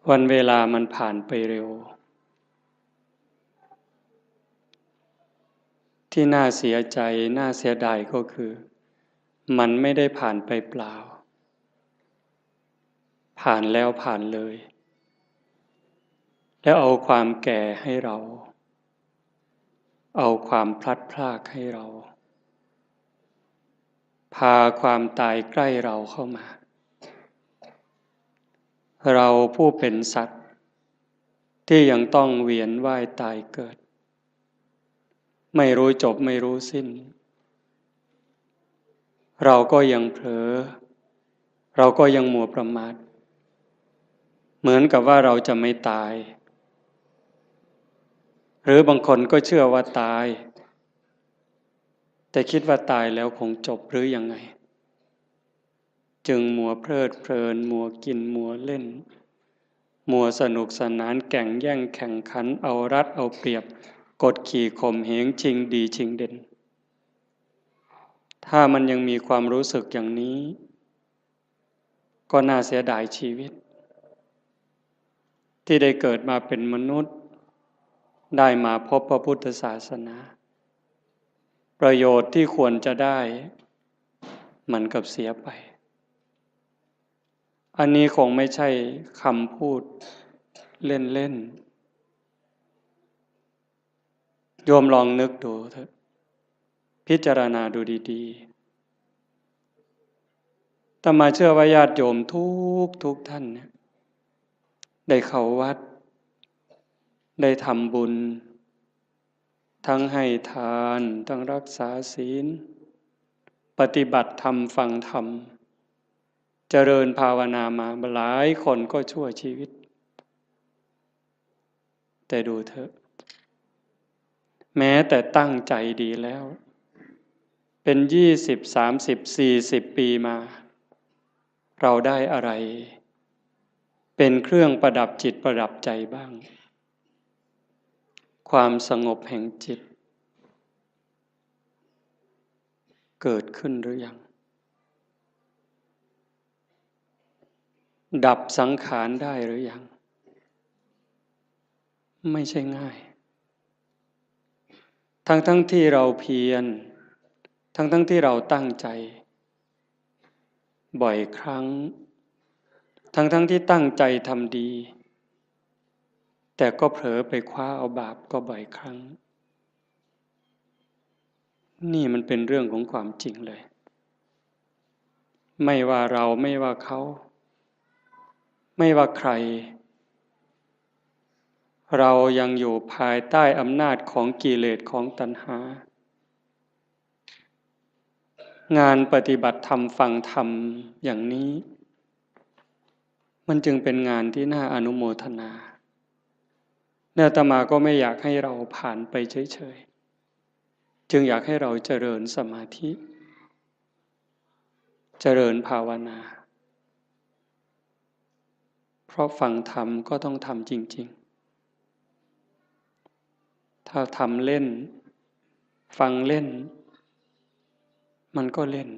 วันเวลามันผ่านไปเร็วที่น่าเสียใจน่าเสียดายก็คือมันไม่ได้ผ่านไปเปล่าผ่านแล้วผ่านเลยแล้วเอาความแก่ให้เราเอาความพลัดพรากให้เราพาความตายใกล้เราเข้ามาเราผู้เป็นสัตว์ที่ยังต้องเวียนว่ายตายเกิดไม่รู้จบไม่รู้สิ้นเราก็ยังเผลอเราก็ยังมัวประมาทเหมือนกับว่าเราจะไม่ตายหรือบางคนก็เชื่อว่าตายแต่คิดว่าตายแล้วคงจบหรือยังไงจึงมัวเพลิดเพลินมัวกินมัวเล่นมัวสนุกสนานแข่งแย่งแข่งขันเอารัดเอาเปรียบกดขี่ข่มเหงชิงดีชิงเด่นถ้ามันยังมีความรู้สึกอย่างนี้ก็น่าเสียดายชีวิตที่ได้เกิดมาเป็นมนุษย์ได้มาพบพระพุทธศาสนาประโยชน์ที่ควรจะได้มันกับเสียไปอันนี้คงไม่ใช่คำพูดเล่นๆโยมลองนึกดูเถอะพิจารณาดูดีๆอาตมาเชื่อว่าญาติโยมทุกท่านเนี่ยได้เข้าวัดได้ทำบุญทั้งให้ทานทั้งรักษาศีลปฏิบัติธรรมฟังธรรมเจริญภาวนามาหลายคนก็ชั่วชีวิตแต่ดูเถอะแม้แต่ตั้งใจดีแล้วเป็น20 30 40 ปีมาเราได้อะไรเป็นเครื่องประดับจิตประดับใจบ้างความสงบแห่งจิตเกิดขึ้นหรือยังดับสังขารได้หรือยังไม่ใช่ง่ายทั้งที่เราเพียรทั้งที่เราตั้งใจบ่อยครั้งทั้งที่ตั้งใจทำดีแต่ก็เผลอไปคว้าเอาบาปก็บ่อยครั้งนี่มันเป็นเรื่องของความจริงเลยไม่ว่าเราไม่ว่าเขาไม่ว่าใครเรายังอยู่ภายใต้อำนาจของกิเลสของตัณหางานปฏิบัติธรรมฟังธรรมอย่างนี้มันจึงเป็นงานที่น่าอนุโมทนาอาตมาก็ไม่อยากให้เราผ่านไปเฉยๆจึงอยากให้เราเจริญสมาธิเจริญภาวนาเพราะฟังธรรมก็ต้องทำจริงๆถ้าทำเล่นฟังเล่นมันก็เล่น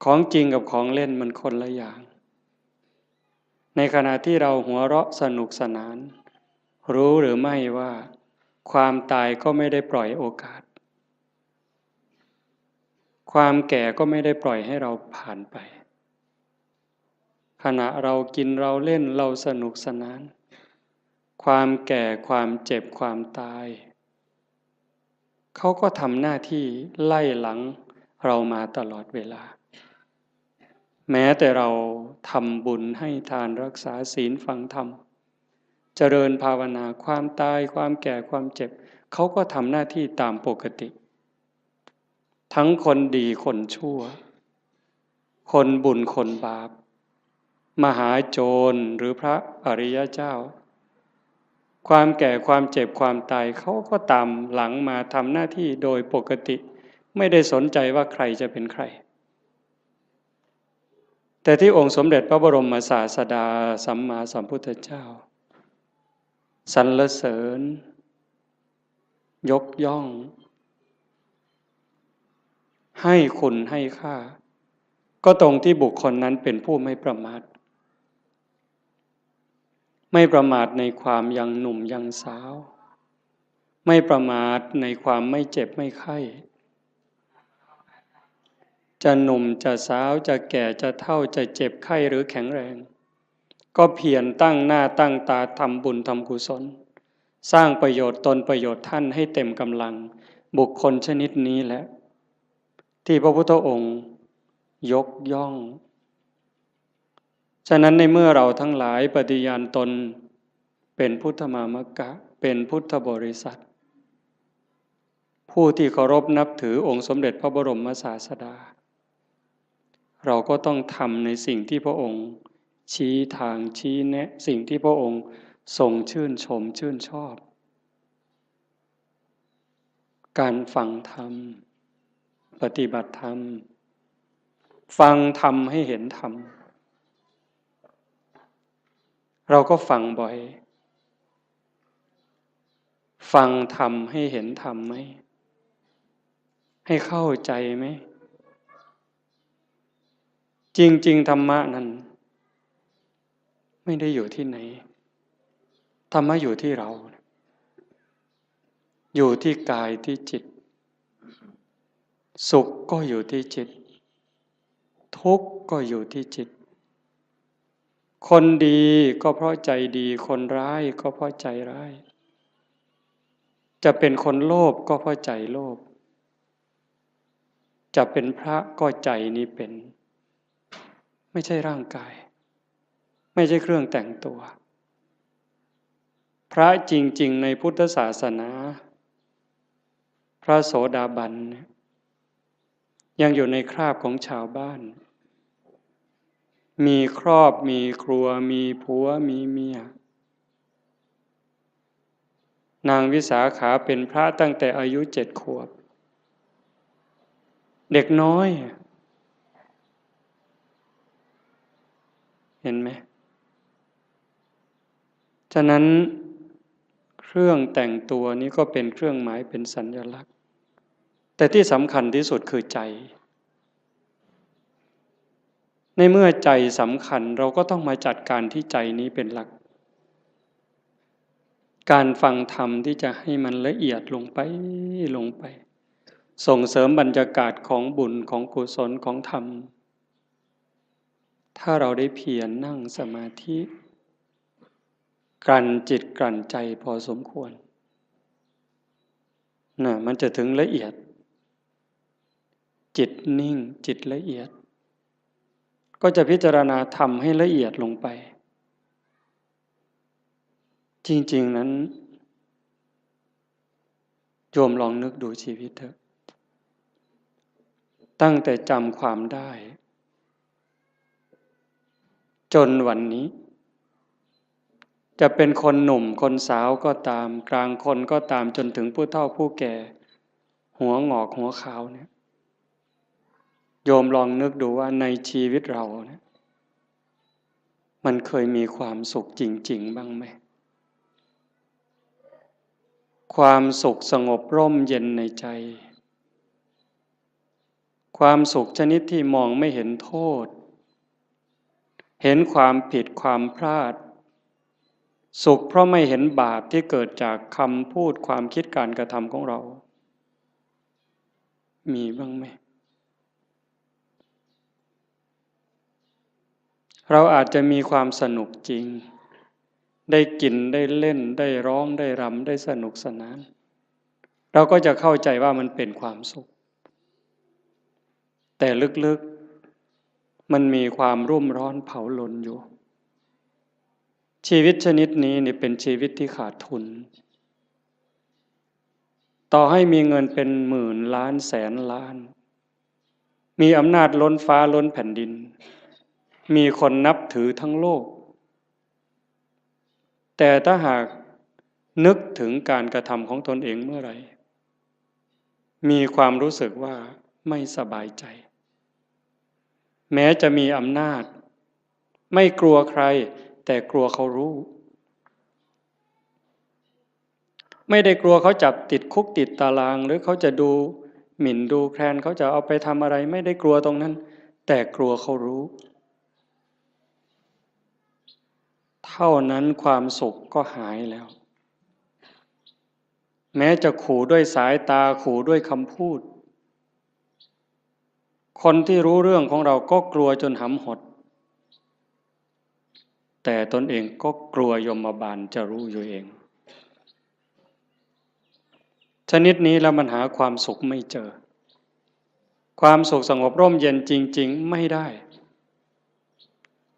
ของจริงกับของเล่นมันคนละอย่างในขณะที่เราหัวเราะสนุกสนานรู้หรือไม่ว่าความตายก็ไม่ได้ปล่อยโอกาสความแก่ก็ไม่ได้ปล่อยให้เราผ่านไปขณะเรากินเราเล่นเราสนุกสนานความแก่ความเจ็บความตายเขาก็ทำหน้าที่ไล่หลังเรามาตลอดเวลาแม้แต่เราทำบุญให้ทานรักษาศีลฟังธรรมเจริญภาวนาความตายความแก่ความเจ็บเขาก็ทำหน้าที่ตามปกติทั้งคนดีคนชั่วคนบุญคนบาปมหาโจรหรือพระอริยเจ้าความแก่ความเจ็บความตายเขาก็ตามหลังมาทำหน้าที่โดยปกติไม่ได้สนใจว่าใครจะเป็นใครแต่ที่องค์สมเด็จพระบรมศาสดาสัมมาสัมพุทธเจ้าสรรเสริญยกย่องให้คุณให้ค่าก็ตรงที่บุคคลนั้นเป็นผู้ไม่ประมาท ไม่ประมาทในความยังหนุ่มยังสาว ไม่ประมาทในความไม่เจ็บไม่ไข้จะหนุ่มจะสาวจะแก่จะเฒ่าจะเจ็บไข้หรือแข็งแรงก็เพียรตั้งหน้าตั้งตาทำบุญทำกุศลสร้างประโยชน์ตนประโยชน์ท่านให้เต็มกำลังบุคคลชนิดนี้แหละที่พระพุทธองค์ยกย่องฉะนั้นในเมื่อเราทั้งหลายปฏิญาณตนเป็นพุทธมามกะเป็นพุทธบริษัทผู้ที่เคารพนับถือองค์สมเด็จพระบรมศาสดาเราก็ต้องทำในสิ่งที่พระองค์ชี้ทางชี้แนะสิ่งที่พระองค์ทรงชื่นชมชื่นชอบการฟังธรรมปฏิบัติธรรมฟังธรรมให้เห็นธรรมเราก็ฟังบ่อยฟังธรรมให้เห็นธรรมไหมให้เข้าใจไหมจริงๆธรรมะนั้นไม่ได้อยู่ที่ไหนธรรมะอยู่ที่เราอยู่ที่กายที่จิตสุขก็อยู่ที่จิตทุกข์ก็อยู่ที่จิตคนดีก็เพราะใจดีคนร้ายก็เพราะใจร้ายจะเป็นคนโลภก็เพราะใจโลภจะเป็นพระก็ใจนี้เป็นไม่ใช่ร่างกายไม่ใช่เครื่องแต่งตัวพระจริงๆในพุทธศาสนาพระโสดาบันยังอยู่ในคราบของชาวบ้านมีครอบมีครัวมีผัวมีเมียนางวิสาขาเป็นพระตั้งแต่อายุ7 ขวบเด็กน้อยเห็นไหมฉะนั้นเครื่องแต่งตัวนี้ก็เป็นเครื่องหมายเป็นสัญลักษณ์แต่ที่สำคัญที่สุดคือใจในเมื่อใจสำคัญเราก็ต้องมาจัดการที่ใจนี้เป็นหลักการฟังธรรมที่จะให้มันละเอียดลงไปส่งเสริมบรรยากาศของบุญของกุศลของธรรมถ้าเราได้เพียรนั่งสมาธิกลั่นจิตกลั่นใจพอสมควรมันจะถึงละเอียดจิตนิ่งจิตละเอียดก็จะพิจารณาธรรมให้ละเอียดลงไปจริงๆนั้นโยมลองนึกดูชีวิตเถอะตั้งแต่จำความได้จนวันนี้จะเป็นคนหนุ่มคนสาวก็ตามกลางคนก็ตามจนถึงผู้เฒ่าผู้แก่หัวงอกหัวขาวเนี่ยโยมลองนึกดูว่าในชีวิตเราเนี่ยมันเคยมีความสุขจริงๆบ้างไหมความสุขสงบร่มเย็นในใจความสุขชนิดที่มองไม่เห็นโทษเห็นความผิดความพลาดสุขเพราะไม่เห็นบาปที่เกิดจากคำพูดความคิดการกระทำของเรามีบ้างไหมเราอาจจะมีความสนุกจริงได้กินได้เล่นได้ร้องได้รำได้สนุกสนานเราก็จะเข้าใจว่ามันเป็นความสุขแต่ลึกๆมันมีความรุ่มร้อนเผาลนอยู่ชีวิตชนิดนี้นี่เป็นชีวิตที่ขาดทุนต่อให้มีเงินเป็นหมื่นล้านแสนล้านมีอำนาจล้นฟ้าล้นแผ่นดินมีคนนับถือทั้งโลกแต่ถ้าหากนึกถึงการกระทำของตนเองเมื่อไหร่มีความรู้สึกว่าไม่สบายใจแม้จะมีอำนาจไม่กลัวใครแต่กลัวเขารู้ไม่ได้กลัวเขาจับติดคุกติดตารางหรือเขาจะดูหมิ่นดูแคลนเขาจะเอาไปทำอะไรไม่ได้กลัวตรงนั้นแต่กลัวเขารู้ เท่านั้นความสุขก็หายแล้วแม้จะขู่ด้วยสายตาขู่ด้วยคำพูดคนที่รู้เรื่องของเราก็กลัวจนหำหดแต่ตนเองก็กลัวยมบาลจะรู้อยู่เองชนิดนี้แล้วมันหาความสุขไม่เจอความสุขสงบร่มเย็นจริงๆไม่ได้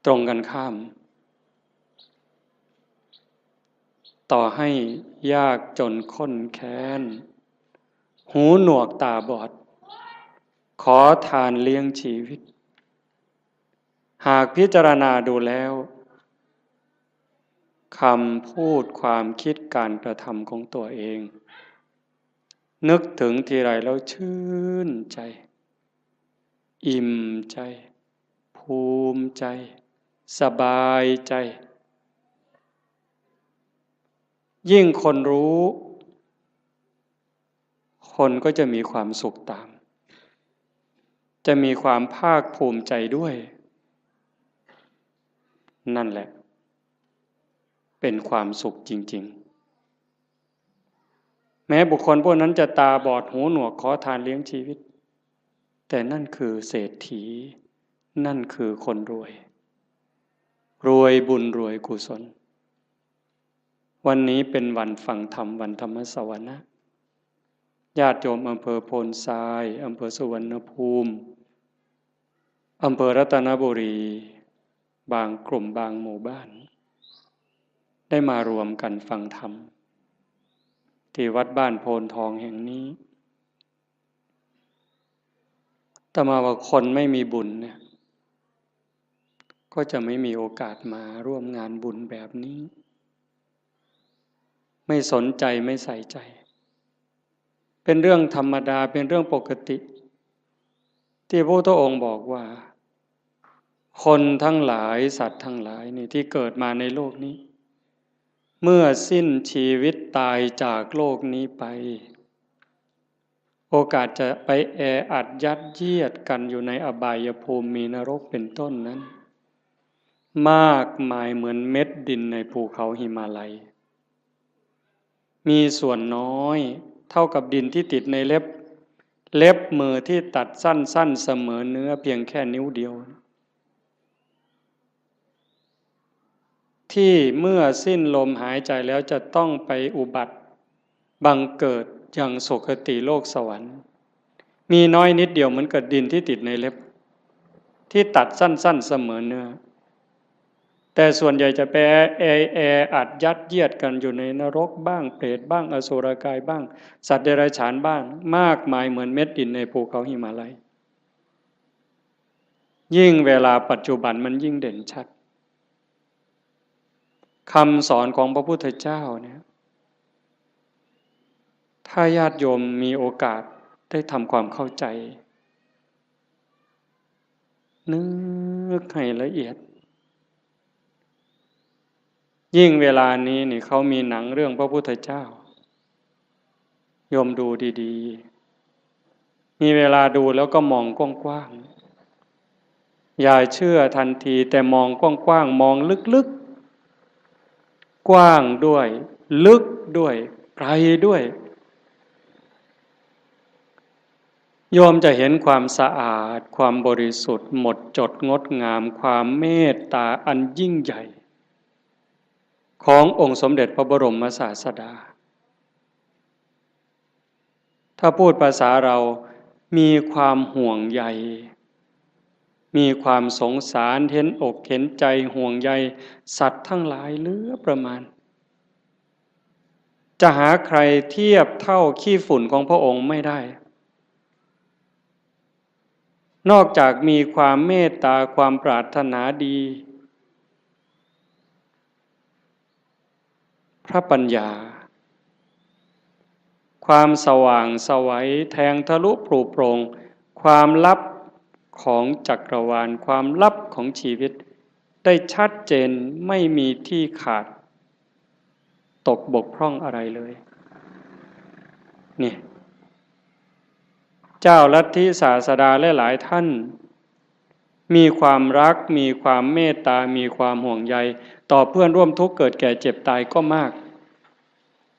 ตรงกันข้ามต่อให้ยากจนข้นแค้นหูหนวกตาบอดขอทานเลี้ยงชีวิตหากพิจารณาดูแล้วคำพูดความคิดการกระทำของตัวเองนึกถึงทีไรแล้วชื่นใจอิ่มใจภูมิใจสบายใจยิ่งคนรู้คนก็จะมีความสุขตามจะมีความภาคภูมิใจด้วยนั่นแหละเป็นความสุขจริงๆแม้บุคคลพวกนั้นจะตาบอดหูหนวกขอทานเลี้ยงชีวิตแต่นั่นคือเศรษฐีนั่นคือคนรวยรวยบุญรวยกุศลวันนี้เป็นวันฟังธรรมวันธรรมสวนะญาติโยมอำเภอโพนทรายอำเภอสุวรรณภูมิอำเภอรัตนบุรีบางกลุ่มบางหมู่บ้านได้มารวมกันฟังธรรมที่วัดบ้านโพนทองแห่งนี้แต่มาว่าคนไม่มีบุญเนี่ยก็จะไม่มีโอกาสมาร่วมงานบุญแบบนี้ไม่สนใจไม่ใส่ใจเป็นเรื่องธรรมดาเป็นเรื่องปกติที่พระพุทธองค์บอกว่าคนทั้งหลายสัตว์ทั้งหลายนี่ที่เกิดมาในโลกนี้เมื่อสิ้นชีวิตตายจากโลกนี้ไปโอกาสจะไปแออัดยัดเยียดกันอยู่ในอบายภูมิมีนรกเป็นต้นนั้นมากมายเหมือนเม็ดดินในภูเขาหิมาลัยมีส่วนน้อยเท่ากับดินที่ติดในเล็บมือที่ตัดสั้นๆเสมอเนื้อเพียงแค่นิ้วเดียวที่เมื่อสิ้นลมหายใจแล้วจะต้องไปอุบัติบังเกิดอย่างสุคติโลกสวรรค์มีน้อยนิดเดียวเหมือนกับดินที่ติดในเล็บที่ตัดสั้นๆเสมอเนื้อแต่ส่วนใหญ่จะไปแออัดยัดเยียดกันอยู่ในนรกบ้างเปรตบ้างอสุรกายบ้างสัตว์เดรัจฉานบ้างมากมายเหมือนเม็ดดินในภูเขาหิมาลัยยิ่งเวลาปัจจุบันมันยิ่งเด่นชัดคำสอนของพระพุทธเจ้าเนี่ยถ้าญาติโยมมีโอกาสได้ทำความเข้าใจนึกให้ละเอียดยิ่งเวลานี้นี่เขามีหนังเรื่องพระพุทธเจ้าโยมดูดีๆมีเวลาดูแล้วก็มองกว้างๆอย่าเชื่อทันทีแต่มองกว้างๆมองลึกๆกว้างด้วยลึกด้วยไกลด้วยโยมจะเห็นความสะอาดความบริสุทธิ์หมดจดงดงามความเมตตาอันยิ่งใหญ่ขององค์สมเด็จพระบรมศาสดาถ้าพูดภาษาเรามีความห่วงใยมีความสงสารเห็นอกเห็นใจห่วงใยสัตว์ทั้งหลายเหลือประมาณจะหาใครเทียบเท่าขี้ฝุ่นของพระองค์ไม่ได้นอกจากมีความเมตตาความปรารถนาดีพระปัญญาความสว่างไสวแทงทะลุปลุกโปร่งความลับของจักรวาลความลับของชีวิตได้ชัดเจนไม่มีที่ขาดตกบกพร่องอะไรเลยนี่เจ้าลัทธิศาสดาและหลายท่าน มีความรักมีความเมตตามีความห่วงใยต่อเพื่อนร่วมทุกข์เกิดแก่เจ็บตายก็มาก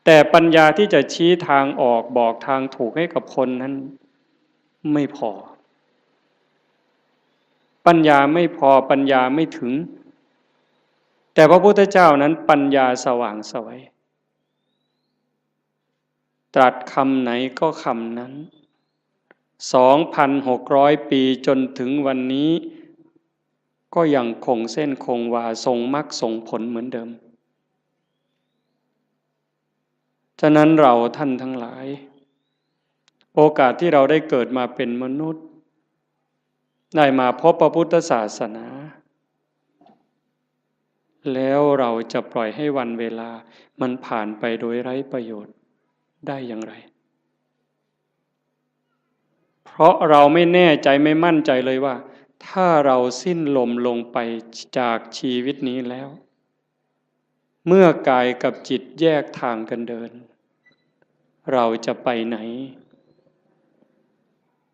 แต่ปัญญาที่จะชี้ทางออกบอกทางถูกให้กับคนนั้นไม่พอปัญญาไม่พอปัญญาไม่ถึงแต่พระพุทธเจ้านั้นปัญญาสว่างไสวตรัสคำไหนก็คำนั้น 2,600 ปีจนถึงวันนี้ก็ยังคงเส้นคงวาทรงมรรคทรงผลเหมือนเดิมฉะนั้นเราท่านทั้งหลายโอกาสที่เราได้เกิดมาเป็นมนุษย์ได้มาพบพระพุทธศาสนาแล้วเราจะปล่อยให้วันเวลามันผ่านไปโดยไร้ประโยชน์ได้อย่างไรเพราะเราไม่แน่ใจไม่มั่นใจเลยว่าถ้าเราสิ้นลมลงไปจากชีวิตนี้แล้วเมื่อกายกับจิตแยกทางกันเดินเราจะไปไหน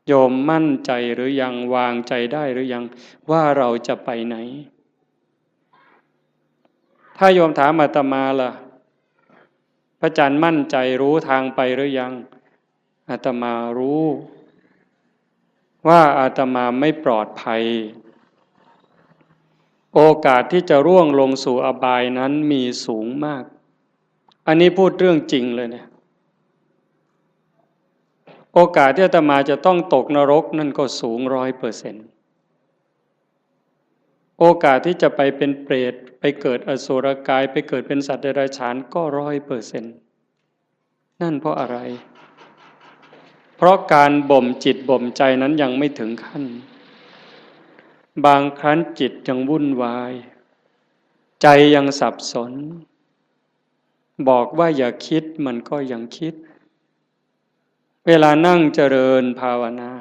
โยมมั่นใจหรือยังวางใจได้หรือยังว่าเราจะไปไหนถ้าโยมถามอาตมาล่ะพระอาจารย์มั่นใจรู้ทางไปหรือยังอาตมารู้ว่าอาตมาไม่ปลอดภัยโอกาสที่จะร่วงลงสู่อบายนั้นมีสูงมากอันนี้พูดเรื่องจริงเลยเนี่ยโอกาสที่อาตมาจะต้องตกนรกนั่นก็สูง100%โอกาสที่จะไปเป็นเปรตไปเกิดอสุรกายไปเกิดเป็นสัตว์เดรัจฉานก็100%นั่นเพราะอะไรเพราะการบ่มจิตบ่มใจนั้นยังไม่ถึงขั้นบางครั้งจิตยังวุ่นวายใจยังสับสนบอกว่าอย่าคิดมันก็ยังคิดเวลานั่งเจริญภาวนา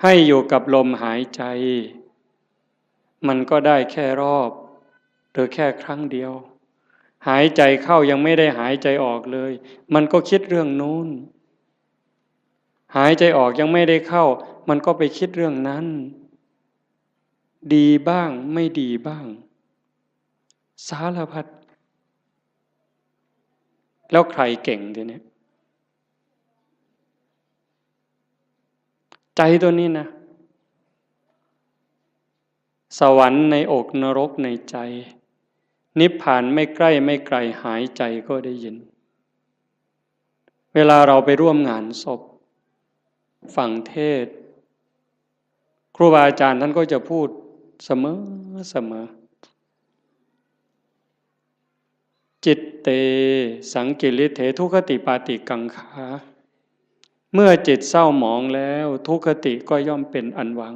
ให้อยู่กับลมหายใจมันก็ได้แค่รอบหรือแค่ครั้งเดียวหายใจเข้ายังไม่ได้หายใจออกเลยมันก็คิดเรื่องนู้นหายใจออกยังไม่ได้เข้ามันก็ไปคิดเรื่องนั้นดีบ้างไม่ดีบ้างสารพัดแล้วใครเก่งทีนี้ใจตัวนี้นะสวรรค์ในอกนรกในใจนิพพานไม่ใกล้ไม่ไกลหายใจก็ได้ยินเวลาเราไปร่วมงานศพฟังเทศน์ครูบาอาจารย์ท่านก็จะพูดเสมอจิตเตสังกิริเถทุคติปาติกังขาเมื่อจิตเศร้าหมองแล้วทุคติก็ย่อมเป็นอันหวัง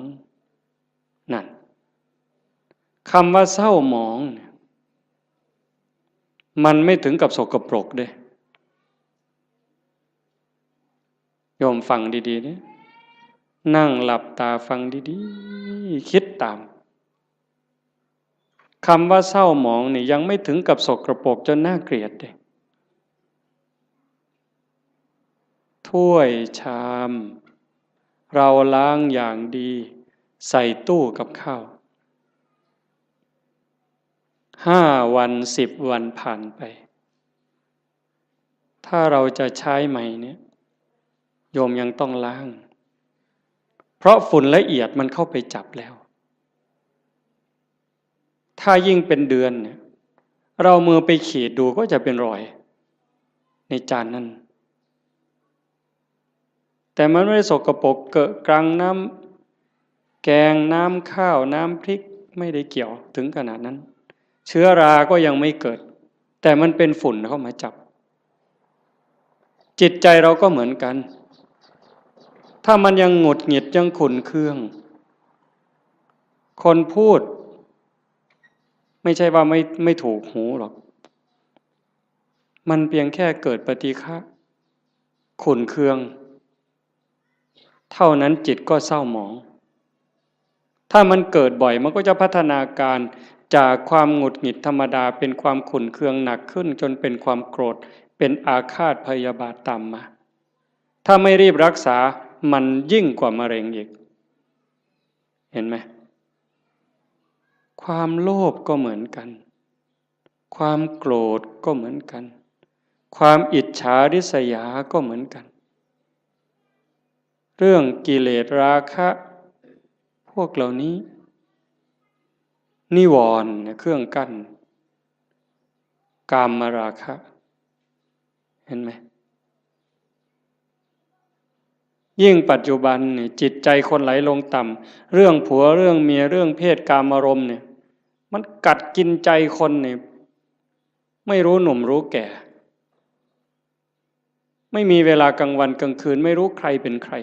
นั่นคำว่าเศร้าหมองมันไม่ถึงกับสกปรกเด้โยมฟังดีๆนี่นั่งหลับตาฟังดีๆคิดตามคำว่าเศร้าหมองนี่ยังไม่ถึงกับสกปรกจนน่าเกลียดเด้ถ้วยชามเราล้างอย่างดีใส่ตู้กับข้าว5 วัน10 วันผ่านไปถ้าเราจะใช้ใหม่เนี่ยโยมยังต้องล้างเพราะฝุ่นละเอียดมันเข้าไปจับแล้วถ้ายิ่งเป็นเดือนเนี่ยเรามือไปขีดดูก็จะเป็นรอยในจานนั้นแต่มันไม่ได้สกปรกเกอะกรังน้ำแกงน้ำข้าวน้ำพริกไม่ได้เกี่ยวถึงขนาดนั้นเชื้อราก็ยังไม่เกิดแต่มันเป็นฝุ่นเข้ามาจับจิตใจเราก็เหมือนกันถ้ามันยังหงุดหงิดยังขุ่นเคืองคนพูดไม่ใช่ว่าไม่ถูกหูหรอกมันเพียงแค่เกิดปฏิฆะขุ่นเคืองเท่านั้นจิตก็เศร้าหมองถ้ามันเกิดบ่อยมันก็จะพัฒนาการจากความหงุดหงิดธรรมดาเป็นความขุ่นเคืองหนักขึ้นจนเป็นความโกรธเป็นอาฆาตพยาบาทตามมาถ้าไม่รีบรักษามันยิ่งกว่ามะเร็งอีกเห็นไหม ความโลภก็เหมือนกันความโกรธก็เหมือนกันความอิจฉาริษยาก็เหมือนกันเรื่องกิเลสราคะพวกเหล่านี้นิวรณ์เครื่องกั้นกามราคะเห็นไหมยิ่งปัจจุบันเนี่ยจิตใจคนไหลลงต่ำเรื่องผัวเรื่องเมียเรื่องเพศกามารมณ์เนี่ยมันกัดกินใจคนเนี่ยไม่รู้หนุ่มรู้แก่ไม่มีเวลากลางวันกลางคืนไม่รู้ใครเป็นใคร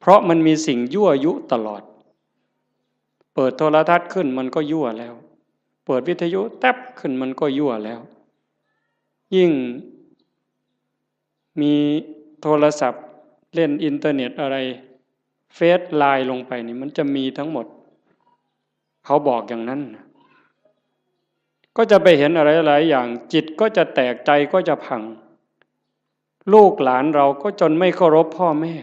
เพราะมันมีสิ่งยั่วยุตลอดเปิดโทรทัศน์ขึ้นมันก็ยั่วแล้วเปิดวิทยุแทบขึ้นมันก็ยั่วแล้วยิ่งมีโทรศัพท์เล่นอินเทอร์เน็ตอะไรเฟซไลน์ลงไปนี่มันจะมีทั้งหมดเขาบอกอย่างนั้นก็จะไปเห็นอะไรหลายอย่างจิตก็จะแตกใจก็จะพังลูกหลานเราก็จนไม่เคารพพ่อแม่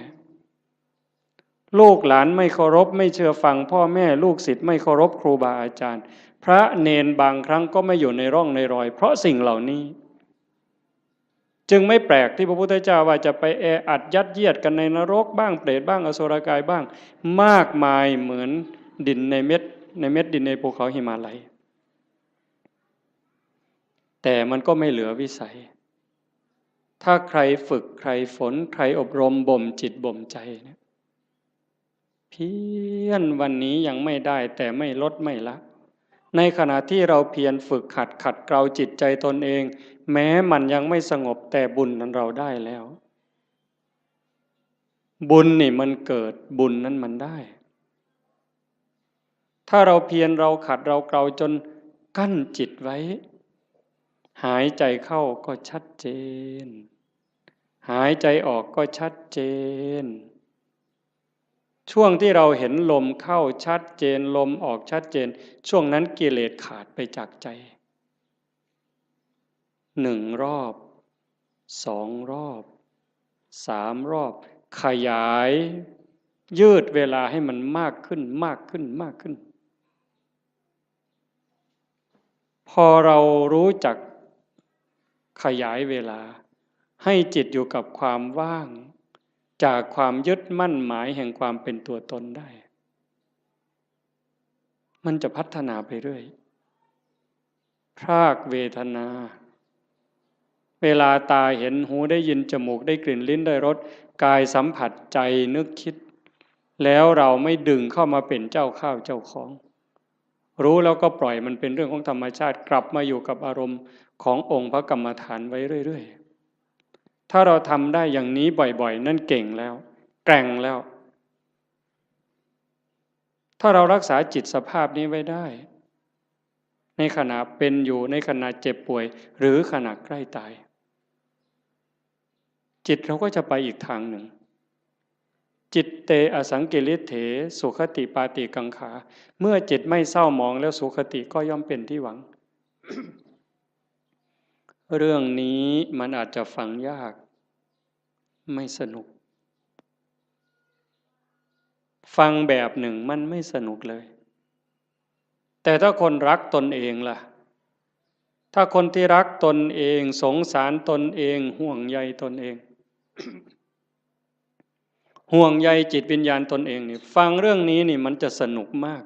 ลูกหลานไม่เคารพไม่เชื่อฟังพ่อแม่ลูกศิษย์ไม่เคารพครูบาอาจารย์พระเนนบางครั้งก็ไม่อยู่ในร่องในรอยเพราะสิ่งเหล่านี้จึงไม่แปลกที่พระพุทธเจ้าว่าจะไปแออัดยัดเยียดกันในนรกบ้างเปรตบ้างอสุรกายบ้างมากมายเหมือนดินในเม็ดดินในภูเขาหิมาลัยแต่มันก็ไม่เหลือวิสัยถ้าใครฝึกใครฝนใครอบรมบ่มจิตบ่มใจเนี่ยเพียรวันนี้ยังไม่ได้แต่ไม่ลดไม่ละในขณะที่เราเพียรฝึกขัดเกลาจิตใจตนเองแม้มันยังไม่สงบแต่บุญนั้นเราได้แล้วบุญนี่มันเกิดบุญนั้นมันได้ถ้าเราเพียรเราขัดเราเกลาจนกั้นจิตไว้หายใจเข้าก็ชัดเจนหายใจออกก็ชัดเจนช่วงที่เราเห็นลมเข้าชัดเจนลมออกชัดเจนช่วงนั้นกิเลสขาดไปจากใจ1 รอบ2 รอบ3 รอบขยายยืดเวลาให้มันมากขึ้นมากขึ้นมากขึ้นพอเรารู้จักขยายเวลาให้จิตอยู่กับความว่างจากความยึดมั่นหมายแห่งความเป็นตัวตนได้มันจะพัฒนาไปเรื่อยพรากเวทนาเวลาตาเห็นหูได้ยินจมูกได้กลิ่นลิ้นได้รสกายสัมผัสใจนึกคิดแล้วเราไม่ดึงเข้ามาเป็นเจ้าข้าวเจ้าของรู้แล้วก็ปล่อยมันเป็นเรื่องของธรรมชาติกลับมาอยู่กับอารมณ์ขององค์พระกรรมฐานไว้เรื่อยๆถ้าเราทำได้อย่างนี้บ่อยๆนั่นเก่งแล้วแกร่งแล้วถ้าเรารักษาจิตสภาพนี้ไว้ได้ในขณะเป็นอยู่ในขณะเจ็บป่วยหรือขณะใกล้ตายจิตเราก็จะไปอีกทางหนึ่งจิตเตอสังกิริเถสุขติปาติกังขาเมื่อจิตไม่เศร้าหมองแล้วสุขติก็ย่อมเป็นที่หวัง เรื่องนี้มันอาจจะฟังยากไม่สนุกฟังแบบหนึ่งมันไม่สนุกเลยแต่ถ้าคนรักตนเองล่ะถ้าคนที่รักตนเองสงสารตนเองห่วงใยตนเอง ห่วงใยจิตวิญญาณตนเองนี่ฟังเรื่องนี้นี่มันจะสนุกมาก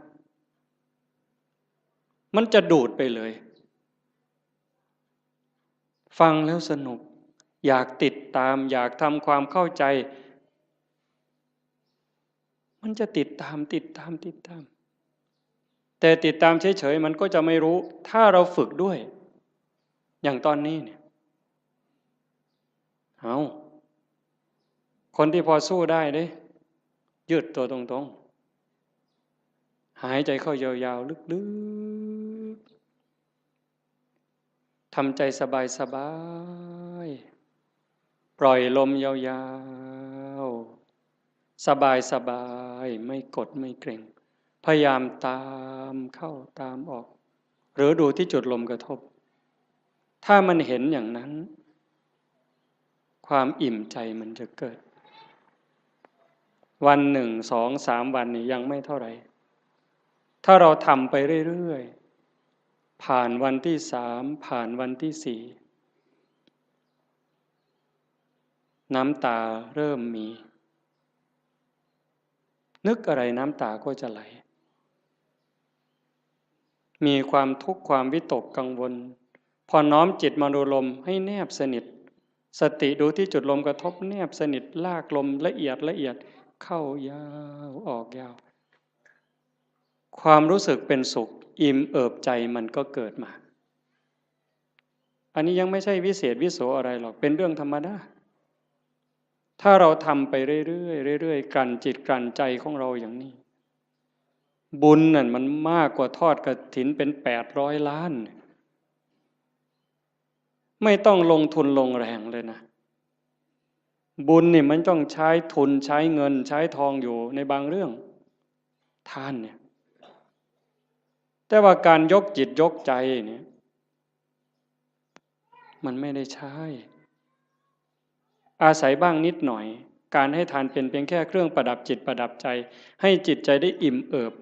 มันจะดูดไปเลยฟังแล้วสนุกอยากติดตามอยากทำความเข้าใจมันจะติดตามแต่ติดตามเฉยๆมันก็จะไม่รู้ถ้าเราฝึกด้วยอย่างตอนนี้เนี่ยเอาคนที่พอสู้ได้เด้ยืดตัวตรงๆหายใจเข้ายาวๆลึกๆทำใจสบายๆปล่อยลมยาวๆสบายไม่กดไม่เกร็งพยายามตามเข้าตามออกหรือดูที่จุดลมกระทบถ้ามันเห็นอย่างนั้นความอิ่มใจมันจะเกิดวัน1 2 3 วันนี่ยังไม่เท่าไหร่ ถ้าเราทำไปเรื่อยๆผ่านวันที่3ผ่านวันที่4น้ำตาเริ่มมีนึกอะไรน้ำตาก็จะไหลมีความทุกข์ความวิตกกังวลพอน้อมจิตมาดูลมให้แนบสนิทสติดูที่จุดลมกระทบแนบสนิทลากลมละเอียดละเอียดเข้ายาวออกยาวความรู้สึกเป็นสุขอิ่มเอิบใจมันก็เกิดมาอันนี้ยังไม่ใช่วิเศษวิโสอะไรหรอกเป็นเรื่องธรรมดาถ้าเราทำไปเรื่อยๆเรื่อยๆกลั่นจิตกลั่นใจของเราอย่างนี้บุญนั่นมันมากกว่าทอดกฐินเป็น800 ล้านไม่ต้องลงทุนลงแรงเลยนะบุญนี่มันต้องใช้ทุนใช้เงินใช้ทองอยู่ในบางเรื่องทานเนี่ยแต่ว่าการยกจิตยกใจเนี่ยมันไม่ได้ใช้อาศัยบ้างนิดหน่อยการให้ทานเป็นเพียงแค่เครื่องประดับจิตประดับใจให้จิตใจได้อิ่มเอิบ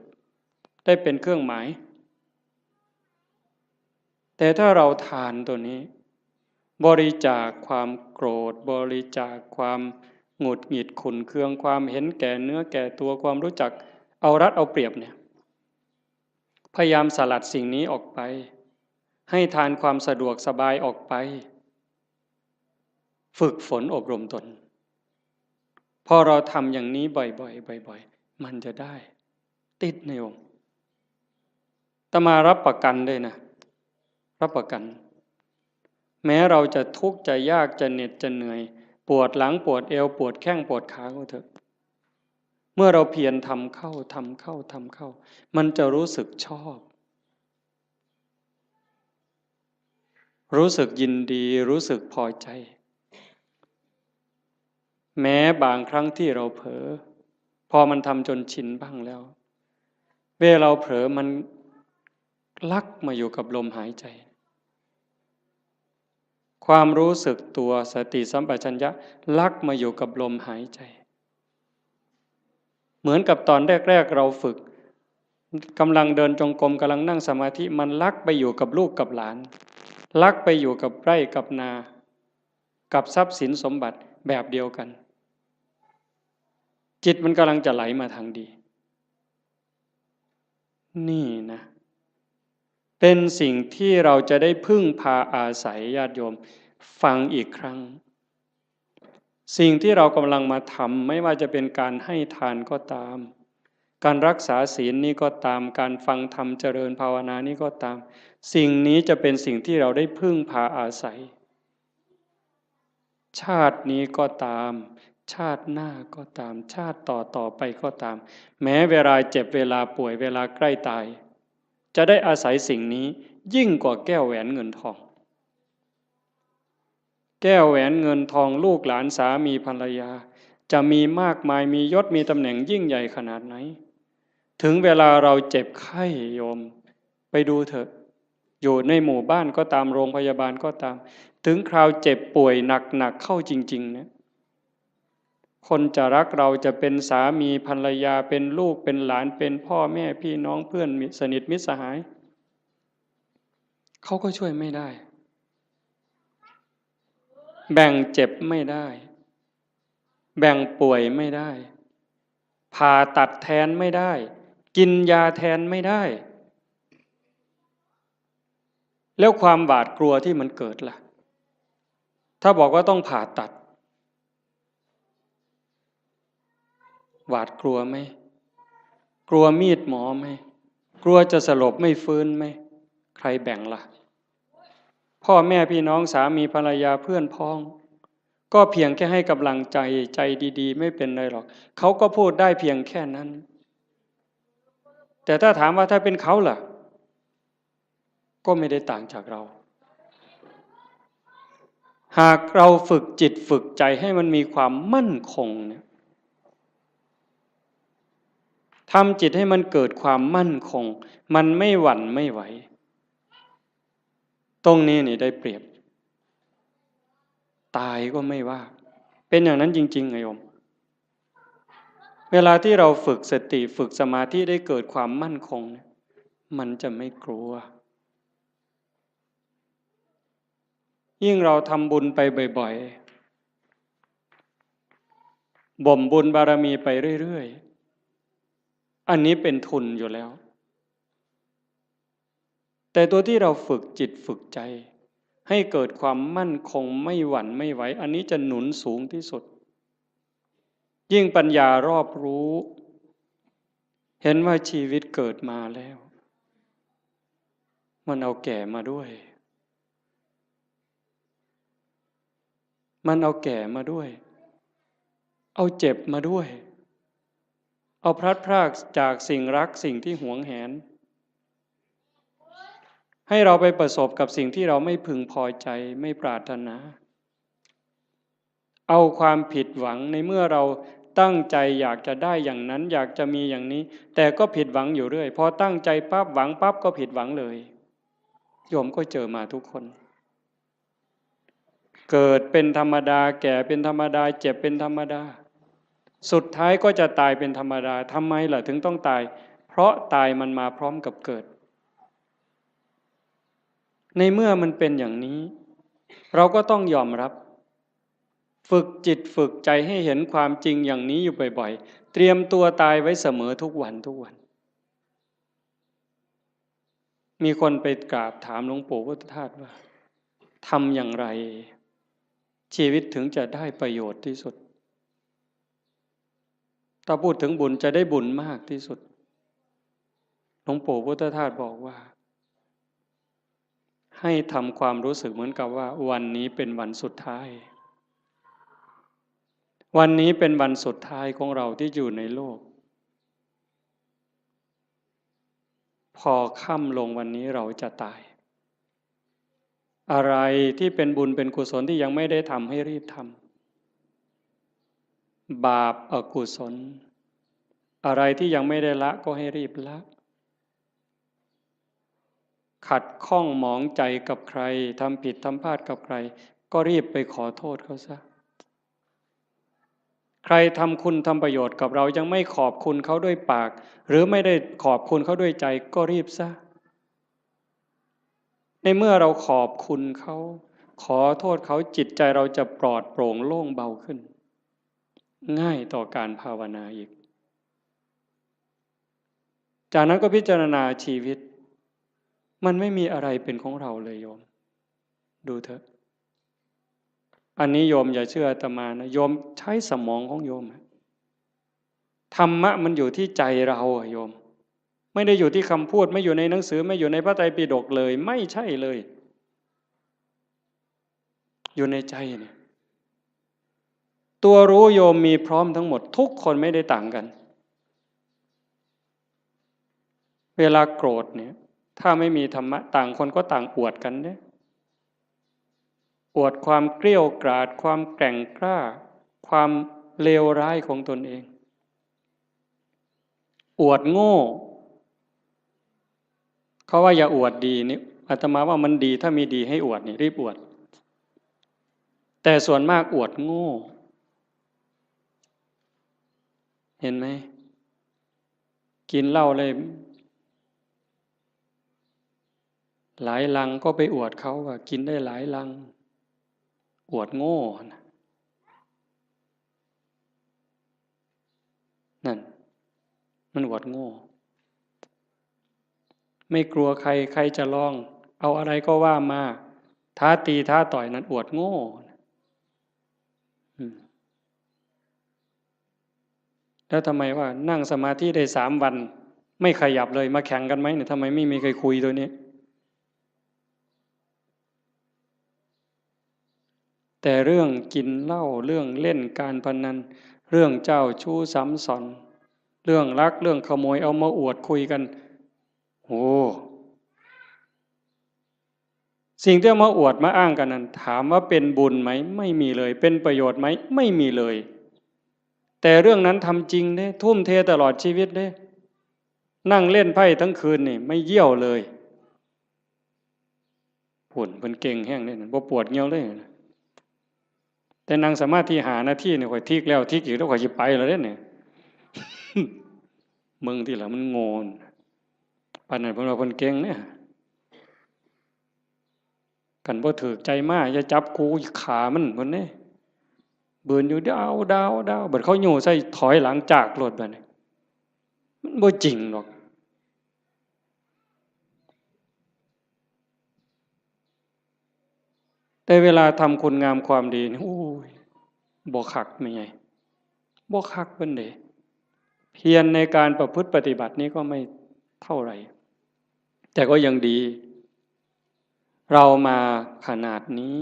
ได้เป็นเครื่องหมายแต่ถ้าเราทานตัวนี้บริจาคความโกรธบริจาคความหงุดหงิดขุ่นเคืองความเห็นแก่เนื้อแก่ตัวความรู้จักเอารัดเอาเปรียบเนี่ยพยายามสลัดสิ่งนี้ออกไปให้ทานความสะดวกสบายออกไปฝึกฝนอบรมตนพอเราทำอย่างนี้บ่อยๆบ่อยๆมันจะได้ติดในองค์อาตมารับประกันเลยนะรับประกันแม้เราจะทุกข์จะยากจะเหน็ดจะเหนื่อยปวดหลังปวดเอวปวดแข้งปวดขาก็เถอะเมื่อเราเพียรทำเข้าทำเข้าทำเข้ามันจะรู้สึกชอบรู้สึกยินดีรู้สึกพอใจแม้บางครั้งที่เราเผลอพอมันทำจนชินบ้างแล้วเวลาเราเผลอมันลักมาอยู่กับลมหายใจความรู้สึกตัวสติสัมปชัญญะลักมาอยู่กับลมหายใจเหมือนกับตอนแรกๆเราฝึกกำลังเดินจงกรมกำลังนั่งสมาธิมันลักไปอยู่กับลูกกับหลานลักไปอยู่กับไร่กับนากับทรัพย์สินสมบัติแบบเดียวกันจิตมันกำลังจะไหลมาทางดีนี่นะเป็นสิ่งที่เราจะได้พึ่งพาอาศัยญาติโยมฟังอีกครั้งสิ่งที่เรากำลังมาทำไม่ว่าจะเป็นการให้ทานก็ตามการรักษาศีลนี่ก็ตามการฟังธรรมเจริญภาวนานี่ก็ตามสิ่งนี้จะเป็นสิ่งที่เราได้พึ่งพาอาศัยชาตินี้ก็ตามชาติหน้าก็ตามชาติต่อไปก็ตามแม้เวลาเจ็บเวลาป่วยเวลาใกล้ตายจะได้อาศัยสิ่งนี้ยิ่งกว่าแก้วแหวนเงินทองแก้วแหวนเงินทองลูกหลานสามีภรรยาจะมีมากมายมียศมีตำแหน่งยิ่งใหญ่ขนาดไหนถึงเวลาเราเจ็บไข้โยมไปดูเถอะอยู่ในหมู่บ้านก็ตามโรงพยาบาลก็ตามถึงคราวเจ็บป่วยหนักเข้าจริงๆเนี่ยคนจะรักเราจะเป็นสามีภรรยาเป็นลูกเป็นหลานเป็นพ่อแม่พี่น้องเพื่อนสนิทมิตรสหายเขาก็ช่วยไม่ได้แบ่งเจ็บไม่ได้แบ่งป่วยไม่ได้ผ่าตัดแทนไม่ได้กินยาแทนไม่ได้แล้วความหวาดกลัวที่มันเกิดล่ะถ้าบอกว่าต้องผ่าตัดหวาดกลัวไหมกลัวมีดหมอไหมกลัวจะสลบไม่ฟื้นไหมใครแบ่งล่ะพ่อแม่พี่น้องสามีภรรยาเพื่อนพ้องก็เพียงแค่ให้กำลังใจใจดีๆไม่เป็นไรหรอกเขาก็พูดได้เพียงแค่นั้นแต่ถ้าถามว่าถ้าเป็นเขาล่ะก็ไม่ได้ต่างจากเราหากเราฝึกจิตฝึกใจให้มันมีความมั่นคงเนี่ยทำจิตให้มันเกิดความมั่นคงมันไม่หวั่นไม่ไหวตรงนี้นี่ได้เปรียบตายก็ไม่ว่าเป็นอย่างนั้นจริงๆไงโยมเวลาที่เราฝึกสติฝึกสมาธิได้เกิดความมั่นคง มันจะไม่กลัวยิ่งเราทำบุญไปบ่อยๆบ่มบุญบารมีไปเรื่อยๆอันนี้เป็นทุนอยู่แล้วแต่ตัวที่เราฝึกจิตฝึกใจให้เกิดความมั่นคงไม่หวั่นไม่ไหวอันนี้จะหนุนสูงที่สุดยิ่งปัญญารอบรู้เห็นว่าชีวิตเกิดมาแล้วมันเอาแก่มาด้วยมันเอาแก่มาด้วยเอาเจ็บมาด้วยเอาพลัดพรากจากสิ่งรักสิ่งที่หวงแหนให้เราไปประสบกับสิ่งที่เราไม่พึงพอใจไม่ปรารถนาเอาความผิดหวังในเมื่อเราตั้งใจอยากจะได้อย่างนั้นอยากจะมีอย่างนี้แต่ก็ผิดหวังอยู่เรื่อยพอตั้งใจปั๊บหวังปั๊บก็ผิดหวังเลยโยมก็เจอมาทุกคนเกิดเป็นธรรมดาแก่เป็นธรรมดาเจ็บเป็นธรรมดาสุดท้ายก็จะตายเป็นธรรมดาทำไมล่ะถึงต้องตายเพราะตายมันมาพร้อมกับเกิดในเมื่อมันเป็นอย่างนี้เราก็ต้องยอมรับฝึกจิตฝึกใจให้เห็นความจริงอย่างนี้อยู่บ่อยๆเตรียมตัวตายไว้เสมอทุกวันทุกวันมีคนไปกราบถามหลวงปู่พุทธทาสว่าทำอย่างไรชีวิตถึงจะได้ประโยชน์ที่สุดถ้าพูดถึงบุญจะได้บุญมากที่สุดหลวงปู่พุทธทาสบอกว่าให้ทำความรู้สึกเหมือนกับว่าวันนี้เป็นวันสุดท้ายวันนี้เป็นวันสุดท้ายของเราที่อยู่ในโลกพอค่ำลงวันนี้เราจะตายอะไรที่เป็นบุญเป็นกุศลที่ยังไม่ได้ทำให้รีบทำบาปอกุศลอะไรที่ยังไม่ได้ละก็ให้รีบละขัดข้องหมองใจกับใครทำผิดทำพลาดกับใครก็รีบไปขอโทษเขาซะใครทำคุณทำประโยชน์กับเรายังไม่ขอบคุณเขาด้วยปากหรือไม่ได้ขอบคุณเขาด้วยใจก็รีบซะในเมื่อเราขอบคุณเขาขอโทษเขาจิตใจเราจะปลอดโปร่งโล่งเบาขึ้นง่ายต่อการภาวนาอีกจากนั้นก็พิจารณาชีวิตมันไม่มีอะไรเป็นของเราเลยโยมดูเถอะอันนี้โยมอย่าเชื่ออาตมานะโยมใช้สมองของโยมธรรมะมันอยู่ที่ใจเราโยมไม่ได้อยู่ที่คำพูดไม่อยู่ในหนังสือไม่อยู่ในพระไตรปิฎกเลยไม่ใช่เลยอยู่ในใจเนี่ยตัวรู้โยมมีพร้อมทั้งหมดทุกคนไม่ได้ต่างกันเวลาโกรธเนี่ยถ้าไม่มีธรรมะต่างคนก็ต่างอวดกันเนี่ยอวดความเกรี้ยวกราดความแกร่งกล้าความเลวร้ายของตนเองอวดโง่เขาว่าอย่าอวดดีนี่อาตมาว่ามันดีถ้ามีดีให้อวดนี่รีบอวดแต่ส่วนมากอวดโง่เห็นไหมกินเหล้าเลยหลายลังก็ไปอวดเขาว่ากินได้หลายลังอวดโง่นั่นมันอวดโง่ไม่กลัวใครใครจะลองเอาอะไรก็ว่ามาท้าตีท้าต่อยนั้นอวดโง่แล้วทำไมว่านั่งสมาธิได้3 วันไม่ขยับเลยมาแข่งกันไหมเนี่ยทำไมไม่มีใครคุยตัวนี้แต่เรื่องกินเหล้าเรื่องเล่นการพนันเรื่องเจ้าชู้ซ้ำซ้อนเรื่องลักเรื่องขโมยเอามาอวดคุยกันโอ้สิ่งที่เอามาอวดมาอ้างกันนั้นถามว่าเป็นบุญไหมไม่มีเลยเป็นประโยชน์ไหมไม่มีเลยแต่เรื่องนั้นทำจริงเด้ทุ่มเทตลอดชีวิตเด้นั่งเล่นไพ่ทั้งคืนนี่ไม่เยี่ยวเลยผุ่นเป็นเก่งแห้งเลยนะบ่ปวดเงี้ยวเลยนะแต่นั่งสมาธิ5 นาทีเนี่ยข่อยทิกแล้วทิกอีกแล้วข่อยจะไปแล้วเนี่ยมึงที่หลังมันโงน ปานนั้นเพิ่นว่าเพิ่นเก่งเนี่ยกันบ่ถูกใจมาอย่าจับกูขามันเพิ่นเด้เบิ่นอยู่ดาวดาวดาวบัดเขาโยใส่ถอยหลังจากรถบัดนี้มันบ่จริงหรอกแต่เวลาทำคุณงามความดีนี่โอ้ยบ่คักแม่ใหญ่บ่คักเพิ่นเด้เพียรในการประพฤติปฏิบัตินี้ก็ไม่เท่าไหร่แต่ก็ยังดีเรามาขนาดนี้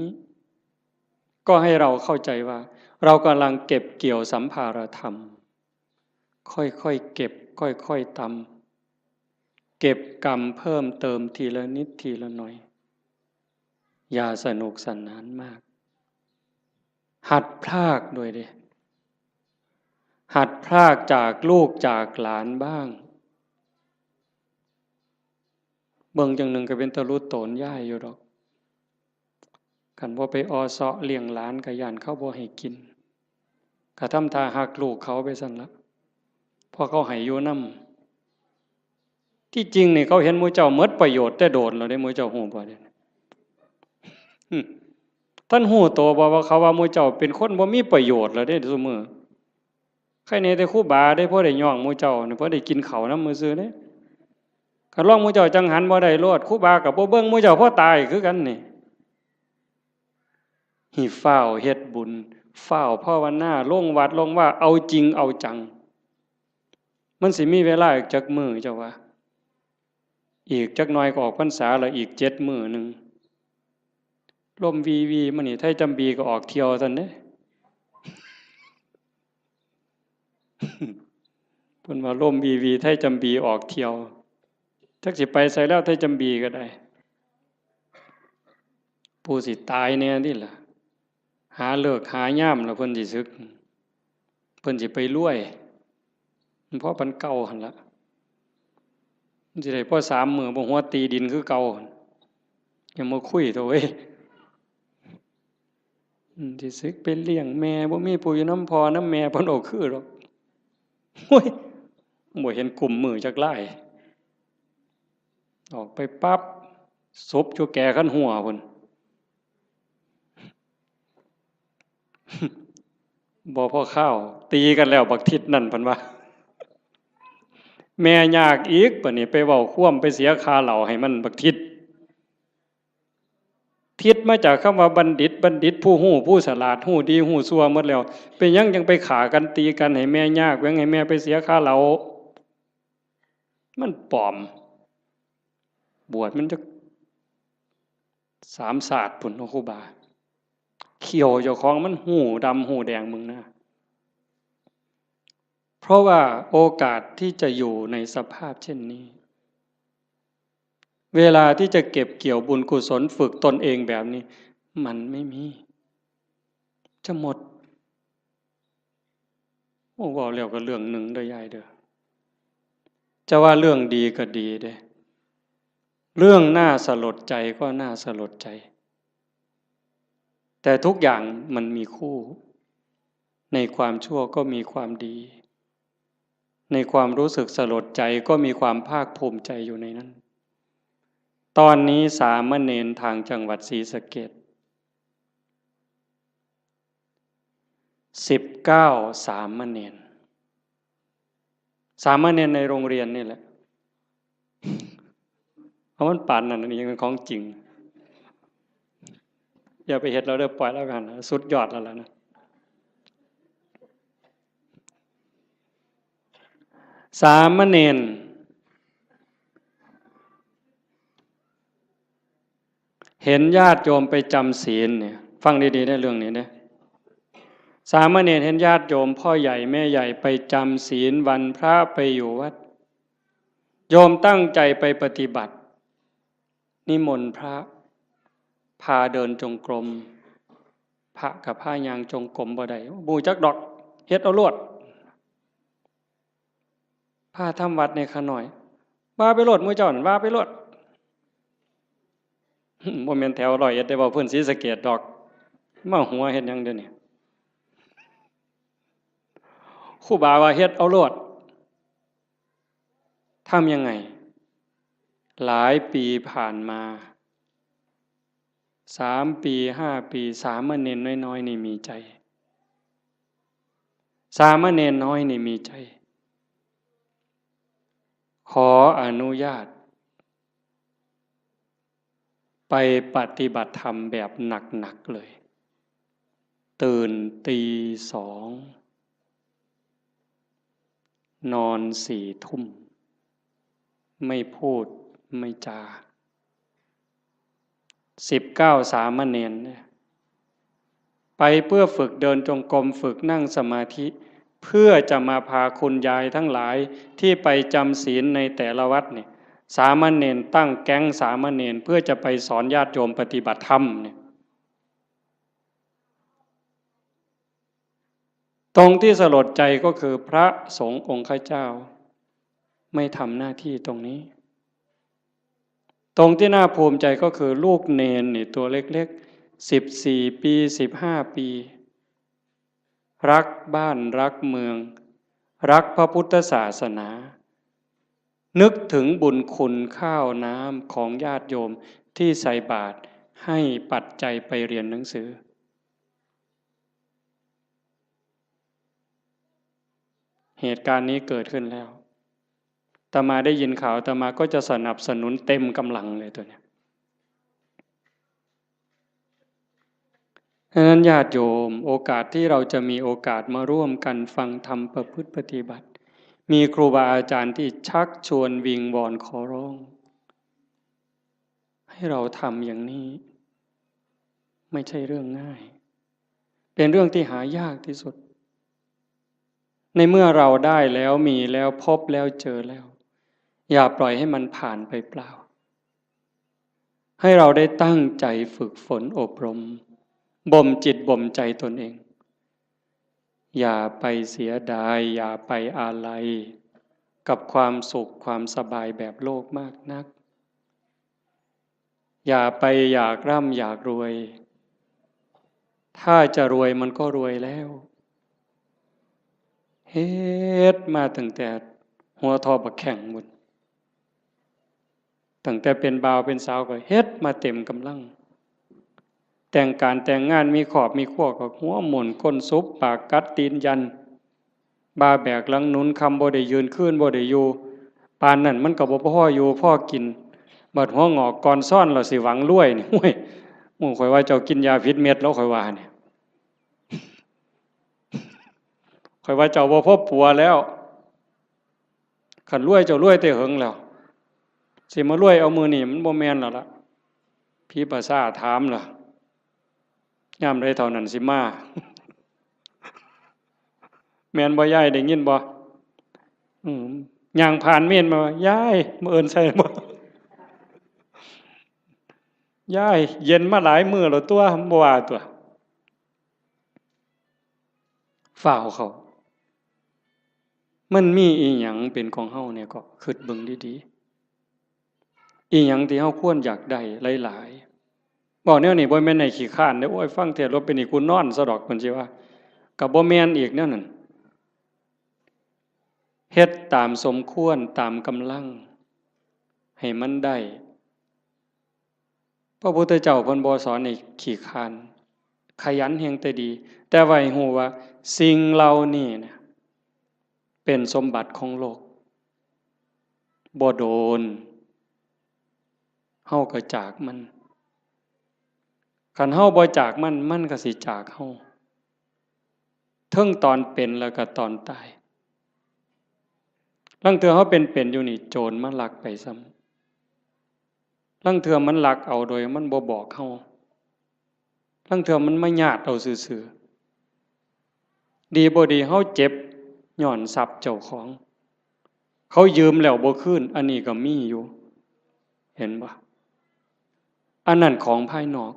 ก็ให้เราเข้าใจว่าเรากำลังเก็บเกี่ยวสัมภารธรรมค่อยๆเก็บค่อยๆตำเก็บกรรมเพิ่มเติมทีละนิดทีละหน่อยอย่าสนุกสนานมากหัดพรากด้วยดิหัดพรากจากลูกจากหลานบ้างเบิ่งจังหนึ่งก็เป็นตะลุโตนย่ายอยู่ดอกกันว่าไปออเสาะเลี้ยงหลานกะยานเขาบ่ให้กินกะทำท่าหักลูกเขาไปสั่นละพอเขาให้อยู่นำที่จริงนี่เขาเห็นหมู่เจ้าหมดประโยชน์แต่โดนแล้วได้หมู่เจ้าฮู้บ่เด้ท่านฮู้โตบ่ว่าเขาว่าหมู่เจ้าเป็นคนบ่มีประโยชน์แล้วเด้ซุมื้อใครแน่แต่ครูบาได้พอได้ย่องหมู่เจ้านี่พอได้กินข้าวนำมื้อซื่อเด้คันลองหมู่เจ้าจังหันบ่ได้โลดครูบาก็บ่เบิ่งหมู่เจ้าพอตายคือกันนี่หิฟ้าวเฮ็ดบุญฟ้าวภาวนาลงวัดลงว่าเอาจริงเอาจังมันสิมีเวลาอีกจักมื้อเจ้าว่าอีกจักหน่อยก็ออกพรรษาแล้วอีก7มื้อนึงลมวีวีมื้อนี้ไทจำบีก็ออกเที่ยวซั่นเด้เพิ่นว่าลมวีวีไทจำบีออกเที่ยวจักสิไปไสแล้วไทจำบีก็ได้ผู้สิตายแน่นี่ล่ะหาเลิกหายามแล้วเพิ่นสิสึกเพิ่นสิไปรวยเพราะปันเก่าหั่นล่ะมันสิได้พอ3 มื้อบ่หัวตีดินคือเก่าอย่ามาคุยโตเว้ยสิสึกไปเลี้ยงแม่บ่มีผู้อยู่นำพ่อนำแม่เพิ่นโอ้คือดอกโอ้ยบ่เห็นกลุ่มมือจักหลายออกไปปั๊บศพอยู่แก่คันหัวพุ่นบ่พอข้าวตีกันแล้วบักทิศนั่นเพิ่นว่าแม่ยากอีกบัดนี้ไปเว้าค่วมไปเสียค่าเหล้าให้มันบักทิศทิศมาจากคำว่าบัณฑิตบัณฑิตผู้ฮู้ผู้ฉลาดฮู้ดีฮู้ชั่วหมดแล้วเป็นหยังจังไปฆ่ากันตีกันให้แม่ยากแว้งให้แม่ไปเสียค่าเหล้ามันปลอมบวชมันจะ3 ศาสตร์พุ่นเนาะครูบาเขียวเจ้าของมันหูดำหูแดงมึงนะเพราะว่าโอกาสที่จะอยู่ในสภาพเช่นนี้เวลาที่จะเก็บเกี่ยวบุญกุศลฝึกตนเองแบบนี้มันไม่มีจะหมดโอ้ว่าแล้วก็เรื่องหนึ่งเด้อยายเด้อจะว่าเรื่องดีก็ดีเด้เรื่องน่าสลดใจก็น่าสลดใจแต่ทุกอย่างมันมีคู่ในความชั่วก็มีความดีในความรู้สึกสลดใจก็มีความภาคภูมิใจอยู่ในนั้นตอนนี้สามเณรทางจังหวัดศรีสะเกษ19 สามเณรในโรงเรียนนี่แหละเพราะมันป่านนั้นนี่ยังเป็นของจริงอย่าไปเฮ็ดเราเด้อปล่อยแล้วกันสุดยอดแล้วล่ะนะสามเณรเห็นญาติโยมไปจำศีลเนี่ยฟังดีๆได้เรื่องนี้นะสามเณรเห็นญาติโยมพ่อใหญ่แม่ใหญ่ไปจำศีลวันพระไปอยู่วัดโยมตั้งใจไปปฏิบัตินิมนต์พระพาเดินจงกรมพระกับผ้ายางจงกรมบ่ได้บูจักดอกเฮ็ดเอาโลดพาทำวัดในขน่อยว่าไปโลดมื้อเจ้านั่นว่าไปโลดบ่แม่นแถว101ได้เว้าเพิ่นศรีสะเกษดอกมาหัวเฮ็ดหยังเดี๋ยวนี้ครูบาว่าเฮ็ดเอาโลดทำยังไง หลายปีผ่านมา3 ปี5 ปีสามเณรน้อยๆนี่มีใจสามเณรน้อยนี่มีใจขออนุญาตไปปฏิบัติธรรมแบบหนักๆเลยตื่นตี 2นอน4 ทุ่มไม่พูดไม่จา19สามเณรเนี่ยไปเพื่อฝึกเดินจงกรมฝึกนั่งสมาธิเพื่อจะมาพาคุณยายทั้งหลายที่ไปจำศีลในแต่ละวัดเนี่ยสามเณรตั้งแก๊งสามเณรเพื่อจะไปสอนญาติโยมปฏิบัติธรรมเนี่ยตรงที่สลดใจก็คือพระสงฆ์องค์ข้าเจ้าไม่ทำหน้าที่ตรงนี้ตรงที่น่าภูมิใจก็คือลูกเนนนี่ตัวเล็กๆ14 ปี15 ปีรักบ้านรักเมืองรักพระพุทธศาสนานึกถึงบุญคุณข้าวน้ำของญาติโยมที่ใส่บาตรให้ปัจจัยไปเรียนหนังสือเหตุการณ์นี้เกิดขึ้นแล้วอาตมาได้ยินข่าวอาตมาก็จะสนับสนุนเต็มกำลังเลยตัวเนี้ยดังนั้นญาติโยมโอกาสที่เราจะมีโอกาสมาร่วมกันฟังธรรมประพฤติปฏิบัติมีครูบาอาจารย์ที่ชักชวนวิงวอนขอร้องให้เราทำอย่างนี้ไม่ใช่เรื่องง่ายเป็นเรื่องที่หายากที่สุดในเมื่อเราได้แล้วมีแล้วพบแล้วเจอแล้วอย่าปล่อยให้มันผ่านไปเปล่าให้เราได้ตั้งใจฝึกฝนอบรมบ่มจิตบ่มใจตนเองอย่าไปเสียดายอย่าไปอาลัยกับความสุขความสบายแบบโลกมากนักอย่าไปอยากร่ำอยากรวยถ้าจะรวยมันก็รวยแล้วเฮ็ดมาตั้งแต่หัวทอบักแข่งหมดตั้งแต่เป็นบ่าวเป็นสาวก็เฮ็ดมาเต็มกำลังแต่งการแต่งงานมีขอบมีขั้วก็หัวหมุนก้นซุบปากกัดตีนยันบาแบกหลังหนุนคำบ่ได้ยืนขึ้นบ่ได้อยู่ปานนั่นมันก็บ่พออยู่พ่อกินบัดหัวงอกก่อนซ่อนเราสิหวังรวยนี่โอ้ยหมู่ข่อยว่าเจ้ากินยาพิษเม็ดแล้วข่อยว่าเนี่ยข่อยว่าเจ้าบ่พบปัวแล้วขันรวยเจ้ารวยแต่เหิงแล้วสิมารวยเอามือนี่มันบ่แม่นแล้วล่ะพี่ภาษาถามล่ะยามใดเท่านั้นสิมาแม่นบ่ยายได้ยินบ่ย่างผ่านเม่นมายายมาเอิ้นใส่บ่ยายเย็นมาหลายมื้อแล้วตัวบ่ว่าตัวฝ่าวเขามันมีอีหยังเป็นของเฮาเนี่ยก็คิดเบิ่งดีๆอีหยังที่เฮาควรอยากได้หลายๆบอกแนวนี้บ่แม่นให้ขี้คร้านเด้อโอ้ยฟังเทศน์แล้วเป็นอีกูนอนซะดอกเพิ่นสิว่าก็บ่แม่นอีกแนวนั้นเฮ็ดตามสมควรตามกำลังให้มันได้พระพุทธเจ้าเพิ่นบ่สอนให้ขี้คร้านขยันแฮงแต่ดีแต่ว่าให้ฮู้ว่าสิ่งเหล่านี้เนี่ยเป็นสมบัติของโลกบ่โดนเฮาก็จากมันคันเฮาบ่จากมันมันก็สิจากเฮาเทิงตอนเป็นแล้วก็ตอนตายลางเทื่อเฮาเป็นอยู่นี่โจรมาลักไปซ้ำลางเทื่อมันลักเอาโดยมันบ่บอกเฮาลางเทื่อมันมาญาติเอาซื่อๆดีบ่ดีเฮาเจ็บย้อนทรัพย์เจ้าของเขายืมแล้วบ่คืนอันนี้ก็มีอยู่เห็นบ่อันนั้นของภายนอก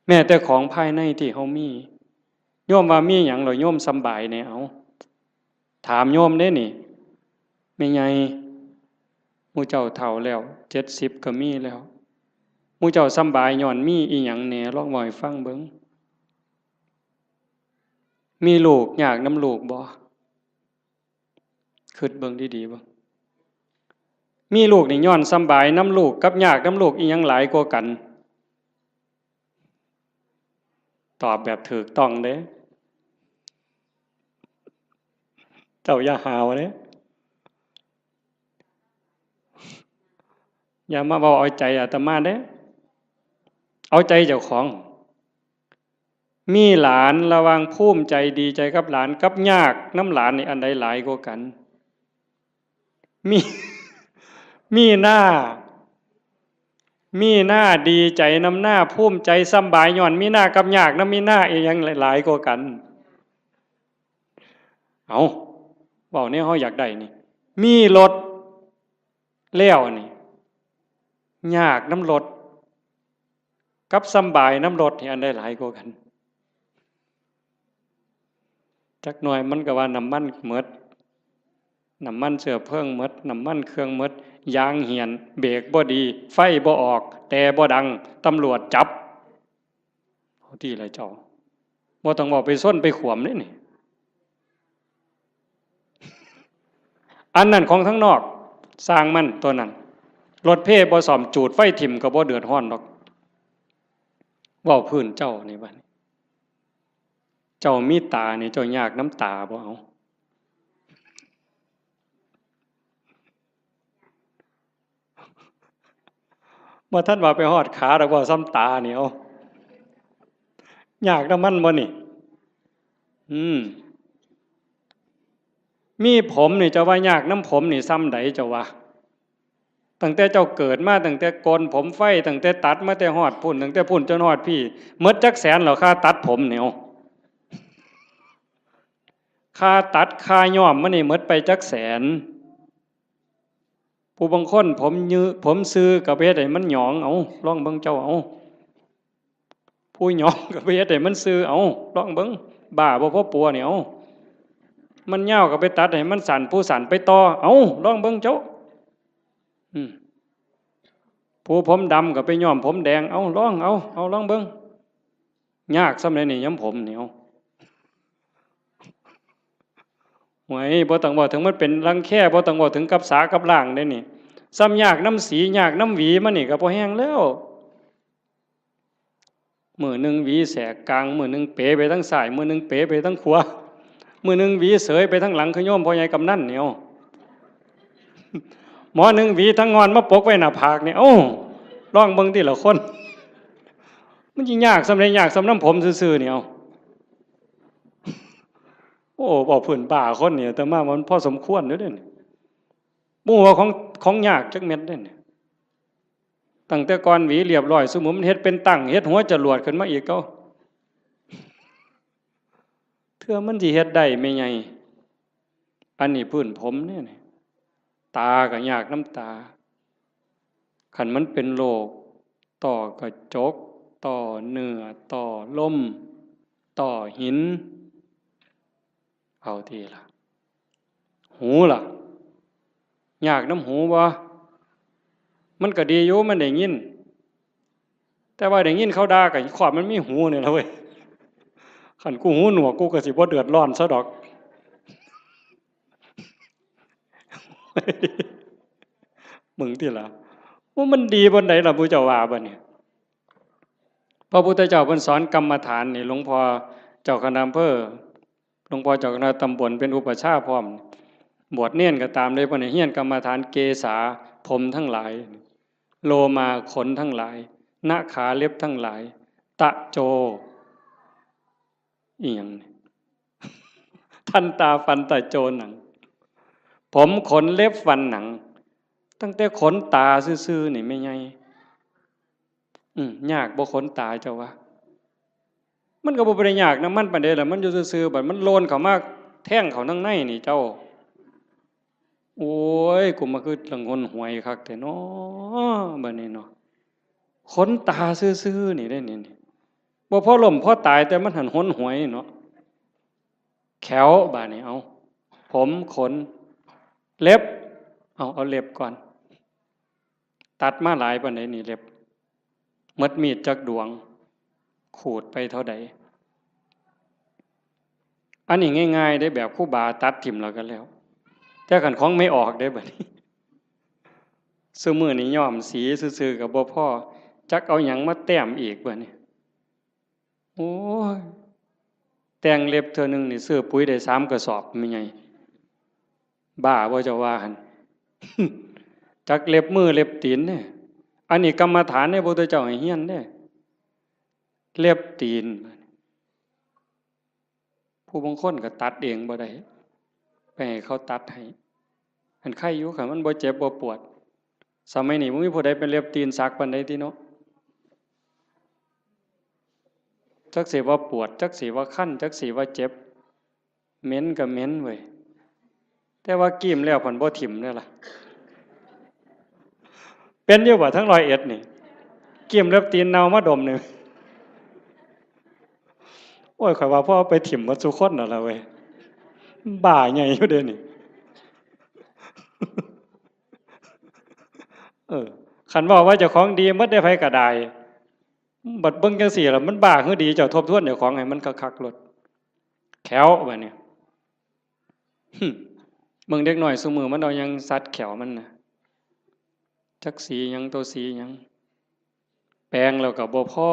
แม้แต่ของภายในที่เฮามีโยมว่ามีหยังเหรอโยมสำบายแน่เอาถามโยมเด้นี่แม่ใหญ่หมู่เจ้าเฒ่าแล้ว70ก็มีแล้วหมู่เจ้าสำบายย้อนมีอีหยังแหน่ลองเว้าให้ฟังเบิ่งมีลูกยากนำลูกบ่คิดเบิ่งดีๆเบิ่ง มีลูกนี่ย้อนสำบายน้ำลูกกับยากน้ำลูกอีหยังหลายกว่ากันตอบแบบถูกต้องเด้เจ้าอย่าหาวเด้อย่ามาบอกเอาใจอาตมาเด้เอาใจเจ้าของมีหลานระวังภูมิใจดีใจกับหลานกับยากน้ำหลานนี่อันใดหลายกว่ากันมีมีหน้าดีใจน้ำหน้าภูมิใจสำบายย้อนมีหน้ากับยากน้ำมีหน้าอีหยังหลายกว่ากันเอาบอกเนี่ยเขาอยากได้นี่มีรถแล้วนี่ยากน้ำรถกับสำบายน้ำรถนี่อันใดหลายกว่ากันจักหน่อยมันก็ว่าน้ำมันหมดน้ำมันเสือเพิ่งหมดน้ำมันเครื่องหมดยางเหียนเบรกบ่ดีไฟบ่ออกแต่บ่ดังตำรวจจับเอาที่ไรเจ้าบ่ต้องบอกไปส้นไปขวมนี่อันนั้นของทั้งนอกสร้างมันตัวนั้นรถเพ่บ่ซ่อมจูดไฟถิ่มก็บ่เดือดร้อนดอกเว้าพื้นเจ้านี่บัดเจ้ามีตานี่เจ้ายากน้ำตาบ่เอาบ่ท่านว่าไปฮอดขาดอกบ่ซ้ำตานี่เอายากน้ำมันบ่นี่มีผมนี่จะว่ายากน้ำผมนี่ซ้ำใดจะว่าตั้งแต่เจ้าเกิดมาตั้งแต่โกนผมไฟตั้งแต่ตัดมาแต่ฮอดพุ่นตั้งแต่พุ่นจนฮอดพี่หมดจักแสนเหรอค่าตัดผมเนี่ยค่าตัดค่าย้อมมันนี่หมดไปจักแสนผู้บางคนผมยื้อผมซื้อกับเฮ็ดให้มันหยองเอาลองเบิ่งเจ้าเอาผู้หยองกับเฮ็ดให้มันซื้อเอาลองเบิ่งบ้าบ่พอปัวเนี่ยเอามันยาวก็ไปตัดให้มันสั่นผู้สั่นไปต่อเอาลองเบิ่งเจ้าผู้ผมดำก็ไปย้อมผมแดงเอาลองลองเบิ่งยากสำเร็จนี่ย้ำผมเหนียวหวยบ่ต้องบอกถึงมันเป็นรังแค่บ่ต้องบอกถึงกับสากับล่างได้นี่ซ้ำยากน้ำสียากน้ำหวีมันนี่ก็พอแห้งแล้วมือหนึ่งหวีแสกกลางมือหนึ่งเป๋ไปทั้งซ้ายมือหนึ่งเป๋ไปทั้งขวามือหนึ่งหวีเสยไปทั้งหลังขย่อมพ่อใหญ่กำนันเนี่ยหมอหนึ่งหวีทั้งงอนมาปกไว้หน้าผากเนี่ยลองเบิ่งทีละคนมันยิ่งยากสำเร็จยากสำน้ำผมซื่อๆเนี่ยบอกผื่นป่าคนเนี่ยแต่มามันพอสมควรด้วยเนี่ยมู่ว่าของยากจักเม็ดเนี่ยตั้งแต่ก่อนหวีเรียบร้อยสมมุติมันเฮ็ดเป็นตั้งเฮ็ดหัวจรวดขึ้นมาอีกก็เทื่อมันสิเฮ็ดได้ไม่ไงอันนี้พื้นผมเนี่ยตาก็ยากน้ำตาขันมันเป็นโรคต่อกระจกต่อเนื้อต่อลมต่อหินเอาทีละหูล่ะยากน้ำหูบ่มันก็ดีอยู่มันได้ยินแต่ว่าได้ยินเขาด่ากับขอบมันมีหูเนี่ยละเว้ยขันกูหูหนวกกูก็สิบ่เดือดร้อนซะดอกมึงที่ละว่ามันดีบนไหนล่ะพระเจ้าว่าบ่เนี่ยพระพุทธเจ้าเพิ่นสอนกรรมฐานนี่หลวงพ่อเจ้าคณะอำเภอหลวงพ่อเจ้าคณะตำบลเป็นอุปชฌาย์พร้อมบวชเนียนก็ตามเลยเพิ่นให้เฮียนกรรมฐานเกษาผมทั้งหลายโลมาขนทั้งหลายหน้าขาเล็บทั้งหลายตะโจอีหยังทันตาฟันตะโจหนังผมขนเล็บฟันหนังตั้งแต่ขนตาซื่อๆนี่ไม่ไงยากบ่ขนตาเจ้าวะมันก็บ่ได้ยากนะมันปานใดล่ะมันอยู่ซื่อๆบัดมันโลนเข้ามาแท่งเข้าทั้งในนี่เจ้าโอ้ยกูมาคือละงนหวยคักแต่น้อบัดนี้เนาะขนตาซื่อๆนี่ได้นี่บ่พอล้มพอตายแต่มันหันหนหวยเนาะแขวบาดนี้เอาผมขนเล็บเอาเล็บก่อนตัดมาหลายปานใดนี่เล็บหมดมีดจักดวงขูดไปเท่าใดอันนี้ง่ายๆได้แบบครูบาตัดทิ่มแล้วกันแล้วแต่ขันของไม่ออกได้บัดนี้ ซุมื้อนี้ย้อมสีซื่อๆก็บ่พอจักเอาหยังมาแต้มอีกบัดนี้โอ้ยแต่งเล็บเทื่อนึงนี่ซื้อปุ๋ยได้3กระสอบแม่ใหญ่บ้าบ่เจ้าว่าหั่น จักเล็บมือเล็บตีนเนี่ยอันนี้กรรมฐานเนี่ยพระพุทธเจ้าให้เฮียนเนี่ยเล็บตีนผู้บางคนก็ตัดเองบ่ได้ไปให้เขาตัดให้อันไข้อยู่ค่ะมันบ่เจ็บบ่ปวดสมัยนี้บ่มีผู้ใดเป็นเล็บตีนสักปานใดติเนาะจักสิว่าปวดจักสิว่าคันจักสิว่าเจ็บเหม็นก็เหม็นเว้ยแต่ว่ากิ้มแล้วเพิ่นบ่ถิ่มเด้อล่ะเป็นอยู่บ่ทั้ง101นี่กิ้มเล็บตีนเน่ามาดมนึงโอ้ยข่อยว่าพ่อไปถิ่มหมดซุคนนั่นล่ะเว้ยบ้าใหญ่อยู่เด้นี่คันว่าว่าเจ้าของดีหมดได้ไผก็ได้บัดเบิ่งจังซี่ล่ะมันบ้าคือดีเจ้าทบทวนเจ้าของให้มันคักๆโลดแขวบัดนี้เบิ่งเด็กน้อยซุมื้อมันเอาหยังสัดแขวมันน่ะจักสีหยังตัวสีหยังแปลงแล้วก็บ่พอ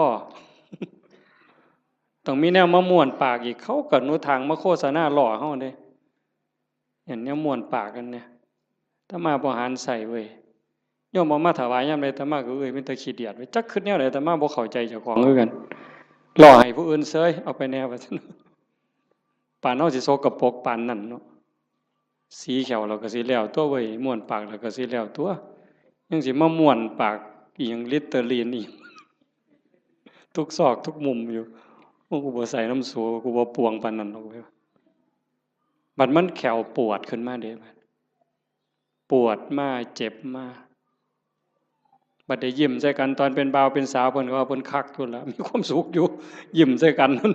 ต้องมีแนวมาม่วนปากอีกเขาก็หนูทางมาโฆษณาล่อเฮาเด้เห็นแนวม่วนปากกันเนี่ยถ้ามาบ่หารใส่เว้ยโยมบ่มาถวายยามใดอาตมาก็มีแต่ขี้เดียดเว้ยจักคิดแนวใดอาตมาบ่เข้าใจเจ้าของคือกันล่อให้ผู้อื่นเสยเอาไปแนวว่าซั่นปานเฮาสิโสกปรกปานนั้นเนาะสีเขียวแล้วก็สิแล้วตัวเว้ยม่วนปากแล้วก็สิแล้วตัวยังสิมาม่วนปากอีหยังลิตเตอรีนอีกทุกซอกทุกมุมอยู่กูบ่ใส่น้ำสูกูบ่ปวงปานนั้นหรอกเว้ยบัดมันแขวปวดขึ้นมาเด้บัดปวดมาเจ็บมาบัดได้ยิ้มใส่กันตอนเป็นบ่าวเป็นสาวเพิ่นก็ว่าเพิ่นคักทุนละมีความสุขอยู่ยิ้มใส่กันนั่น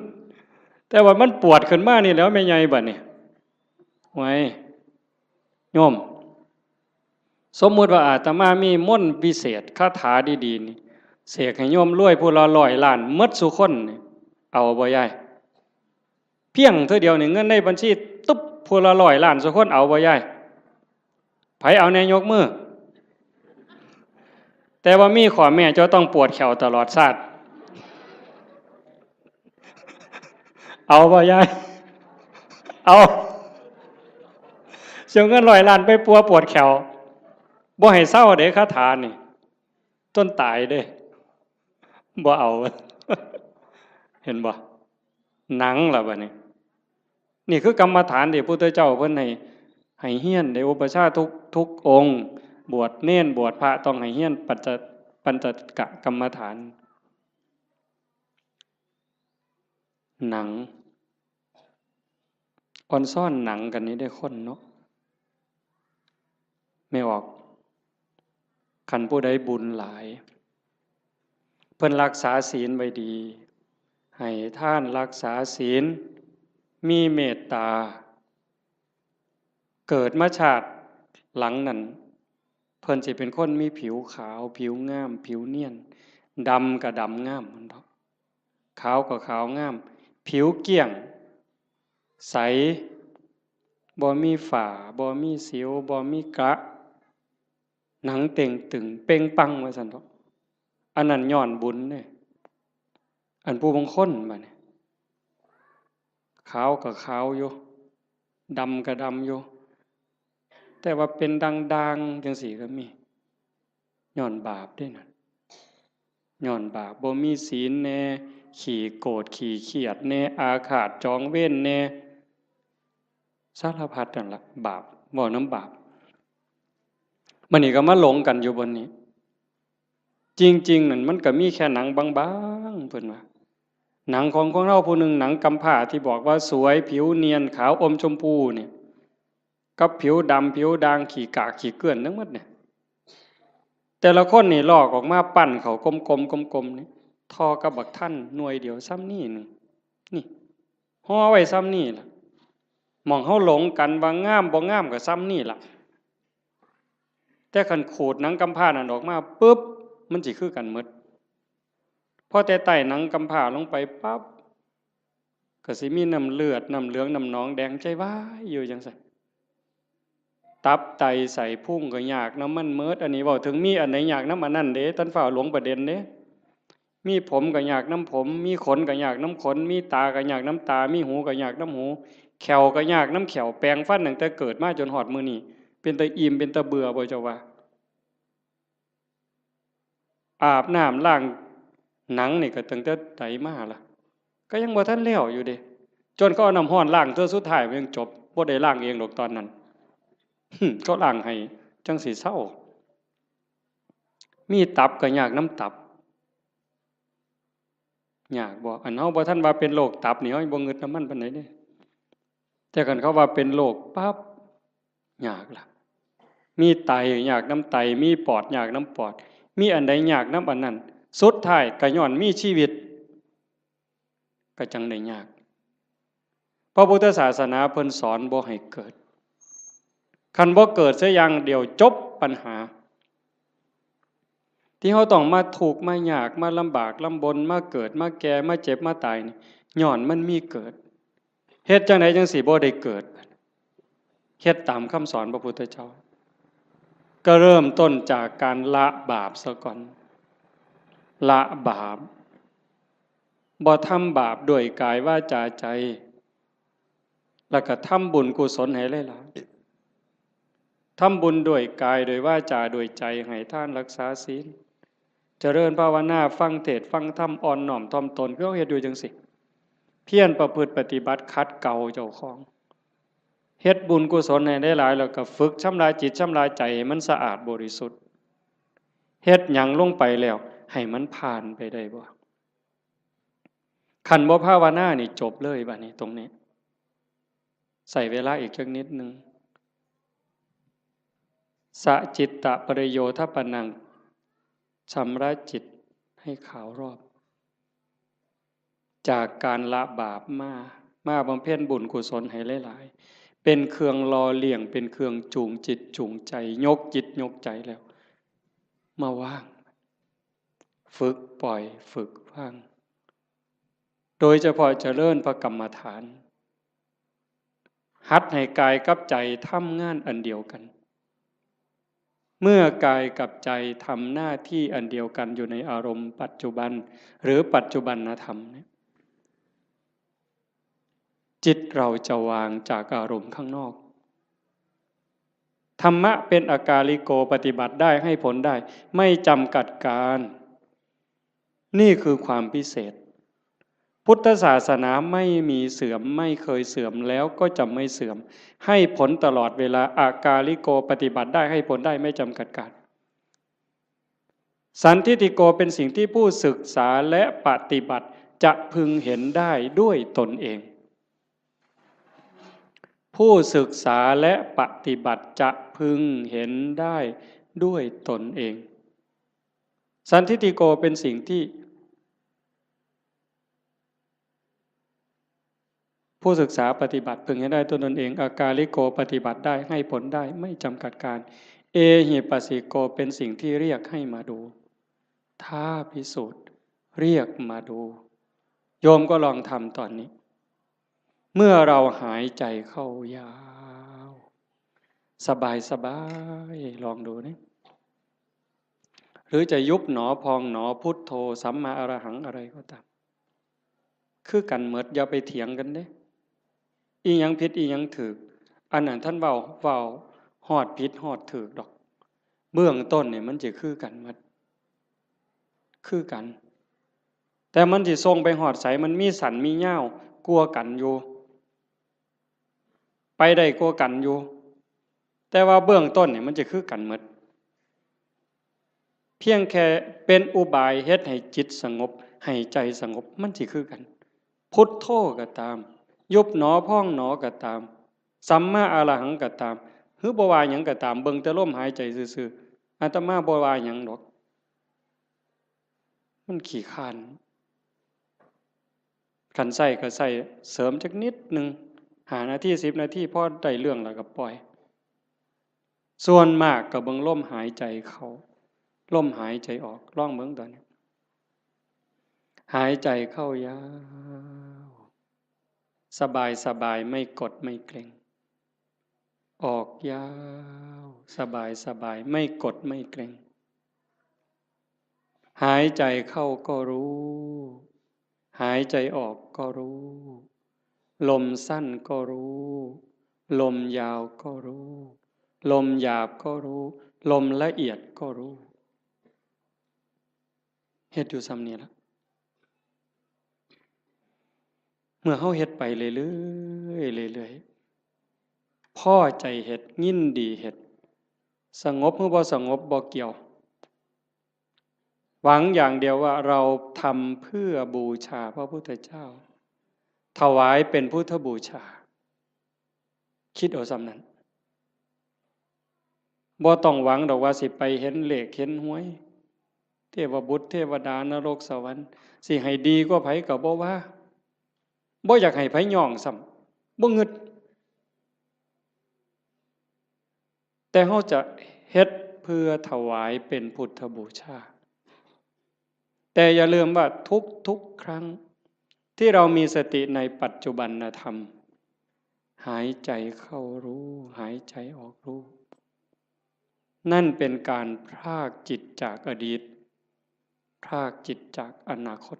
แต่ว่ามันปวดขึ้นมานี่แล้วแม่ใหญ่บัดนี้ไว้โยมสมมุติว่าอาตมามีมนต์พิเศษคาถาดีๆนี่เสกให้โยมรวยผู้ละ100 ล้านหมดซุคนนี่เอาบ่ยายเพียงเท่าเดียวนี่เงินในบัญชีตุ๊บผู้ละ100 ล้านซุคนเอาบ่ยายไผเอาแน่ยกมือแต่ว่ามีข้อแม่เจ้าต้องปวดแขวตลอดชาติเอาบ่ยายเอาเสียเงิน100 ล้านไปปัวปวดแขวบ่ให้เศร้าเด้คาถานี่ต้นตายเด้บ่เอาเห็นบ่หนังล่ะบัดนี้นี่คือกรรมฐานที่พระพุทธเจ้าเพิ่นให้เฮียนได้อุปชาทุกองค์บวชเน้นบวชพระต้องให้เฮียนปัญจกะกรรมฐานหนังออนซ่อนหนังกันนี้ได้คนเนาะไม่ออกคันผู้ใดบุญหลายเพิ่นรักษาศีลไว้ดีให้ท่านรักษาศีลมีเมตตาเกิดมาชาติหลังนั้นเพิ่นสิเป็นคนมีผิวขาวผิวงามผิวเนียนดำก็ดำงามมันเนาะขาวก็ขาวงามผิวเกลี้ยงใสบ่มีฝ้าบ่มีสิวบ่มีกระหนังเต่งตึงเป่งปังว่าซั่นเนาะอันนั้นย้อนบุญเด้อันผู้บางคนบัดนี้ขาวก็ขาวอยู่ดำก็ดำอยู่แต่ว่าเป็นด่างๆจังซี่ก็มีย้อนบาปเด้นั่นย้อนบาปบ่มีศีลแน่ขี้โกรธขี้เคียดแน่อาฆาตจองเวรแน่สารพัดนั่นล่ะบาปบ่น้ำบาปมันนี่ก็มาหลงกันอยู่บนนี้จริงๆนั่นมันก็มีแค่หนังบางๆเพิ่นว่าหนังของเราผู้หนึ่งหนังกำพร้าที่บอกว่าสวยผิวเนียนขาวอมชมพูเนี่ยกับผิวดำผิวด่างขี้กากขี้เกลื่อนทั้งหมดเนี่ยแต่ละคนนี่ลอกออกมาปั้นเขากลมๆนี่ทอกับบักท่านหน่วยเดียวซ้ำนี่นึงนี่ห่อไว้ซ้ำนี่ล่ะมองเฮาหลงกันว่างามบ่งามก็ซ้ำนี่ล่ะแต่คันขูดหนังกำพร้านั่นออกมาปึ๊บมันสิคือกันหมดพอแต่ไต่หนังกำพร้าลงไปปั๊บก็สิมีน้ำเลือดน้ำเหลืองน้ำหนองแดงใจว้ายอยู่จังซั่น ตับไตใส่พุ่งก็ยากน้ำมันเมิดอันนี้เว้าถึงมีอันไหนยากน้ำอันนั้นเด้ท่านฝ่าหลวงประเด็นเด้มีผมก็ยากน้ำผมมีขนก็ยากน้ำขนมีตาก็ยากน้ำตามีหูก็ยากน้ำหูแขวก็ยากน้ำแขวแปลงฟันตั้งแต่เกิดมาจนหอดมื้อนี้เป็นตาอิ่มเป็นตาเบื่อบ่เจ้าว่าอาบน้ำล้างหนังนี่ก็ตั้งแต่ไตมาล่ะก็ยังบ่ทันแล้วอยู่เด้จนก็เอาน้ำร้อนล้างเทื่อสุดท้ายมันยังจบบ่ได้ล้างเองดอกตอนนั้น ก็ล้างให้จังสิเศร้ามีตับก็ยากน้ำตับยากบ่อันเฮาบ่ทันว่าเป็นโรคตับนี่เฮาบ่งึดน้ำมันปานใดเด้แต่คันเขาว่าเป็นโรคปั๊บยากล่ะมีไตยากน้ำไตมีปอดยากน้ำปอดมีอันใดยากน้ำอันนั้นสุดท้ายก็ย้อนมีชีวิตก็จังได้ยากพระพุทธศาสนาเพิ่นสอนบ่ให้เกิดคันบ่เกิดเสียอย่างเดียวจบปัญหาที่เขาต้องมาถูกข์มายากมาลำบากลำบนมาเกิดมาแก่มาเจ็บมาตายนี่ย้อนมันมีเกิดเฮ็ดจังไดจังสิบ่ได้เกิดเฮ็ดตามคำสอนพระพุทธเจ้าก็เริ่มต้นจากการละบาปซะก่อนละบาปบ่ทำบาปด้วยกายวาจาใจแล้วก็ทำบุญกุศลให้หลายๆทำบุญด้วยกายด้วยวาจาด้วยใจให้ทานรักษาศีลเจริญภาวนาฟังเทศน์ฟังธรรมอ่อนน้อมถ่อมตนเพื่อเฮ็ดอยู่จังสิเพียรประพฤติปฏิบัติขัดเกลาเจ้าของเฮ็ดบุญกุศลให้ได้หลายแล้วก็ฝึกชำระจิตชำระใจให้มันสะอาดบริสุทธิ์เฮ็ดหยังลงไปแล้วให้มันผ่านไปได้บ่คันบ่ภาวนานี่จบเลยบัดนี้ตรงนี้ใส่เวลาอีกจักนิดนึงสะจิตตะปริโยทปนังชำระจิตให้ขาวรอบจากการละบาปมาบำเพ็ญบุญกุศลให้หลายๆเป็นเครื่องรอเลี้ยงเป็นเครื่องจูงจิตจูงใจยกจิตยกใจแล้วมาว่างฝึกปล่อยฝึกว่างโดยเฉพาะเจริญพระกรรมฐานหัดให้กายกับใจทำงานอันเดียวกันเมื่อกายกับใจทำหน้าที่อันเดียวกันอยู่ในอารมณ์ปัจจุบันหรือปัจจุบันธรรมเนี่ยจิตเราจะวางจากอารมณ์ข้างนอกธรรมะเป็นอากาลิโกปฏิบัติได้ให้ผลได้ไม่จำกัดการนี่คือความพิเศษพุทธศาสนาไม่มีเสื่อมไม่เคยเสื่อมแล้วก็จะไม่เสื่อมให้ผลตลอดเวลาอากาลิโกปฏิบัติได้ให้ผลได้ไม่จำกัดการสันทิฏฐิโกเป็นสิ่งที่ผู้ศึกษาและปฏิบัติจะพึงเห็นได้ด้วยตนเองผู้ศึกษาและปฏิบัติจะพึงเห็นได้ด้วยตนเองสันทิฏฐิโกเป็นสิ่งที่ผู้ศึกษาปฏิบัติพึงเห็นได้ด้วยตนเองอากาลิโกปฏิบัติได้ให้ผลได้ไม่จำกัดการเอหิปัสสิโกเป็นสิ่งที่เรียกให้มาดูถ้าพิสูจน์เรียกมาดูโยมก็ลองทำตอนนี้เมื่อเราหายใจเข้ายาวสบายสบายลองดูนะหรือจะยุบหนอพองหนอพุทโธสัมมาอรหังอะไรก็ตามคือกันเหมิดอย่าไปเถียงกันเด้อีหยังผิดอีหยังถูกอันนั้นท่านเว้าฮอดผิดฮอดถูกดอกเบื้องต้นเนี่ยมันจะคือกันหมดคือกันแต่มันสิส่งไปฮอดไสมันมีสันมีเหย้ากลัวกันอยู่ไปได้กลัวกันอยู่แต่ว่าเบื้องต้นเนี่ยมันจะคือกันหมดเพียงแค่เป็นอุบายเฮ็ดให้จิตสงบให้ใจสงบมันสิคือกันพุทโธก็ตามยุบหนอพองหนอก็ตามสัมมาอรหังก็ตามหรือบ่ว่าหยังก็ตามเบิ่งแต่ลมหายใจซื่อๆอาตมาบ่ว่าหยังดอกมันขี้คร้านคันใช้ก็ใช้เสริมจักนิดนึง5 นาที10 นาทีพอได้เรื่องแล้วก็ปล่อยส่วนมากก็เบิ่งลมหายใจเข้าลมหายใจออกลองเบิ่งตอนนี้หายใจเข้ายาวสบายสบายไม่กดไม่เกร็ง ออกยาวสบายสบายไม่กดไม่เกร็งหายใจเข้าก็รู้หายใจออกก็รู้ลมสั้นก็รู้ลมยาวก็รู้ลมหยาบก็รู้ลมละเอียดก็รู้เฮ็ดอยู่ซ้ำนี่ละเมื่อเฮาเฮ็ดไปเรื่อยๆเรื่อยๆพ่อใจเฮ็ดยินดีเฮ็ดสงบหรือบ่สงบบ่เกี่ยวหวังอย่างเดียวว่าเราทำเพื่อบูชาพระพุทธเจ้าถวายเป็นพุทธบูชาคิดเอาซ้ำนั้นบ่ต้องหวังดอกว่าสิไปเห็นเลขเห็นหวยเทวบุตรเทวดานรกสวรรค์สิให้ดีกว่าไผก็บ่ว่าบ่อยากให้ไผย่องซ้ำบ่งึดแต่เฮาจะเฮ็ดเพื่อถวายเป็นพุทธบูชาแต่อย่าลืมว่าทุกครั้งที่เรามีสติในปัจจุบันธรรมหายใจเข้ารู้หายใจออกรู้นั่นเป็นการพรากจิตจากอดีตพรากจิตจากอนาคต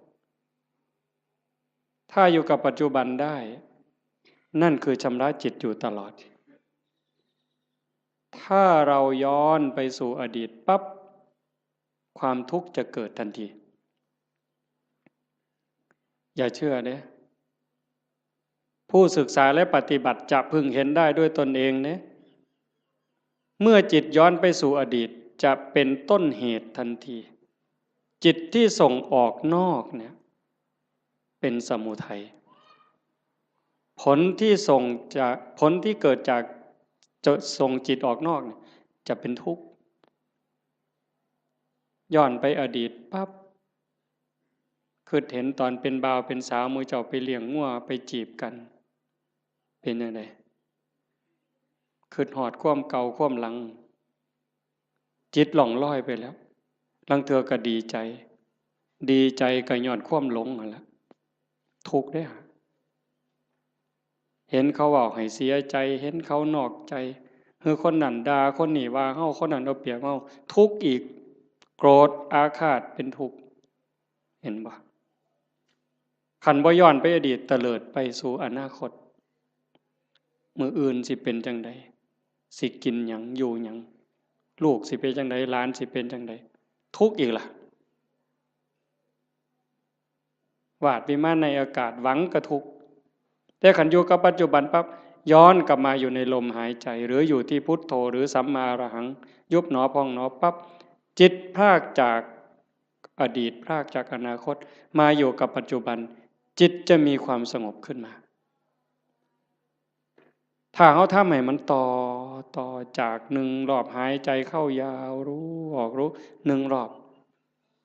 ถ้าอยู่กับปัจจุบันได้นั่นคือชำระจิตอยู่ตลอดถ้าเราย้อนไปสู่อดีตปั๊บความทุกข์จะเกิดทันทีอย่าเชื่อเด้ผู้ศึกษาและปฏิบัติจะพึงเห็นได้ด้วยตนเองเด้เมื่อจิตย้อนไปสู่อดีตจะเป็นต้นเหตุทันทีจิตที่ส่งออกนอกเนี่ยเป็นสมุทัยผลที่เกิดจากจะส่งจิตออกนอกเนี่ยจะเป็นทุกข์ย้อนไปอดีตปั๊บคือเห็นตอนเป็นบ่าวเป็นสาวมือเจ้าไปเลี้ยงงัวไปจีบกันเป็นยังไงคือหอดความเก่าความหลังจิตหล่องลอยไปแล้วลังเธอก็ดีใจก็ย้อนความหลงนั่นแหละทุกข์ได้ฮะเห็นเขาว่าให้เสียใจเห็นเขานอกใจคือคนนั้นด่าคนนี้ว่าเฮาคนนั้นเอาเปรียบเฮาทุกข์อีกโกรธอาฆาตเป็นทุกข์เห็นบ่ขันบ่ย้อนไปอดีตเตลิดไปสู่อนาคตมื้ออื่นสิเป็นจังใดสิกินหยังอยู่หยังลูกสิเป็นจังใดหลานสิเป็นจังใดทุกข์อีกล่ะวาดวิมานในอากาศหวังกระทุกข์แต่ขันอยู่กับปัจจุบันปั๊บย้อนกลับมาอยู่ในลมหายใจหรืออยู่ที่พุทโธหรือสัมมาอรหังยุบหนอพองหนอปั๊บจิตพรากจากอดีตพรากจากอนาคตมาอยู่กับปัจจุบันจิตจะมีความสงบขึ้นมาถ้าเขาทำให้มันต่อจากหนึ่งรอบหายใจเข้ายาวรู้ออกรู้หนึ่งรอบ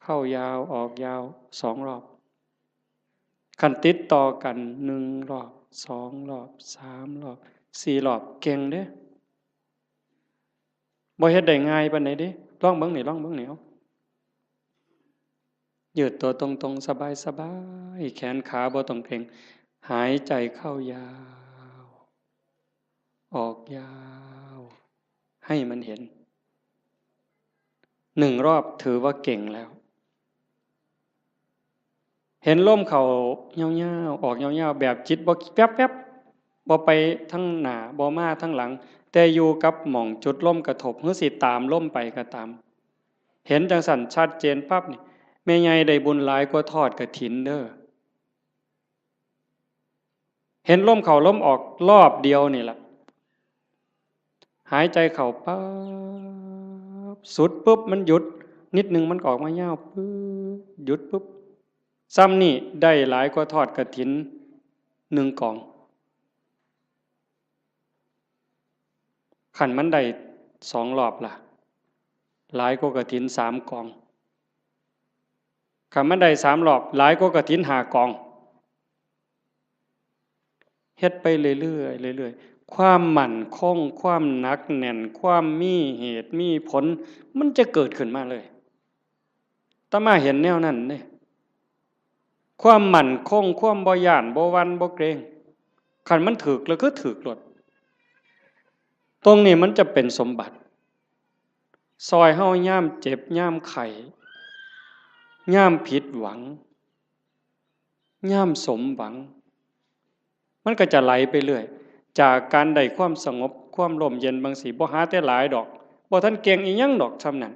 เข้ายาวออกยาวสองรอบขันติดต่อกันหนึ่งรอบสองรอบสามรอบสี่รอบเก่งเด้บ่เฮ็ดได้ง่ายปานใดเด้ลองเบิ่งนี่เอายืดตัวตรงๆสบายๆแขนขาบ่ต้องเกร็งหายใจเข้ายาวออกยาวให้มันเห็นหนึ่งรอบถือว่าเก่งแล้วเห็นลมเข้ายาวๆออกยาวๆแบบจิตบ่แป๊บๆบ่ไปทั้งหน้าบ่มาทั้งหลังแต่อยู่กับหม่องจุดลมกระทบหรือสิตามลมไปก็ตามเห็นจังสั่นชัดเจนปั๊บนี่แม่ใหญ่ได้บุญหลายกว่าทอดกฐินเด้อเห็นลมเข้าลมออกรอบเดียวนี่ล่ะหายใจเข้าปั๊บสุดปุ๊บมันหยุดนิดนึงมันออกมายาวปึ๊บหยุดปุ๊บซ้ำนี่ได้หลายกว่าทอดกฐินหนึ่งกองขันมันได้สองรอบล่ะหลายกว่ากฐินสามกองขันมันได้สามรอบหลายกว่ากฐินห้ากองเฮ็ดไปเรื่อยความมั่นคงความหนักแน่นความมีเหตุมีผลมันจะเกิดขึ้นมาเลยอาตมาเห็นแนวนั้นเด้ความมั่นคงความบ่ย้านบ่หวั่นบ่เกรงคันมันถึกแล้วก็ถึกโลด ตรงนี้มันจะเป็นสมบัติซอยเฮาย่ามเจ็บย่ามไข้ย่ามผิดหวังย่ามสมหวังมันก็จะไหลไปเรื่อยจากการได้ความสงบความร่มเย็นบางสีบ่หาแต่หลายดอกบ่ทันเก่งอีหยังดอกซำนั้น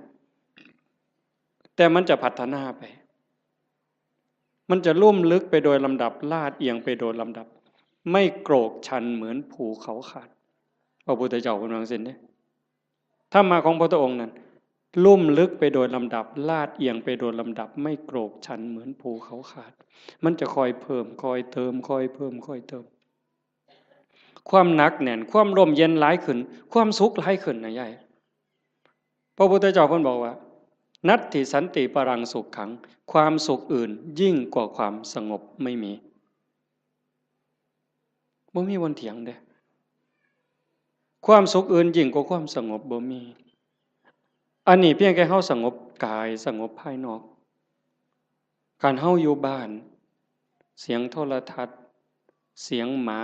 แต่มันจะพัฒนาไปมันจะลุ่มลึกไปโดยลำดับลาดเอียงไปโดยลำดับไม่โกรกชันเหมือนภูเขาขาดพระพุทธเจ้าพูดว่าซั่นเด้ธรรมะของพระพุทธองค์นั้นลุ่มลึกไปโดยลำดับลาดเอียงไปโดยลำดับไม่โกรกชันเหมือนภูเขาขาดมันจะคอยเพิ่มคอยเติมคอยเพิ่มคอยเติมความหนักแน่นความร่มเย็นหลายขึ้นความสุขหลายขึ้นนะยายพระพุทธเจ้าเพิ่นบอกว่านัตถิสันติปรังสุขขังความสุขอื่นยิ่งกว่าความสงบไม่มีบ่มีวันเถียงเด้ความสุขอื่นยิ่งกว่าความสงบบ่มีอันนี้เพียงแค่เฮาสงบกายสงบภายนอกการเฮาอยู่บ้านเสียงโทรทัศน์เสียงหมา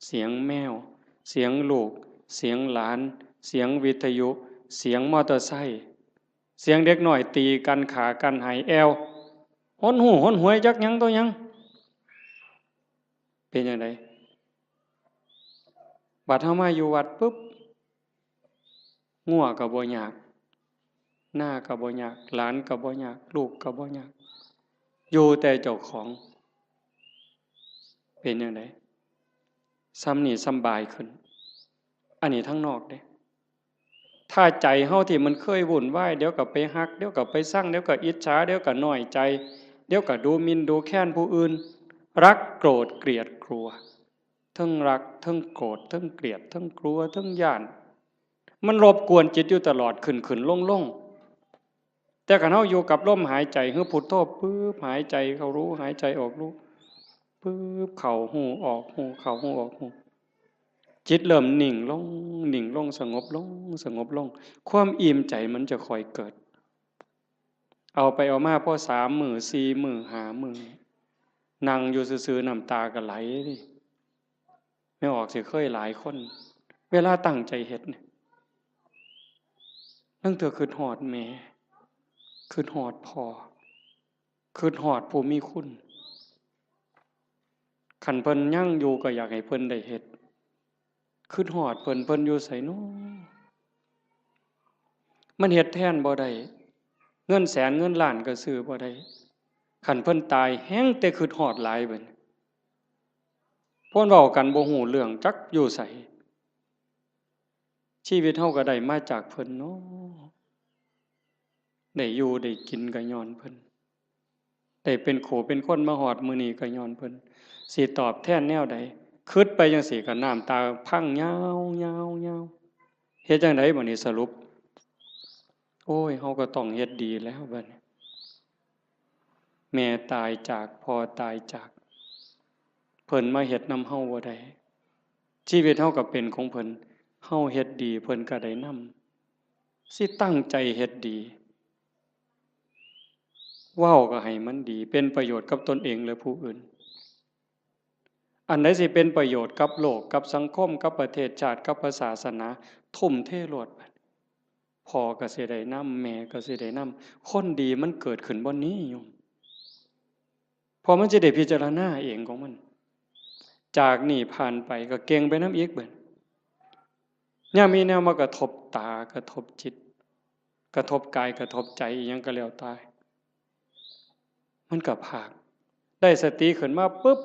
เสียงแมวเสียงลูกเสียงหลานเสียงวิทยุเสียงมอเตอร์ไซค์เสียงเด็กน้อยตีกันขากันหายแอวหนหูหนหวยจักหยังตัวหยังเป็นจังไดบัดเฮามาอยู่วัดปุ๊บงัวก็บ่ยากหน้าก็บ่ยากหลานก็บ่ยากลูกก็บ่ยากอยู่แต่เจ้าของเป็นจังไดซ้ำนี่สำบายขึ้นอันนี้ทั้งนอกเด้ถ้าใจเฮาที่มันเคยวุ่นวายเดี๋ยวก็ไปฮักเดี๋ยวก็ไปสั่งเดี๋ยวก็อิจฉาเดี๋ยวก็น้อยใจเดี๋ยวก็ดูหมิ่นดูแคลนผู้อื่นรักโกรธเกลียดกลัวทั้งรักทั้งโกรธทั้งเกลียดทั้งกลัวทั้งย่านมันรบกวนจิตอยู่ตลอดขึ้นลงแต่คันเฮาอยู่กับลมหายใจคือพุทโธปึ๊บหายใจเข้ารู้หายใจออกรู้ปึ๊บเข้าหูออกหูเข้าหูออกหูจิตเริ่มนิ่งลงสงบลงสงบลงความอิ่มใจมันจะค่อยเกิดเอาไปเอามาพอ3 มื้อ4 มื้อ5 มื้อนั่งอยู่ซื่อๆน้ำตาก็ไหลดิไม่ออกสิเคยหลายคนเวลาตั้งใจเฮ็ดเนี่ยตั้งแต่คิดฮอดแม่คิดฮอดพ่อคิดฮอดผู้มีคุณคันเพิ่นยังอยู่ก็อยากให้เพิ่นได้เฮ็ดคิดฮอดเพิ่นอยู่ไสน้อมันเฮ็ดแทนบ่ได้เงินแสนเงินล้านก็ซื้อบ่ได้คันเพิ่นตายแฮงแต่คิดฮอดหลายเบิดเพิ่นเว้ากันบ่ฮู้เรื่องจักอยู่ไสชีวิตเฮาก็ได้มาจากเพิ่นเนาะได้อยู่ได้กินก็ย้อนเพิ่นได้เป็นโขเป็นคนมาฮอดมื้อนี้ก็ย้อนเพิ่นสิตอบแทนแนวใดคิดไปจังซี่ก็น้ำตาพังยาวๆๆเฮ็ดจังไดบัดนี้สรุปโอ้ยเฮาก็ต้องเฮ็ดดีแล้วบัดนี้แม่ตายจากพ่อตายจากเพิ่นมาเฮ็ดนำเฮาบ่ได้ชีวิตเฮาก็เป็นของเพิ่นเฮาเฮ็ดดีเพิ่นก็ได้นำสิตั้งใจเฮ็ดดีเว้าก็ให้มันดีเป็นประโยชน์กับตนเองและผู้อื่นอันใดสิเป็นประโยชน์กับโลกกับสังคมกับประเทศชาติกับศาสนาทุ่มเทโลดบัดพ่อก็สิได้นำแม่ก็สิได้นำคนดีมันเกิดขึ้นบ่นี้โยมพอมันจะได้พิจารณาเองของมันจากนี่ผ่านไปก็เก่งไปนำอีกเบิดยามมีแนวมากระทบตากระทบจิตกระทบกายกระทบใจอิหยังก็แล้วแต่มันก็พากได้สติขึ้นมาปึ๊บ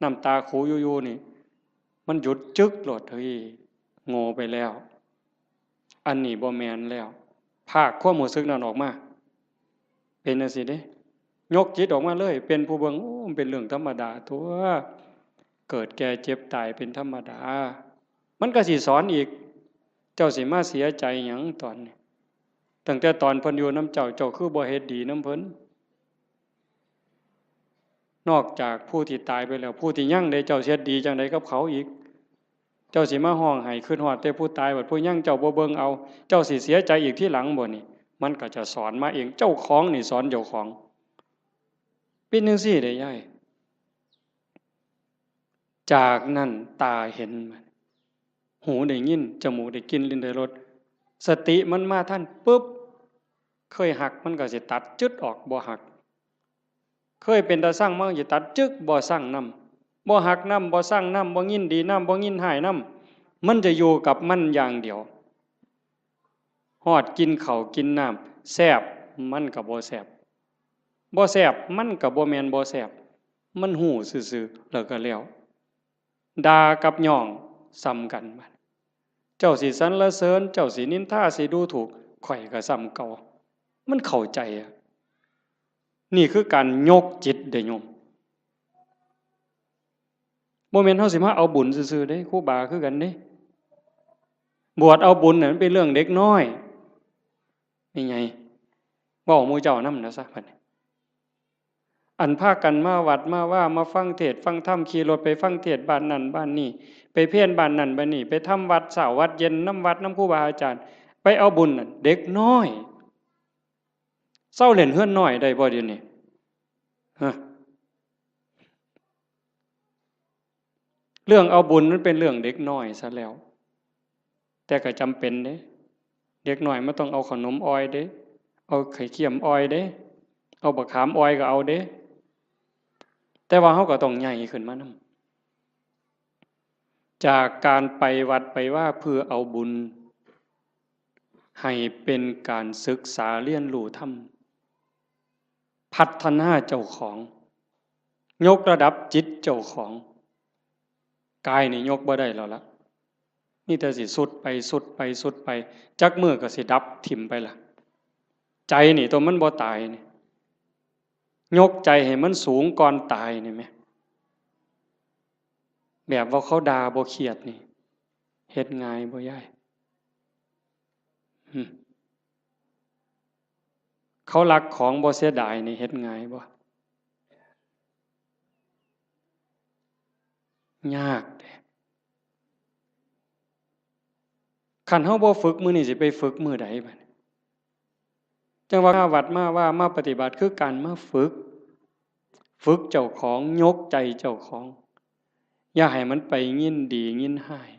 น้ำตาขูอยู่ๆนี่มันหยุดจึกโลดเฮ้ยโง่ไปแล้วอันนี้บ่แม่นแล้วภาคความรู้สึกนั้นออกมาเป็นจังซี่เด้ยกจิตออกมาเลยเป็นผู้เบิ่งโอ้มันเป็นเรื่องธรรมดาตั่วเกิดแก่เจ็บตายเป็นธรรมดามันก็สิสอนอีกเจ้าสิมาเสียใจหยังตอนนี้ตั้งแต่ตอนเพิ่นอยู่นำเจ้าเจ้าคือบ่เฮ็ดดีนำเพิ่นนอกจากผู้ที่ตายไปแล้วผู้ที่ยังได้เจ้าเฮ็ดดีจังไดกับเขาอีกเจ้าสิมาฮ้องไห้คิดฮอดแต่ผู้ตายบัดผู้ยังเจ้าบ่เบิ่งเอาเจ้าสิเสียใจอีกทีหลังบ่นี่มันก็จะสอนมาเองเจ้าของนี่สอนเจ้าของเป็นจังซี่เด้ยายจากนั้นตาเห็นมัน หูได้ยินจมูกได้กลิ่นลิ้นได้รสสติมันมาท่านปุ๊บเคยหักมันก็สิตัดจึดออกบ่หักเคยเป็นตาสร้างมันสิตัดจึกบ่สร้างนำบ่หักนำบ่สร้างนำบ่ยินดีนำบ่ยินหายนำมันจะอยู่กับมันอย่างเดียวฮอดกินข้าวกินน้ำแซ่บมันก็บ่แซ่บบ่แซ่บมันก็บ่แม่นบ่แซ่บมันหูซื่อๆแล้วก็แล้วด่ากับย่องซ้ำกันบัดเจ้าสิสรรเสริญเจ้าสินินทาสิดูถูกข่อยก็ซ้ำเก่ามันเข้าใจอะนี่คือการยกจิตเด้อโยมบ่แม่นเฮาสิมาเอาบุญซื่อๆเด้ครูบาคือกันเด้บวชเอาบุญน่ะมันเป็นเรื่องเด็กน้อยนี่ไงเว้าหมู่เจ้านำนะซะบัดนี้อันพากันมาวัดมาว่ามาฟังเทศน์ฟังธรรมขี่รถไปฟังเทศน์บ้านนั้นบ้านนี้ไปเพี้ยนบ้านนั้นบ้านนี้ไปทำวัดเช้าวัดเย็นน้ำวัดน้ำครูบาอาจารย์ไปเอาบุญน่ะเด็กน้อยเศร้าเล่นเฮือนน้อยได้บ่เดี๋ยวนี้ฮะเรื่องเอาบุญนั้นเป็นเรื่องเด็กน้อยซะแล้วแต่ก็จำเป็นเด้เด็กน้อยมันต้องเอาขนมอ้อยเด้เอาไข่เค็มอ้อยเด้เอาบักขามอ้อยก็เอาเด้แต่ว่าเฮาก็ต้องใหญ่ขึ้นมานำจากการไปวัดไปว่าเพื่อเอาบุญให้เป็นการศึกษาเรียนรู้ธรรมพัฒนาเจ้าของยกระดับจิตเจ้าของกายนี่ยกบ่ได้แล้วล่ะนี่แต่สิสุดไปสุดไปสุดไปจักมือก็สิดับถิ่มไปล่ะใจนี่ตัวมันบ่ตายนี่ยกใจให้มันสูงก่อนตายนี่แหมแบบว่าเขาด่าบ่เครียดนี่เฮ็ดง่ายบ่ยายเขารักของบ่เสียดายนี่เฮ็ดง่ายบ่ยากเด้คันเฮาบ่ฝึกมื้อนี้สิไปฝึกมื้อใดบัดจังว่ามาวัดมาว่ามาปฏิบัติคือการมาฝึกเจ้าของยกใจเจ้าของอย่าให้มันไปยินดียินหาย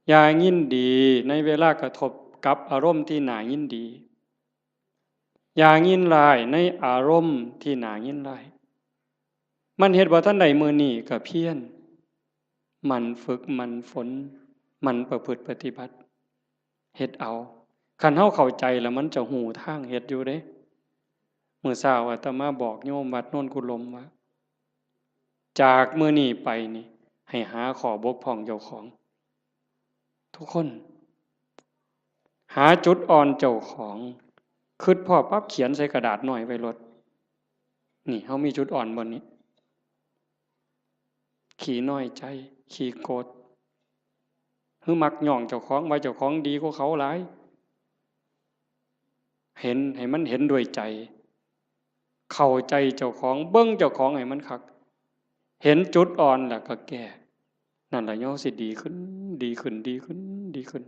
อย่ายินดีในเวลากระทบกับอารมณ์ที่น่ายินดีอย่ายินร้ายในอารมณ์ที่น่ายินร้ายมันเฮ็ดบ่ทันใดมื้อนี้ก็เพียรมันฝึกมันฝนมันประพฤติปฏิบัติเฮ็ดเอาคันเฮาเข้าใจแล้วมันจะหูทางเฮ็ดอยู่เด้มื้อเช้าอาตมาบอกโยมวัดโน่นกุลมว่าจากมื้อนี้ไปนี่ให้หาข้อบกพร่องเจ้าของทุกคนหาจุดอ่อนเจ้าของคิดพอปั๊บเขียนใส่กระดาษหน่อยไว้รถนี่เฮามีจุดอ่อนบ่นี้ขี้น้อยใจขี้โกรธหรือมักย่องเจ้าของว่าเจ้าของดีกว่าเขาหลายเห็นให้มันเห็นด้วยใจเข้าใจเจ้าของเบิ่งเจ้าของให้มันคักเห็นจุดอ่อนแล้วก็แก้นั่นล่ะย่อสิดีขึ้นดีขึ้นดีขึ้นดีขึ้น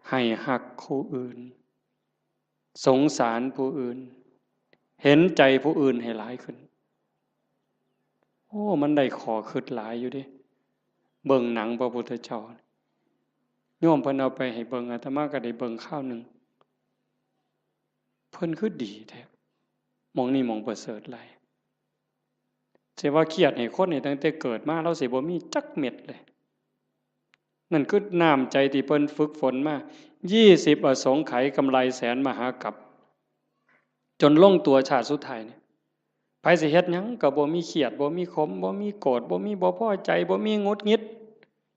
ให้หักผู้อื่นสงสารผู้อื่นเห็นใจผู้อื่นให้หลายขึ้นโอ้มันได้ขอคิดหลายอยู่เด้เบิ่งหนังพระพุทธเจ้าโยมเพิ่นเอาไปให้เบิ่งอาตมาก็ได้เบิ่งข้าวนึงเพิ่นคือดีแท้หม้องนี้หม้องประเสริฐหลายสิว่าเครียดให้คนนี่ตั้งแต่เกิดมาเราสิบ่มีจักเม็ดเลยนั่นคือน้ำใจที่เพิ่นฝึกฝนมา20อสงไขยกำไรแสนมหากัปจนลงตัวชาติสุดท้ายนี่ไผสิเฮ็ดหยังก็บ่มีเครียดบ่มีขมบ่มีโกรธบ่มีบ่พอใจบ่มีหงุดหงิด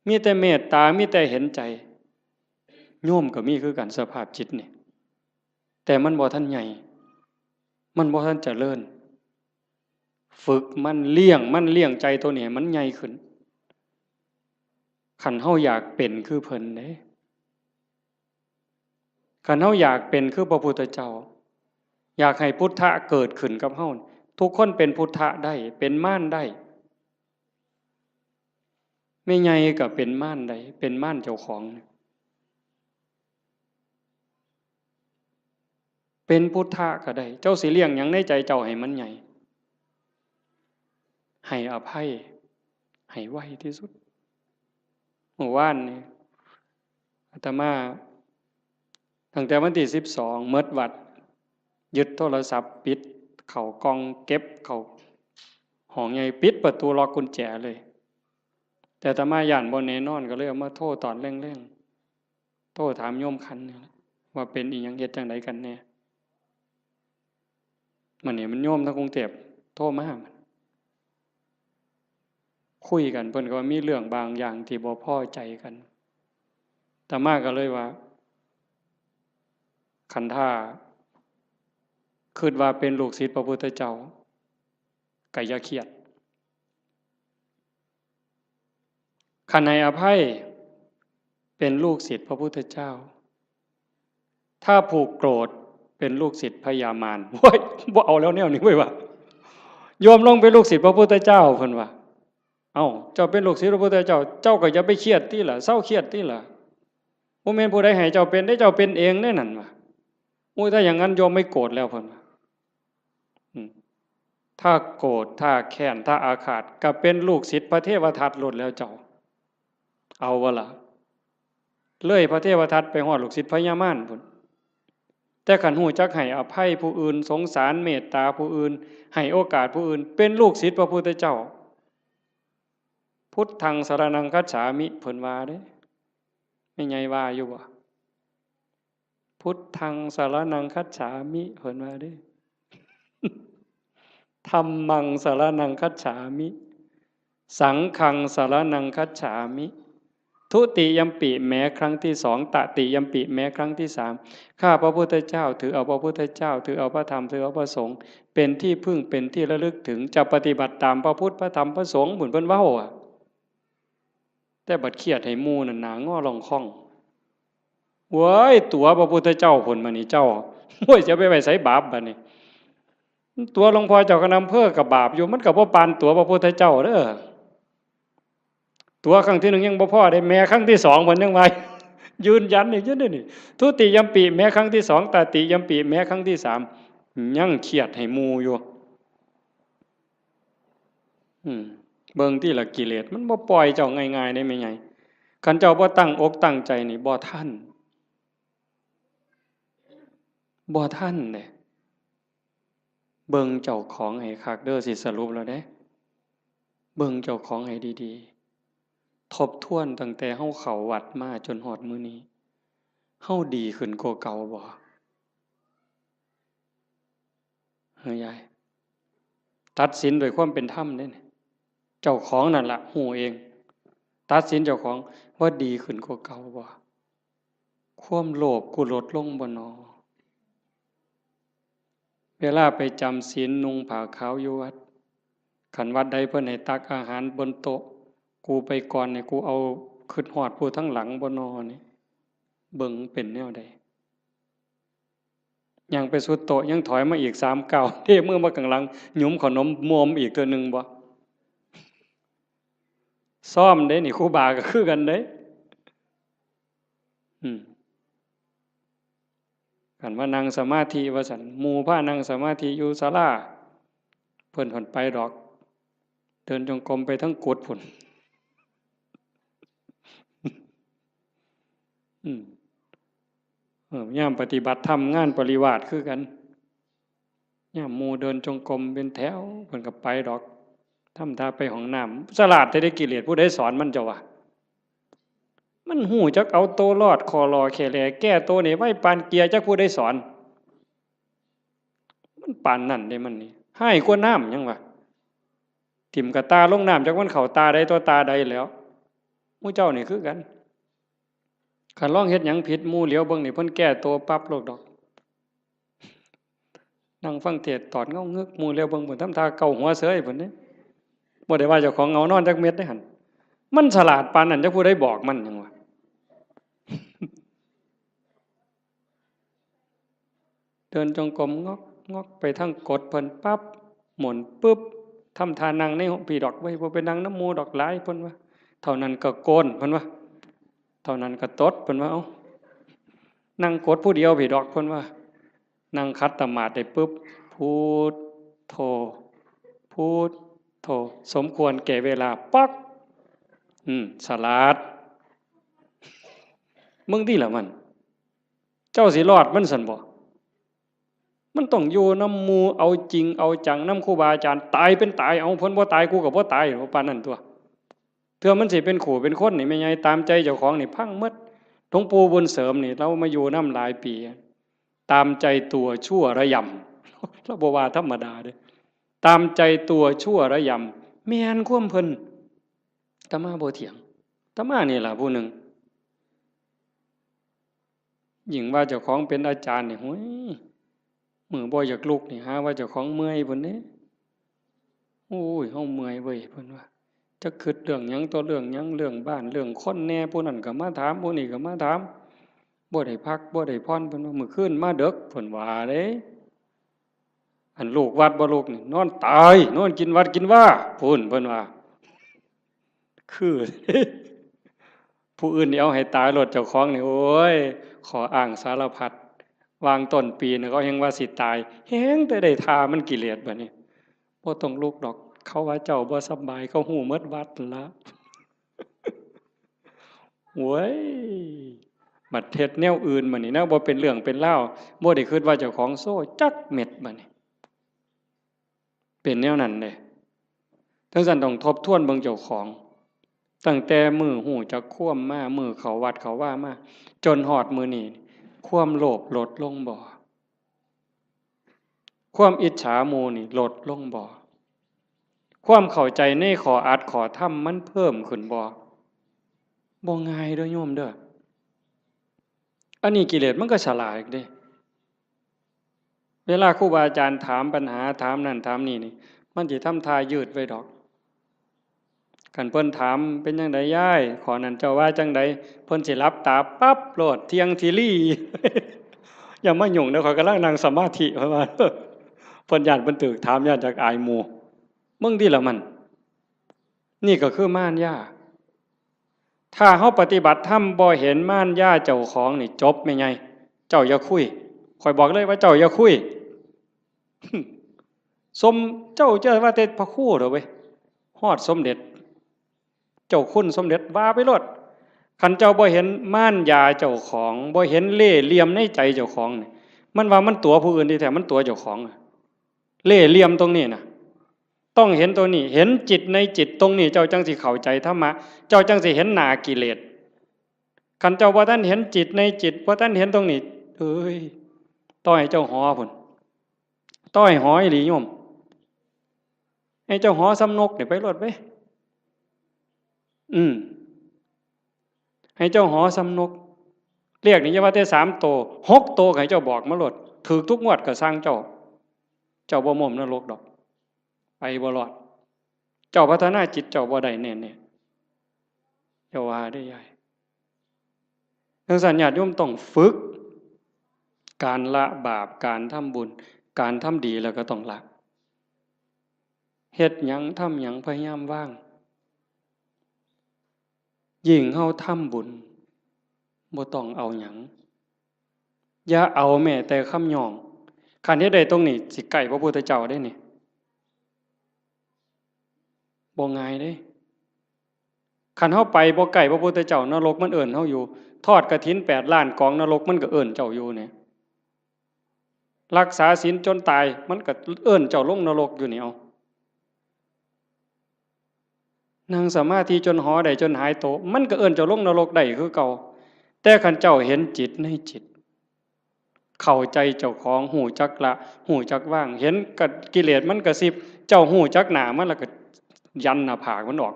มีแต่เมตตามีแต่เห็นใจโยมก็มีคือกันสภาพจิตนี่แต่มันบ่ทันใหญ่มันบ่ทันเจริญฝึกมันเลี้ยงใจตัวนี้มันใหญ่ขึ้นคันเฮาอยากเป็นคือเพิ่นเด้คันเฮาอยากเป็นคือพระพุทธเจ้าอยากให้พุทธะเกิดขึ้นกับเฮาทุกคนเป็นพุทธะได้เป็นม่านได้ไม่ใหญ่ก็เป็นม่านได้เป็นม่านเจ้าของเป็นพุทธะก็ได้เจ้าสิเลี้ยงหยังในใจเจ้าให้มันใหญ่ให้อภัยให้ไวที่สุด เมื่อวานนี่อาตมาตั้งแต่วันที่12เมิดวัดยึดโทรศัพท์ปิดเข้ากล่องเก็บเข้าห้องใหญ่ปิดประตูล็อกกุญแจเลยแต่อาตมาย่านบ่แน่นอนก็เลยเอามาโทรตอนแรงๆโทรถามโยมคันนี่ว่าเป็นอีหยังเฮ็ดจังไดกันแน่มันนี่มันโยมทางกรุงเทพโทรมาคุยกันเพิ่นก็ว่ามีเรื่องบางอย่างที่บ่พอใจกันอาตมาก็เลยว่าคันท่าคิดว่าเป็นลูกศิษย์พระพุทธเจ้าก็อย่าเครียดคันให้อภัยเป็นลูกศิษย์พระพุทธเจ้าถ้าผูกโกรธเป็นลูกศิษย์พญามารโว้ยบ่เอาแล้วแนวนี้เว้ยว่าโยมลงเป็นลูกศิษย์พระพุทธเจ้าเพิ่นว่าเอ้าเจ้าเป็นลูกศิษย์พระพุทธเจ้าเจ้าก็อย่าไปเครียดติล่ะเศร้าเครียดติล่ะบ่แม่นผู้ใดให้เจ้าเป็นได้เจ้าเป็นเองแน่นั่นว่าโอ้ยถ้าอย่างนั้นโยมไม่โกรธแล้วเพิ่นว่าถ้าโกรธถ้าแค้นถ้าอาฆาตก็เป็นลูกศิษย์พระเทวทัตหลุดแล้วเจ้าเอาวะล่ะเลยพระเทวทัตไปฮอดลูกศิษย์พญามารพุ่นแต่ขันหูจักให้อภัยผู้อื่นสงสารเมตตาผู้อื่นให้โอกาสผู้อื่นเป็นลูกศิษย์พระพุทธเจ้าพุทธังสรณังคัจฉามิเพิ่นว่าเด้ไม่ไงว่าอยู่บ่พุทธังสรณังคัจฉามิเพิ่นว่าเด้ธัมมังสรณังคัจฉามิสังฆังสรณังคัจฉามิทุติยัมปิแม้ครั้งที่สองตติยัมปิแม้ครั้งที่สามข้าพระพุทธเจ้าถือเอาพระพุทธเจ้าถือเอาพระธรรมถือเอาพระสงฆ์เป็นที่พึ่งเป็นที่ระลึกถึงจะปฏิบัติตามพระพุทธพระธรรมพระสงฆ์บุญเพิ่นเว้าอ่ะแต่บัดเครียดให้หมู่นั่นหน้างอลองค่องเว้ยตัวพระพุทธเจ้าผลมานี่เจ้าโอ้ยจะไปไว้ไสบาปบัดนี้ตัวหลวงพ่อเจ้าคณะอำเภอกับบาปอยู่มันก็บ่ปานตัวพระพุทธเจ้าเด้อตัวครั้งที่1ยังบ่พอได้แม้ครั้งที่2เพิ่นยังว่ายืนยันอีกอยู่นี่ทุติยัมปิแม้ครั้งที่2ตติยัมปิแม้ครั้งที่3ยังเครียดให้หมู่อยู่เบิ่งที่ละกิเลสมันบ่ปล่อยเจ้าง่ายๆได้แม่ใหญ่คันเจ้าบ่ตั้งอกตั้งใจนี่บ่ทันเด้เบิ่งเจ้าของให้คักเด้อสิสรุปแล้วเด้เบิ่งเจ้าของให้ดีๆทบทวนตั้งแต่เฮาเข้าวัดมาจนฮอดมื้อนี้เฮาดีขึ้นกว่าเก่าบ่เฮ้ยยายตัดสินด้วยความเป็นธรรมเด้เจ้าของนั่นล่ะฮู้เองตัดสินเจ้าของว่าดีขึ้นกว่าเก่าบ่ความโลภกูลดลงบ่น้อเวลาไปจำศีลนุ่งผ้าขาวอยู่วัดคันวัดใดเพิ่นให้ตักอาหารบนโต๊ะกูไปก่อนนี่กูเอาขึ้นฮอดผู้ทั้งหลังบ่น้อนี่เบิ่งเป็นแนวใดยังไปสุดโต๊ะยังถอยมาอีก3ก้าวเทมือมาข้างหลังหยุมขนมมวมอีกเทื่อนึงบ่ซ้อมเด้นี่ครูบาก็คือกันเด้กันว่านั่งสมาธิว่าซั่นหมู่พานั่งสมาธิอยู่ศาลาเพิ่นผ่อนไปดอกเดินจงกรมไปทั้งกุดพุ่นยามปฏิบัติธรรมงานปริวาสคือกันยามหมู่เดินจงกรมเป็นแถวเพิ่นก็ไปดอกทำท่าไปห้องน้ำฉลาดแต่ได้กิเลสผู้ใดสอนมันเจ้าวะมันหูจักเอาโตรอดคอรอแค่แลแก้โตนี่ไว้ปานเกียร์จักผู้ใดสอนมันปานนั่นได้มันนี่ให้กว่าน้ำยังวะทิ่มกับตาลงน้ำจักมันเข้าตาใดตัวตาใดแล้วหมู่เจ้านี่คือกันคันลองเฮ็ดหยังผิดหมู่เหลียวเบิ่งนี่เพิ่นแก้โตปั๊บโลกดอกนั่งฟังเทศน์ตอดเงาเงึกหมู่เหลียวเบิ่งเพิ่นทำท่าเกาหัวเสยเพิ่นเด้บ่ได้ว่าเจ้าของเงานอนจักเม็ดได้หั่นมันฉลาดปานนั้นจักผู้ใดบอกมันหยังวะเดินจงกรมงอกไปทั้งกดเพิ่นปั๊บหมุนปึ๊บทำท่านั่งในพี่ดอกไว้บ่ไปนั่งน้ำหมู่ดอกหลายเพิ่นว่าเท่านั้นก็โกนเพิ่นว่าเท่านั้นก็ตดเพิ่นว่าเอ้านั่งกดผู้เดียวพี่ดอกเพิ่นว่านั่งคัดตมาดได้ปึ๊บพูดโธพูดโธสมควรแก่เวลาปักฉลาด มึงที่ละมันเจ้าสิรอดมันสันบ่มันต้องอยู่น้ำมูเอาจริงเอาจังน้ำครูบาอาจารย์ตายเป็นตายเอาพ้นบ่ตายกูกับบ่ตายปานนั้นตัวเถื่อมันสิเป็นขู่เป็นคนนี่ไม่ไงตามใจเจ้าของนี่พังหมดหลวงปู่บุญเสริมนี่เรามาอยู่น้ำหลายปีตามใจตัวชั่วระยำเราบ่ว่าธรรมดาเด้ตามใจตัวชั่วระยำแม่นความเพิ่นอาตมาบ่เถียงอาตมานี่ล่ะผู้หนึ่งยิ่งว่าเจ้าของเป็นอาจารย์นี่โหยมือบ่อยากลุกนี่หาว่าเจ้าของเมื่อยพุ่นเด้โอ้ยเฮาเมื่อยเว้ยเพิ่นว่าจะคิดเรื่องหยังต่อเรื่องหยังเรื่องบ้านเรื่องคนแน่ผู้นั้นก็มาถามผู้นี้ก็มาถามบ่ได้พักบ่ได้พรเพิ่นว่ามื้อคืนมาดึกเพิ่นว่าเด้อันลูกวัดบ่ลูกนี่นอนตายนอนกินวัดกินว่าพุ่นเพิ่นว่าคือผู้อื่นนี่เอาให้ตายรถเจ้าของนี่โอ้ยขออ้างสารพัดวางต้นปีนี่เขายังว่าสิตายแฮงแต่ได้ทามันกิเลสบัดนี้บ่ต้องลุกดอกเขาว่าเจ้าบ่สบายเขาฮู้หมดวัดละโว้ยบัดเฮ็ดแนวอื่นบัดนี้นะบ่เป็นเรื่องเป็นราวบ่ได้คิดว่าเจ้าของโซ่จักเม็ดบัดนี้เป็นแนวนั้นเด้ทั้งนั้นต้องทบทวนเบิ่งเจ้าของตั้งแต่มือหูจักคว่ำมามือเขาวัดเขาว่ามาจนหอดมือนี่ความโลภลดลงบ่ความอิจฉาหมู่นี่ลดลงบ่ความเข้าใจในขออัดขอทำมันเพิ่มขึ้นบ่ง่ายเด้อโยมเด้ออันนี้กิเลสมันก็ฉลาดอีกเด้เวลาครูบาอาจารย์ถามปัญหาถามนั่นถามนี่มันสิทำทายืดไว้ดอกคันเพิ่นถามเป็นจังไดยายขอนั้นเจ้าว่าจังไดเพิ่นสิหลับตาปั๊บโลดเที่ยงทีลี่ อย่ามายุ่งเด้อข้อยกำลังนั่งสมาธิเพิ่นว่าเพิ่นย้านเพิ่นตึกถามย้านจากอายหมู่มึงที่ละมันนี่ก็คือม่านย่าถ้าเฮาปฏิบัติธรรมบ่เห็นม่านย่าเจ้าของนี่จบแม่ไงเจ้าอย่าคุยข้อยบอกเลยว่าเจ้าอย่าคุย สมเจ้าจะว่าแต่พระครูเด้อเว้ยฮอดสมเด็จเจ้าคุณสมเด็จว่าไปโลดคันเจ้าบ่เห็นม่านยาเจ้าของบ่เห็นเล่ห์เหลี่ยมในใจเจ้าของนี่มันว่ามันตัวผู้อื่นที่แท้มันตัวเจ้าของเล่ห์เหลี่ยมตรงนี้น่ะต้องเห็นตัวนี้เห็นจิตในจิตตรงนี้เจ้าจังสิเข้าใจธรรมะเจ้าจังสิเห็นหน้ากิเลสคันเจ้าบ่ทันเห็นจิตในจิตบ่ทันเห็นตรงนี้เอ้ยต้อยเจ้าหอพุ่นต้อยหออีหลีโยมให้เจ้าหอสำนกนี่ไปโลดไปให้เจ้าหอสำนกเรียกนี่จะว่าแต่3 โต6 โตให้เจ้าบอกมาโลดถูกทุกงวดก็สร้างเจ้าบ่ม่มนรกดอกไปบ่รอดเจ้าพัฒนาจิตเจ้าบ่ได้แน่ๆเจ้าว่าได้ใหญ่ทั้งสัญญาติโยมต้องฝึกการละบาปการทำบุญการทำดีแล้วก็ต้องละเฮ็ดหยังทำหยังพยายามว่างยิ่งเฮาทำบุญบ่ต้องเอาหยังอย่าเอาแม้แต่คำย่องคันเฮ็ดได้ตรงนี้สิใกล้พระพุทธเจ้าได้นี่บ่ง่ายเด้คันเฮาไปบ่ใกล้พระพุทธเจ้านรกมันเอิ้นเฮาอยู่ทอดกฐิน8 ล้านกองนรกมันก็เอิ้นเจ้าอยู่เนี่ยรักษาศีลจนตายมันก็เอิ้นเจ้าลงนรกอยู่นี่เอานั่งสมาธิจนหอได้จนหายโตมันก็เอิ้นเจ้าลงนรกได้คือเก่าแต่คันเจ้าเห็นจิตในจิตเข้าใจเจ้าของหูจักละหูจักว่างเห็นกับกิเลสมันกระซิบเจ้าหูจักหนามันแล้วก็ยันหน้าผากมันออก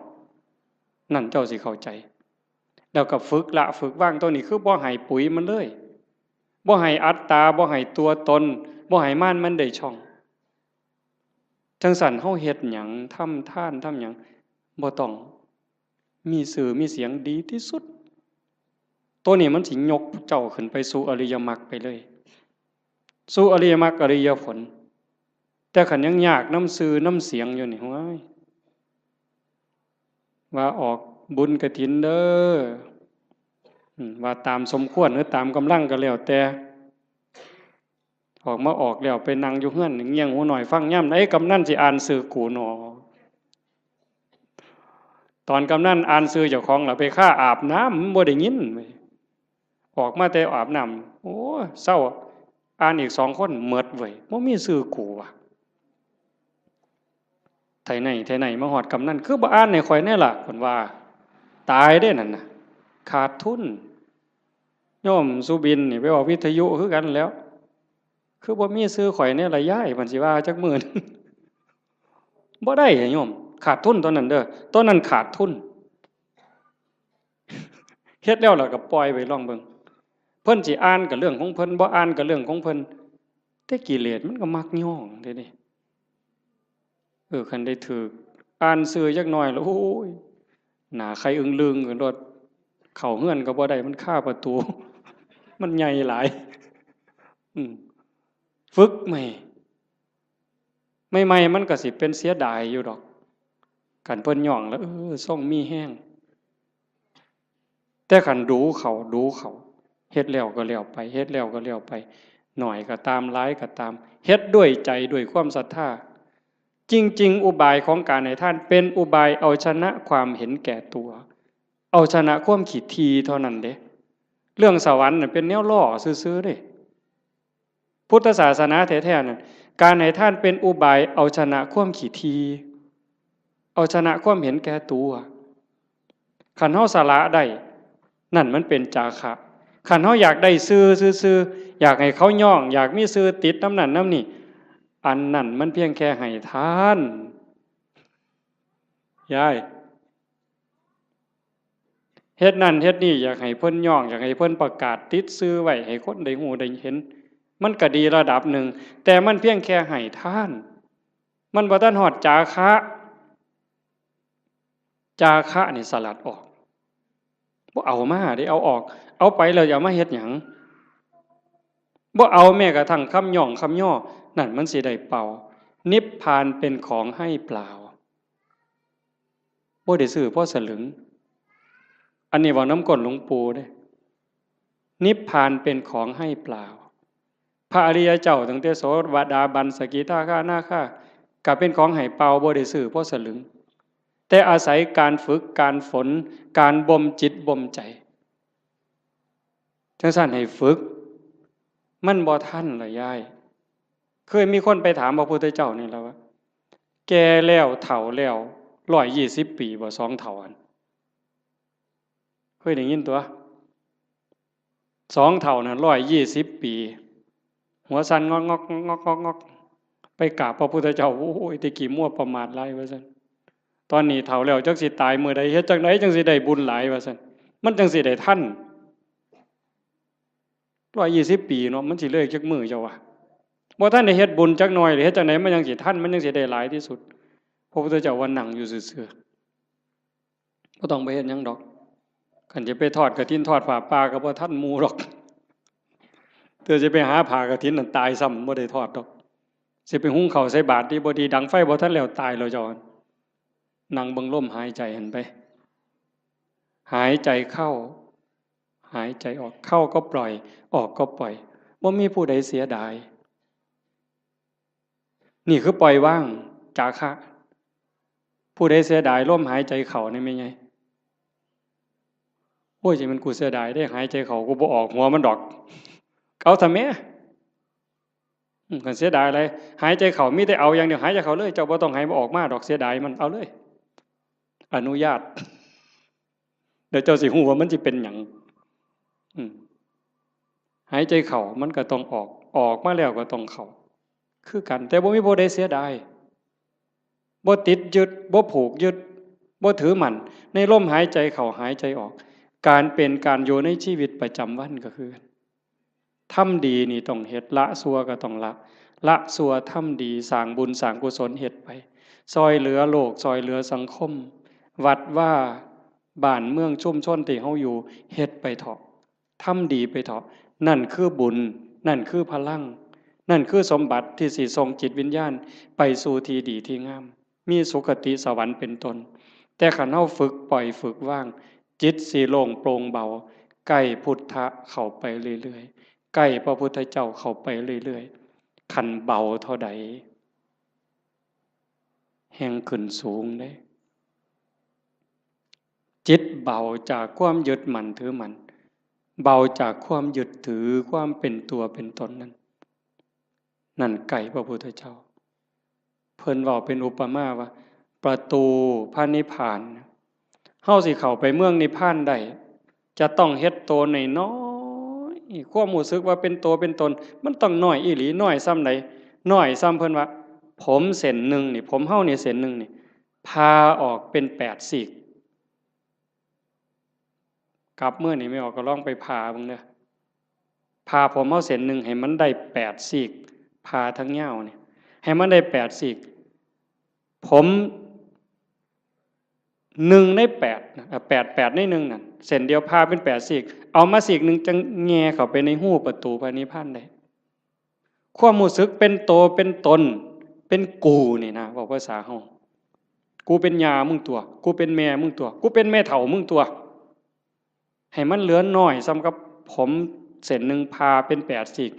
นั่นเจ้าสิเข้าใจแล้วก็ฝึกละฝึกว่างตัวนี้คือบ่ให้ปุ๋ยมันเลยบ่ให้อัตตาบ่ให้ตัวตนบ่ให้ม่านมันได้ช่องจังสั่นเฮาเฮ็ดหยังทำทานทำหยังบ่ต้องมีสื่อมีเสียงดีที่สุดตัวนี้มันสิยกเจ้าขึ้นไปสู่อริยมรรคไปเลยสู่อริยมรรคอริยผลแต่ขันยังยากน้ำซื่อน้ำเสียงอยู่นี่ว้ายว่าออกบุญกฐินเด้อว่าตามสมควรหรือตามกำลังก็แล้วแต่ออกมาออกแล้วไปนั่งอยู่เฮือนเงี่ยงหูหน่อยฟังย่ำไหนกำนันสิอ่านสื่อกูหนอตอนกำนันอ่านสื่อเจ้าของล่ะไปฆ่าอาบน้ำบ่ได้ยิน ออกมาแต่อาบน้ำโอ้เศร้าอ่านอีก2 คนหมดเว้ยบ่มีชื่อกูว่ะไถไหนมาฮอดกำนันคือบ่อ่านให้ข่อยแน่ล่ะเพิ่นว่าตายเด้นั่นน่ะขาดทุนโยมสุบินนี่ไปออกวิทยุคือกันแล้วคือบ่มีชื่อข่อยแน่ล่ะยายเพิ่นสิว่าจักมื้อนึงบ่ได้โยมขาดทุนตอนนั้นเด้อตอนนั้นขาดทุนเฮ็ดแล้วก็ปล่อยไว้ลองเบิ่งเพิ่นสิอ่านก็เรื่องของเพิ่นบ่อ่านก็เรื่องของเพิ่นแต่กิเลสมันก็มักย่องเด้นี่คันได้ถูกอ่านชื่อจักหน่อยแล้วโอ้ยหน้าใครอึ้งลึงกันโลดเข้าเฮือนก็บ่ได้มันคาประตูมันใหญ่หลายอืมฝึกใหม่ใหม่ๆมันก็สิเป็นเสียดายอยู่ดอกคันเพิ่นย่องแล้วทรงมีแรงแต่คันดูเขาเฮ็ดแล้วก็แล้วไปเฮ็ดแล้วก็แล้วไปหน่อยก็ตามหลายก็ตามเฮ็ดด้วยใจด้วยความศรัทธาจริงๆอุบายของการให้ท่านเป็นอุบายเอาชนะความเห็นแก่ตัวเอาชนะความขี้ทีเท่านั้นเด้เรื่องสวรรค์น่ะเป็นแนวล่อซื่อๆเด้พุทธศาสนาแท้ๆนั่นการให้ท่านเป็นอุบายเอาชนะความขี้ทีเอาชนะความเห็นแก่ตัวคันเฮาสละได้นั่นมันเป็นจาคะคันเฮาอยากได้ซื่อๆอยากให้เขาย่องอยากมีซื่อติดน้ำนั่นน้ำนี่อันนั้นมันเพียงแค่ให้ทานยายเฮ็ดนั่นเฮ็ดนี่อยากให้เพิ่นย่องอยากให้เพิ่นประกาศติดซื่อไว้ให้คนได้ฮู้ได้เห็นมันก็ดีระดับหนึ่งแต่มันเพียงแค่ให้ทานมันบ่ทันฮอดจาคะจาคะนี่สลัดออกบ่เอามาได้เอาออกเอาไปแล้วอย่ามาเฮ็ดหยังบ่เอาแม้กระทั่งคำย่องคำย่อนั่นมันสิได้เป่านิพพานเป็นของให้เปล่าบ่ได้ซื้อเพราะสลึงอันนี้เว้าน้ำก้นหลวงปู่เด้นิพพานเป็นของให้เปล่าพระอริยเจ้าตั้งแต่โสดาบันสกิทาคานาคาก็เป็นของให้เป่าบ่ได้ซื้อเพราะสลึงแต่อาศัยการฝึกการฝนการบ่มจิตบ่มใจจังซั่นให้ฝึกมันบ่ทันล่ะยายเคยมีคนไปถามพระพุทธเจ้านี่แล้วว่าแก่แล้วเฒ่าแล้ว120 ปีบ่2เฒ่าอันเคยได้ยินตัว2เฒ่าน่ะ120 ปีหัวสั่นงอกไปกราบพระพุทธเจ้าโอ้ยแตะกี้มั่วประมาทหลายว่าซั่นตอนนี้เฒ่าแล้วจักสิตายมื้อใดเฮ็ดจังไดจังสิได้บุญหลายว่าซั่นมันจังสิได้ทัน120 ปีเนาะมันสิเลยจักมื้อเจ้าว่าบ่ทันได้เฮ็ดบุญจักหน่อยหรือเฮ็ดจังไดมันยังสิทันมันยังสิได้หลายที่สุดพระพุทธเจ้าว่านั่งอยู่ซื่อๆบ่ต้องไปเฮ็ดหยังดอกคันจะไปทอดกฐินทอดผ้าป่าก็บ่ทันหมู่ดอกเธอจะไปหาผ้ากฐินนั่นตายซ้ำบ่ได้ทอดดอกสิไปหุงข้าวใส่บาตรที่บ่ดีดังไฟบ่ทันแล้วตายแล้วเจ้านั่งเบิ่งลมหายใจหันไปหายใจเข้าหายใจออกเข้าก็ปล่อยออกก็ปล่อยบ่มีผู้ใดเสียดายนี่คือปล่อยว่างจาคะผู้ใดเสียดายลมหายใจเข้านี่แม่นไงโอ้ยสิมันกูเสียดายได้หายใจเข้ากูบ่ออกหัวมันดอกเอาซะแม่คันเสียดายอะไรหายใจเข้ามีแต่เอาอย่างเดียวหายใจเข้าเลยเจ้าบ่ต้องให้มันออกมาดอกเสียดายมันเอาเลยอนุญาตเดี๋ยวเจ้าสิฮู้ว่ามันสิเป็นหยังหายใจเข้ามันก็ต้องออกออกมาแล้วก็ต้องเข้าคือกันแต่บ่มีผู้ใดเสียดายบ่ติดยึดบ่ผูกยึดบ่ถือมั่นในลมหายใจเข้าหายใจออกการเป็นการอยู่ในชีวิตประจำวันก็คือทำดีนี่ต้องเฮ็ดละชั่วก็ต้องละชั่วทำดีสร้างบุญสร้างกุศลเฮ็ดไปซอยเหลือโลกซอยเหลือสังคมวัดว่าบ้านเมืองชุมชนที่เฮาอยู่เฮ็ดไปเถาะทำดีไปเถาะนั่นคือบุญนั่นคือพลังนั่นคือสมบัติที่สิส่งจิตวิญญาณไปสู่ที่ดีที่งามมีสุคติสวรรค์เป็นต้นแต่คันเฮาฝึกปล่อยฝึกว่างจิตสิโล่งโปร่งเบาใกล้พุทธะเข้าไปเรื่อยๆใกล้พระพุทธเจ้าเข้าไปเรื่อยๆคันเบาเท่าใดแห่งขึ้นสูงเด้จิตเบาจากความยึดมั่นถือมั่น เบาจากความยึดถือความเป็นตัวเป็นตนนั้นนั่นไก่พระพุทธเจ้าเพิ่นเว้าเป็นอุปมาว่าประตูพระนิพพานเฮาสิเข้าไปเมืองนิพพานได้จะต้องเฮ็ดโตน้อยๆความรู้สึกว่าเป็นตัวเป็นตนมันต้องน้อยอีหลีน้อยส่ำใดน้อยส่ำเพิ่นว่าผมเส้นหนึ่งนี่ผมเฮานี่เส้นหนึ่งนี่พาออกเป็น8ซีกกลับมื้อนี้ไม่ออกก็ลองไปพาเบิ่งเด้อพาผมเฮาเส้นหนึ่งให้มันได้8ซีกพาทั้งยาวนี่ให้มันได้8ซีกผม1ใน8นะ8ใน1นั่นเส้นเดียวพาเป็น8ซีกเอามาซีกนึงจังแง่เข้าไปในหูประตูพระนิพพานได้ความรู้สึกเป็นโตเป็นตนเป็นกูนี่นะบอกภาษาเฮากูเป็นยามึงตัวกูเป็นแม่มึงตัวกูเป็นแม่เฒ่ามึงตัวให้มันเหลือน้อยซ้ำกับผมเส้นหนึ่งพาเป็น8ซีก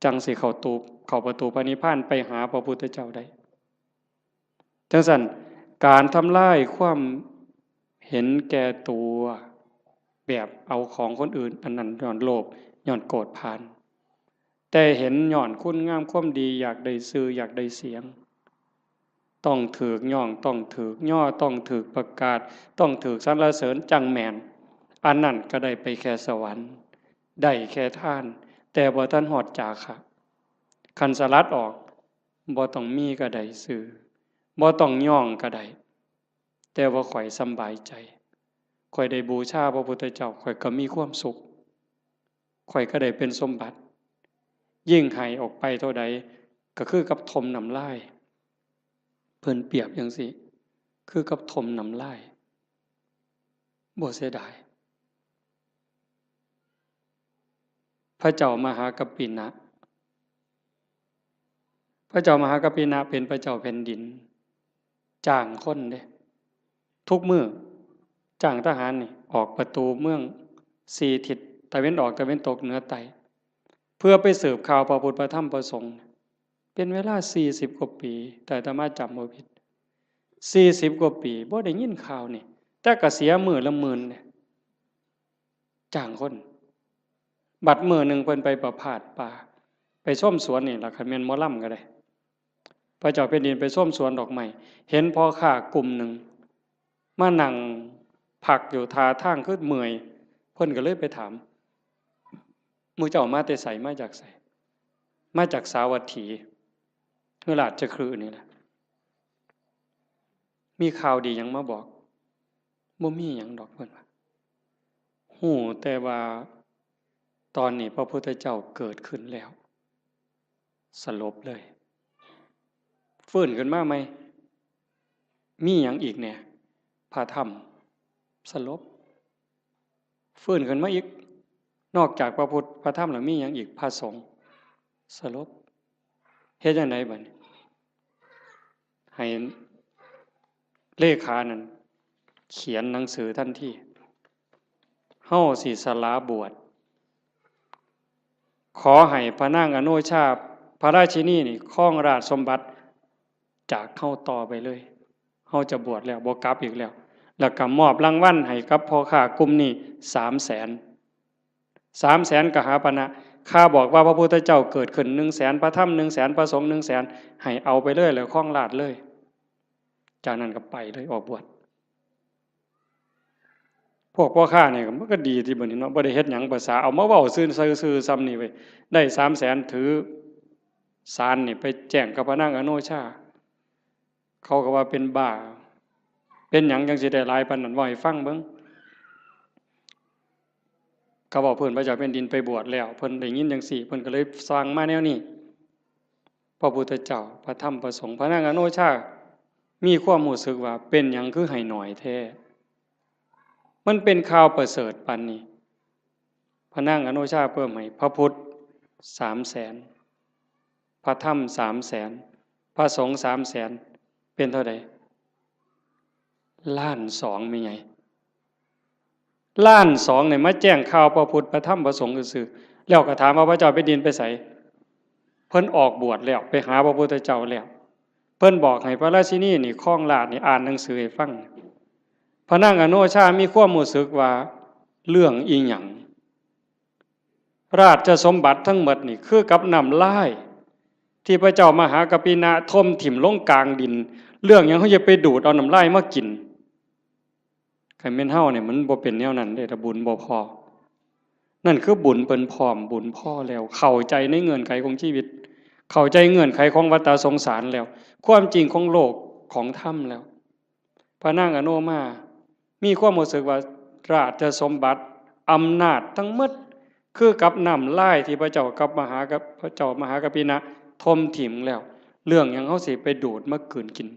จังสิเข้าประตูพระนิพพานไปหาพระพุทธเจ้าได้จังซั่นการทำลายความเห็นแก่ตัวแบบเอาของคนอื่นอันนั้นย้อนโลภย้อนโกรธพานแต่เห็นย้อนคุณงามความดีอยากได้ชื่ออยากได้เสียงต้องถูกย่องต้องถูกย่อต้องถูกประกาศต้องถูกสรรเสริญจังแม่นอันนั้นก็ได้ไปแค่สวรรค์ได้แค่ทานแต่บ่ทันฮอดจาคะคันสลัดออกบ่ต้องมีก็ได้ชื่อบ่ต้องย่องก็ได้แต่ว่าข่อยสำบายใจข่อยได้บูชาพระพุทธเจ้าข่อยก็มีความสุขข่อยก็ได้เป็นสมบัติยิ่งให้ออกไปเท่าใดก็คือกับทมน้ำลายเพิ่นเปรียบจังซี่คือกับทมน้ำลายบ่เสียดายพระเจ้ามหากัปปินะพระเจ้ามหากัปปินะเป็นพระเจ้าแผ่นดินจ้างคนเด้ทุกมื้อจ้างทหารนี่ออกประตูเมือง4ทิศตะเว้นออกตะเว้นตกเหนือใต้เพื่อไปสืบข่าวพระพุทธพระธรรมพระสงฆ์เป็นเวลา40กว่าปีแต่อาตมาจำบ่ผิด40กว่าปีบ่ได้ยินข่าวนี่แต่ก็เสียมื้อละหมื่นเนี่ยจ้างคนบัดมื้อนึงเพิ่นไปประพาสป่าไปชมสวนนี่ล่ะคันแม่นหมอลำก็ได้พระเจ้าแผ่นดินไปชมสวนดอกไม้เห็นพ่อค้ากลุ่มหนึ่งมานั่งพักอยู่ท่าทางคือเมื่อยเพิ่นก็เลยไปถามหมู่เจ้ามาแต่ไสมาจากไสมาจากสาวัตถีคือราชคฤห์นี่แหละมีข่าวดีหยังมาบอกบ่มีหยังดอกเพิ่นว่าฮู้แต่ว่าตอนนี้พระพุทธเจ้าเกิดขึ้นแล้วสลบเลยฟื้นขึ้นมาไหมมีหยังอีกเนี่ยพระธรรมสลบฟื้นขึ้นมาอีกนอกจากพระพุทธพระธรรมแล้วมีหยังอีกพระสงฆ์สลบเฮ็ดจังไดบัดนี้ให้เลขานั่นเขียนหนังสือทันทีเฮาสิสละบวชขอให้พระนางอโนชาพระราชินีนี่ครองราชสมบัติจากเฮาต่อไปเลยเฮาจะบวชแล้วบ่กลับอีกแล้วก็มอบรางวัลให้กับพ่อค้ากลุ่มนี้300,000 300,000กหาปณะข้าบอกว่าพระพุทธเจ้าเกิดขึ้น 100,000 พระธรรม 100,000 พระสงฆ์ 100,000ให้เอาไปเลยแล้วครองราชเลยจากนั้นก็ไปเลยออกบวชพวกพ่อค้านี่มันก็ดีที่บัดนี้เนาะบ่ได้เฮ็ดหยังภาษาเอามาเว้าซื่อๆซ้ำนี่เว้ยได้300,000ถือศาลนี่ไปแจ้งกับพระนางอโนชาเขาก็ว่าเป็นบ้าเป็นหยังจังสิได้หลายปานนั้นเว้าให้ฟังเบิ่งเขาบอกเพิ่นพระเจ้าแผ่นดินไปบวชแล้วเพิ่นได้ยินจังซี่เพิ่นก็เลยสร้างมาแนวนี้พระพุทธเจ้าพระธรรมพระสงฆ์พระนางอโนชามีความรู้สึกว่าเป็นหยังคือให้น้อยแท้มันเป็นข่าวประเสริฐปานนี้พระนางอโนชาเพิ่มให้พระพุทธ300,000พระธรรม300,000พระสงฆ์300,000เป็นเท่าใด1,200,000มีไง1,200,000เนี่ยมาแจ้งข่าวพระพุทธพระธรรมพระสงฆ์ซื่อๆแล้วก็ถามว่าพระเจ้าแผ่นดินไปไสเพิ่นออกบวชแล้วไปหาพระพุทธเจ้าแล้วเพิ่นบอกให้พระราชินีนี่ครองราชนี่อ่านหนังสือให้ฟังพระนางอโนชามีความรู้สึกว่าเรื่องอีหยัง ราชสมบัติทั้งหมดนี่คือกับน้ำลายที่พระเจ้ามหากปินะทมถิ่มลงกลางดินเรื่องหยังเขาจะไปดูดเอาน้ำลายมากินใครแม่นเฮาเนี่ยมันบ่เป็นแนวนั้นเด้ถ้าบุญบ่พอนั่นคือบุญเปิ้นพร้อมบุญพ่อแล้วเข้าใจในเงื่อนไขของชีวิตเข้าใจเงื่อนไขของวัฏสงสารแล้วความจริงของโลกของธรรมแล้วพระนางอโนมามีความรู้สึกว่าราชสมบัติอำนาจทั้งหมดคือกับน้ำลายที่พระเจ้ากับพระเจ้ามหากปินะทมถิ่มแล้วเรื่องหยังเฮาสิไปดูดมากืนกิน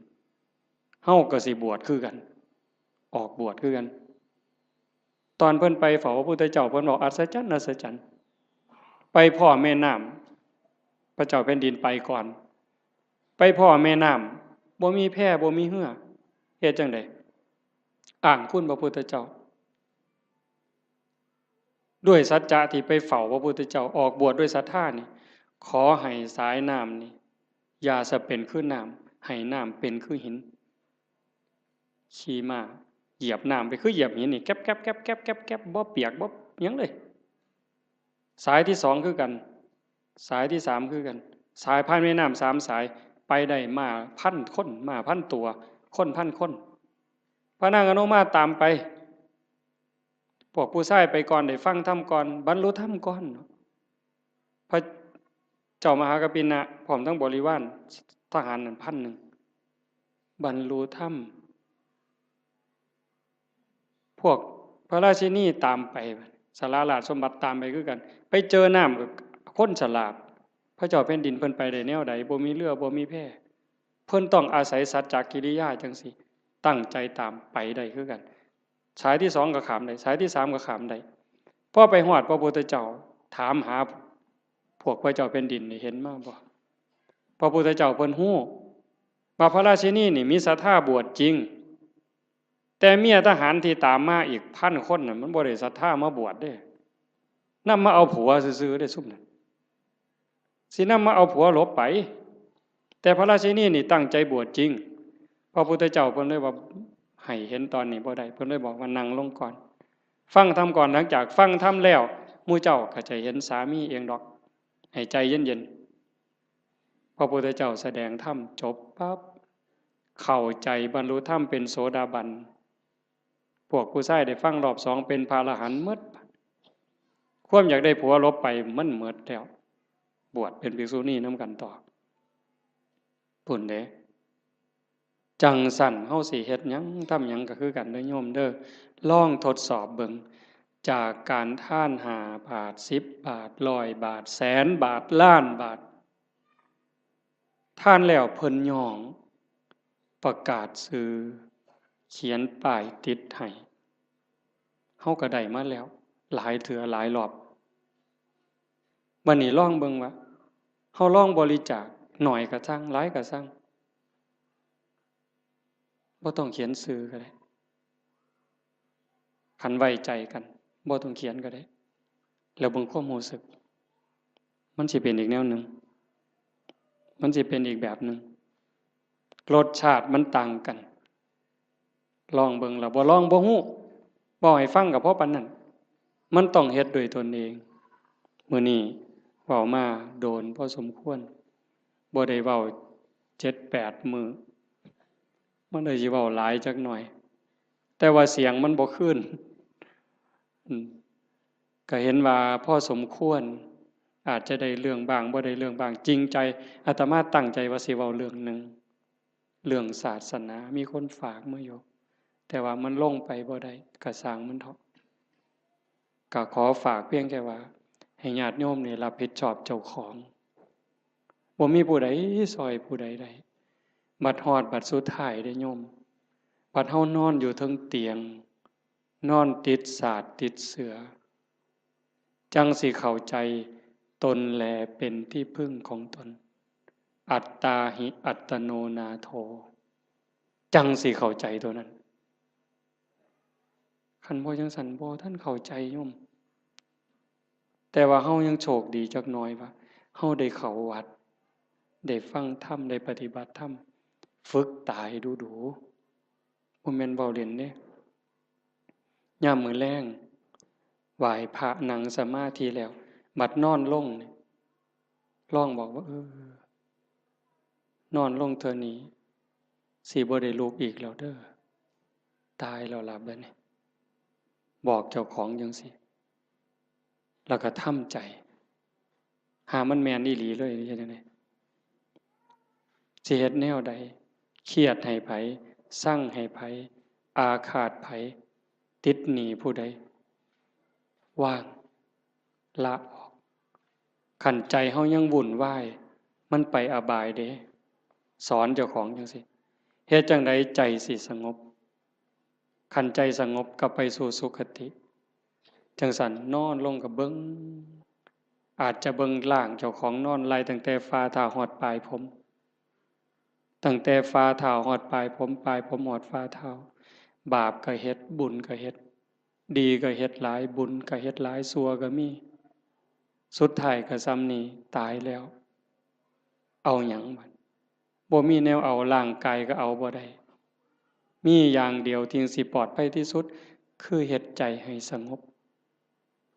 เฮาก็สิบวชคือกันออกบวชคือกันตอนเพิ่นไปเฝ้าพระพุทธเจ้าเพิ่นบอกอัศจรรย์อัศจรรย์ไปพ่อแม่น้ำพระเจ้าแผ่นดินไปก่อนไปพ่อแม่น้ำบ่มีแพบ่มีเหือเฮ็ดจังได๋อ้างคุณพระพุทธเจ้าด้วยสัจจะที่ไปเฝ้าพระพุทธเจ้าออกบวชด้วยศรัทธานี่ขอให้สายน้ำนี่อย่าสะเป็นคือน้ำให้น้ำเป็นคือหินขี่ม้าเหยียบน้ำไปคือเหยียบหินนี่แก๊บแก๊บแก๊บแก๊บแก๊บแก๊บบ่เปียกบ่หยังเลยสายที่สองคือกันสายที่สามคือกันสายผ่านแม่น้ำสามสายไปได้มาพันคนมาพันตัวคนพันคนพระนางอนุมาตามไปพวกผู้ชายไปก่อนได้ฟังธรรมก่อนบรรลุธรรมก่อนพระเจ้ามหากปินะพร้อมทั้งบริวารทหารนั่น1,000บรรลุธรรมพวกพระราชินีตามไปสาราราชสมบัติตามไปคือกันไปเจอน้ำกับคนฉลาดพระเจ้าแผ่นดินเพิ่นไปได้แนวใดบ่มีเรือบ่มีแพเพิ่นต้องอาศัยสัจจกิริยาจังซี่ตั้งใจตามไปได้คือกันสายที่สองก็ขามได้สายที่สามก็ขามได้พอไปฮอดพระพุทธเจ้าถามหาพวกพระเจ้าแผ่นดินนี่เห็นมาบ่พระพุทธเจ้าเพิ่นฮู้ว่าพระราชินีนี่มีศรัทธาบวชจริงแต่เมียทหารที่ตามมาอีก1,000 คนน่ะมันบ่ได้ศรัทธามาบวชเด้นำมาเอาผัวซื่อๆได้ซุ่มนั้นสินำมาเอาผัวหลบไปแต่พระราชินีนี่ตั้งใจบวชจริงพระพุทธเจ้าเพิ่นเลยว่าให้เห็นตอนนี้บ่ได้เพิ่นเลยบอกว่านั่งลงก่อนฟังธรรมก่อนหลังจากฟังธรรมแล้วหมู่เจ้าก็จะเห็นสามีเองดอกให้ใจเย็นๆพระพุทธเจ้าแสดงธรรมจบปั๊บเข้าใจบรรลุธรรมเป็นโสดาบันพวกผู้ชายได้ฟังรอบสองเป็นพระอรหันต์หมดความอยากได้ผัวลบไปมันหมดแล้วบวชเป็นภิกษุณีนำกันต่อพุ่นเด้จังสั่นเฮาสิเฮ็ดหยังทำหยังก็คือกันเด้อโยมเด้อลองทดสอบเบิ่งจากการท่าน5 บาท10 บาท100 บาทแสนบาทล้านบาทท่านแล้วเพิ่นย่องประกาศซื้อเขียนป้ายติดให้เฮาก็ได้มาแล้วหลายเทื่อหลายรอบบัดนี้ลองเบิ่งว่าเฮาลองบริจาคน้อยก็ซังหลายก็ซังบ่ต้องเขียนชื่อก็ได้คันไว้ใจกันบ่ต้องเขียนก็ได้แล้วเบิ่งความรู้สึกมันสิเป็นอีกแนวหนึ่งมันสิเป็นอีกแบบหนึ่งรสชาติมันต่างกันลองเบิ่งแล้วบ่ลองบ่ฮู้บ่ให้ฟังก็เพราะปานนั้นมันต้องเฮ็ดด้วยตนเองมื้อนี้เว้ามาโดนพอสมควรบ่ได้เว้า7-8 มื้อมันเลยสิเว้าหลายจักหน่อยแต่ว่าเสียงมันบ่คืนก็เห็นว่าพอสมควรอาจจะได้เรื่องบ้างบ่ได้เรื่องบ้างจริงใจอาตมาตั้งใจว่าสิเว้าเรื่องหนึ่งเรื่องศาสนามีคนฝากมาอยู่แต่ว่ามันลงไปบ่ได้ก็สร้างมันเถาะก็ขอฝากเพียงแค่ว่าให้ญาติโยมนี่รับผิดชอบเจ้าของบ่มีผู้ใดซอยผู้ใดได้บัดฮอดบัดสุดท้ายเด้โยมบัดเฮานอนอยู่เทิงเตียงนอนติดสาดติดเสือจังสิเข้าใจตนแลเป็นที่พึ่งของตนอัตตาหิอัตโนนาโถจังสิเข้าใจตัวนั้นคันบ่จังสันบ่ท่านเข้าใจโยมแต่ว่าเฮายังโชคดีจักหน่อยว่าเฮาได้เข้าวัดได้ฟังธรรมได้ปฏิบัติธรรมฝึกตายดูบ่แม่นเว้าเล่นเด้ยามมื้อแลงไหว้พระนั่งสมาธิแล้ว บัดนอนลงเนี่ยลองบอกว่า นอนลงเธอนี้สิบ่ได้ลุกอีกแล้วเด้อตายแล้วล่ะบัดนี้บอกเจ้าของจังซี่แล้วก็ทำใจหามันแม่นอีหลีเลยเฮ็ดจังได๋สิเฮ็ดแนวใดเครียดให้ไผสั่งให้ไผอาฆาตไผติดหนี้ผู้ใดว่างละออกคันใจเฮายังวุ่นวายมันไปอบายเด้สอนเจ้าของจังซี่เฮ็ดจังไดใจสิสงบคันใจสงบก็ไปสู่สุคติจังสันนอนลงกับเบิ่งอาจจะเบิ่งล่างเจ้าของนอนไล่ตั้งแต่ฝ่าเท้าฮอดปลายผมตั้งแต่ฝ่าเท้าฮอดปลายผมปลายผมฮอดฝ่าเท้าบาปก็เฮ็ดบุญก็เฮ็ดดีก็เฮ็ดหลายบุญก็เฮ็ดหลายชั่วก็มีสุดท้ายก็ซ้ำนี้ตายแล้วเอาหยังบัดบ่มีแนวเอาร่างกายก็เอาบ่ได้มีอย่างเดียวที่สิปลอดภัยที่สุดคือเฮ็ดใจให้สงบ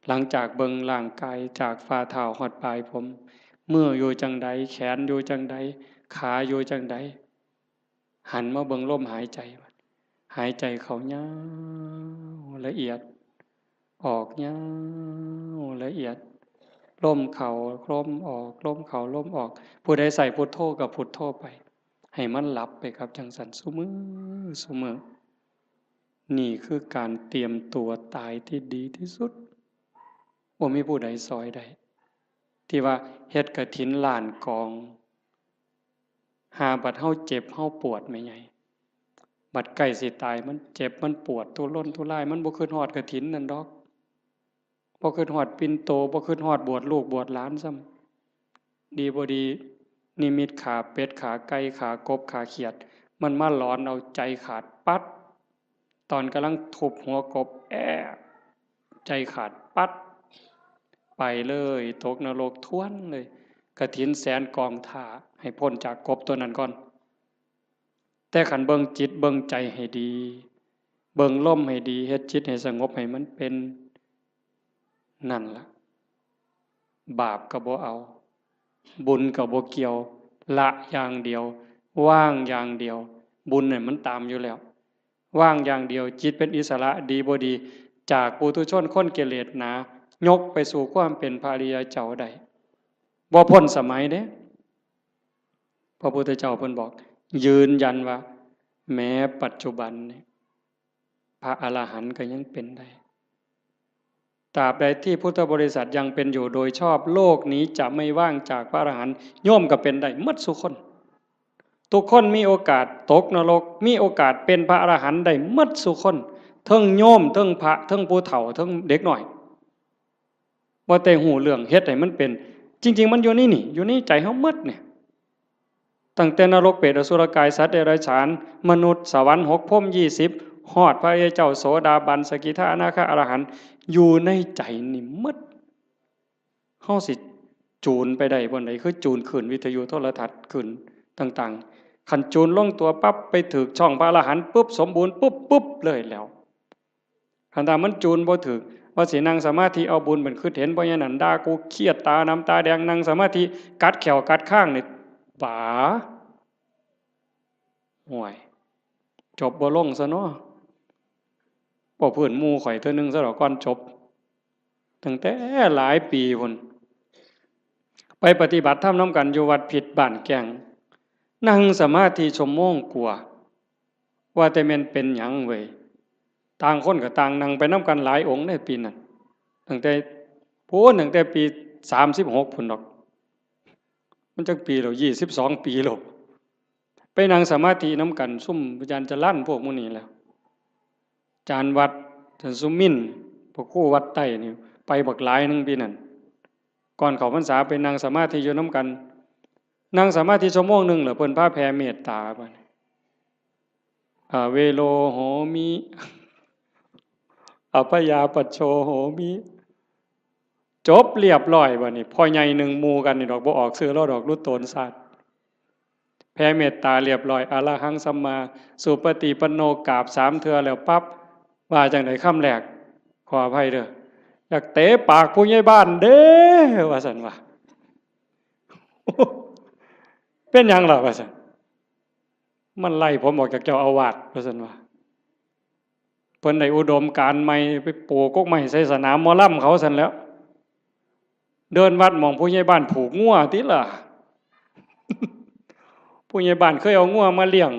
หลังจากเบิ่งร่างกายจากฝ่าเท้าฮอดปลายผมมืออยู่จังใดแขนอยู่จังใดขาอยู่จังใดหันมาเบิ่งลมหายใจหายใจเข้ายาวละเอียดออกยาวละเอียดลมเข้าลมออกลมเข้าลมออกผู้ใดใส่พุทโธก็พุทโธไปให้มันหลับไปครับจังสันซุมื้อนี่คือการเตรียมตัวตายที่ดีที่สุดบ่มีผู้ใดซอยได้ที่ว่าเฮ็ดกฐินล้านกองหาบัดเฮาเจ็บเฮาปวดแม่ใหญ่บัดใกล้สิตายมันเจ็บมันปวดทุรนทุรายมันบ่คิดฮอดกฐินนั่นดอกบ่คิดฮอดปิ่นโตบ่คิดฮอดบวชลูกบวชหลานซ้ำดีบ่ดีนิมิตขาเป็ดขาไก่ขากบขาเขียดมันมาหลอนเอาใจขาดปัดตอนกำลังทุบหัวกบใจขาดปัดไปเลยตกนรกท้วนเลยกฐินแสนกองท่าให้พ้นจากกบตัวนั้นก่อนแต่ขันเบิ่งจิตเบิ่งใจให้ดีเบิ่งลมให้ดีเฮ็ดจิตให้สงบให้มันเป็นนั่นล่ะบาปก็บ่เอาบุญก็บ่เกี่ยวละอย่างเดียวว่างอย่างเดียวบุญเนี่ยมันตามอยู่แล้วว่างอย่างเดียวจิตเป็นอิสระดีบ่ดีจากปุถุชนคนกิเลสหนายกไปสู่ความเป็นพระอริยเจ้าได้บ่พ้นสมัยเด้พระพุทธเจ้าเพิ่นบอกยืนยันว่าแม้ปัจจุบันนี้พระอรหันต์ก็ยังเป็นได้ตราบใดที่พุทธบริษัทยังเป็นอยู่โดยชอบโลกนี้จะไม่ว่างจากพระอรหันต์โยมก็เป็นได้หมดทุกคนทุกคนมีโอกาสตกนรกมีโอกาสเป็นพระอรหันต์ได้หมดทุกคนทั้งโยมทั้งพระทั้งผู้เฒ่าทั้งเด็กน้อยบ่แต่หูเรื่องเฮ็ดให้มันเป็นจริงๆมันอยู่นี่อยู่ในใจเฮาหมดเนี่ยตั้งแต่นรกเปรตอสุรกายสัตว์เดรัจฉานมนุษย์สวรรค์6พรหม20ฮอดพระอริยเจ้าโสดาบันสกิทาอนาคาอรหันต์อยู่ในใจนี่หมดเฮาสิจูนไปได้บ่ไดคือจูนขึ้นวิทยุโทรทัศน์ขึ้นต่างๆคันจูนลงตัวปั๊บไปถึกช่องพระอรหันต์ปุ๊บสมบูรณ์ปุ๊บเลยแล้วคันถ้ามันจูนบ่ถึกว่าสินั่งสมาธิเอาบุญเป็นคือเห็นบ่อย่างนั้นด่ากูเครียดตาน้ำตาแดงนั่งสมาธิกัดแขวกัดข้างนี่ป๋าห่วยจบบ่ลงซะเนาะบ่เพิ่นหมู่ข่อยเทื่อนึงซะดอกก่อนจบตั้งแต่หลายปีพุ่นไปปฏิบัติธรรมนํกันอยู่วัดผิดบ้านแก่งนั่งสมาธิชั่วโมงกว่าว่าแต่แม่นเป็นหยังเว้ยต่างคนก็ต่างนั่งไปนํกันหลายองค์ในปีนั้นตั้งแต่ปี36พุ่นดอกมันจักปีแล้ว22 ปีแล้วไปนั่งสมาธินํกันซุ่มอาจารย์จรัญพวกหมู่นี้แล้วอาจารย์วัดอาจารย์สุมินพวกครูวัดใต้นี่ไปบักหลายนึงปีนั้นก่อนเข้าพรรษาไปนั่งสมาธิอยู่นํกันนั่งสมาธิชั่วโมงนึงแล้วเพิ่นพาแผ่เมตตาบัดเวโลโหมิอภยาปัชโชโหมิจบเรียบร้อยบัดนี้พ่อใหญ่หนึ่งหมู่กันนี่ดอกบ่ออกชื่อแล้วดอกรุดโตนศาสตร์แผ่เมตตาเรียบร้อยอะระหังสัมมาสุปฏิปันโนกราบ3 เทื่อแล้วปั๊บว่าจังได๋คำแรกขออภัยเด้อ อยากเตะปากผู้ใหญ่บ้านเด้ว่าสันว่าเป็นยังล่ะว่าสันมันไล่ผมออกจากเจ้าอาวาสว่าสันว่าเพิ่นได้อุดมการณ์ใหม่ไปปลูกกกไม้ใส่สนามหมอลำเขาสันแล้วเดินวัดมองผู้ใหญ่บ้านผูกงัวติล่ะผู้ใหญ่บ้านเคยเอางัวมาเลี้ยง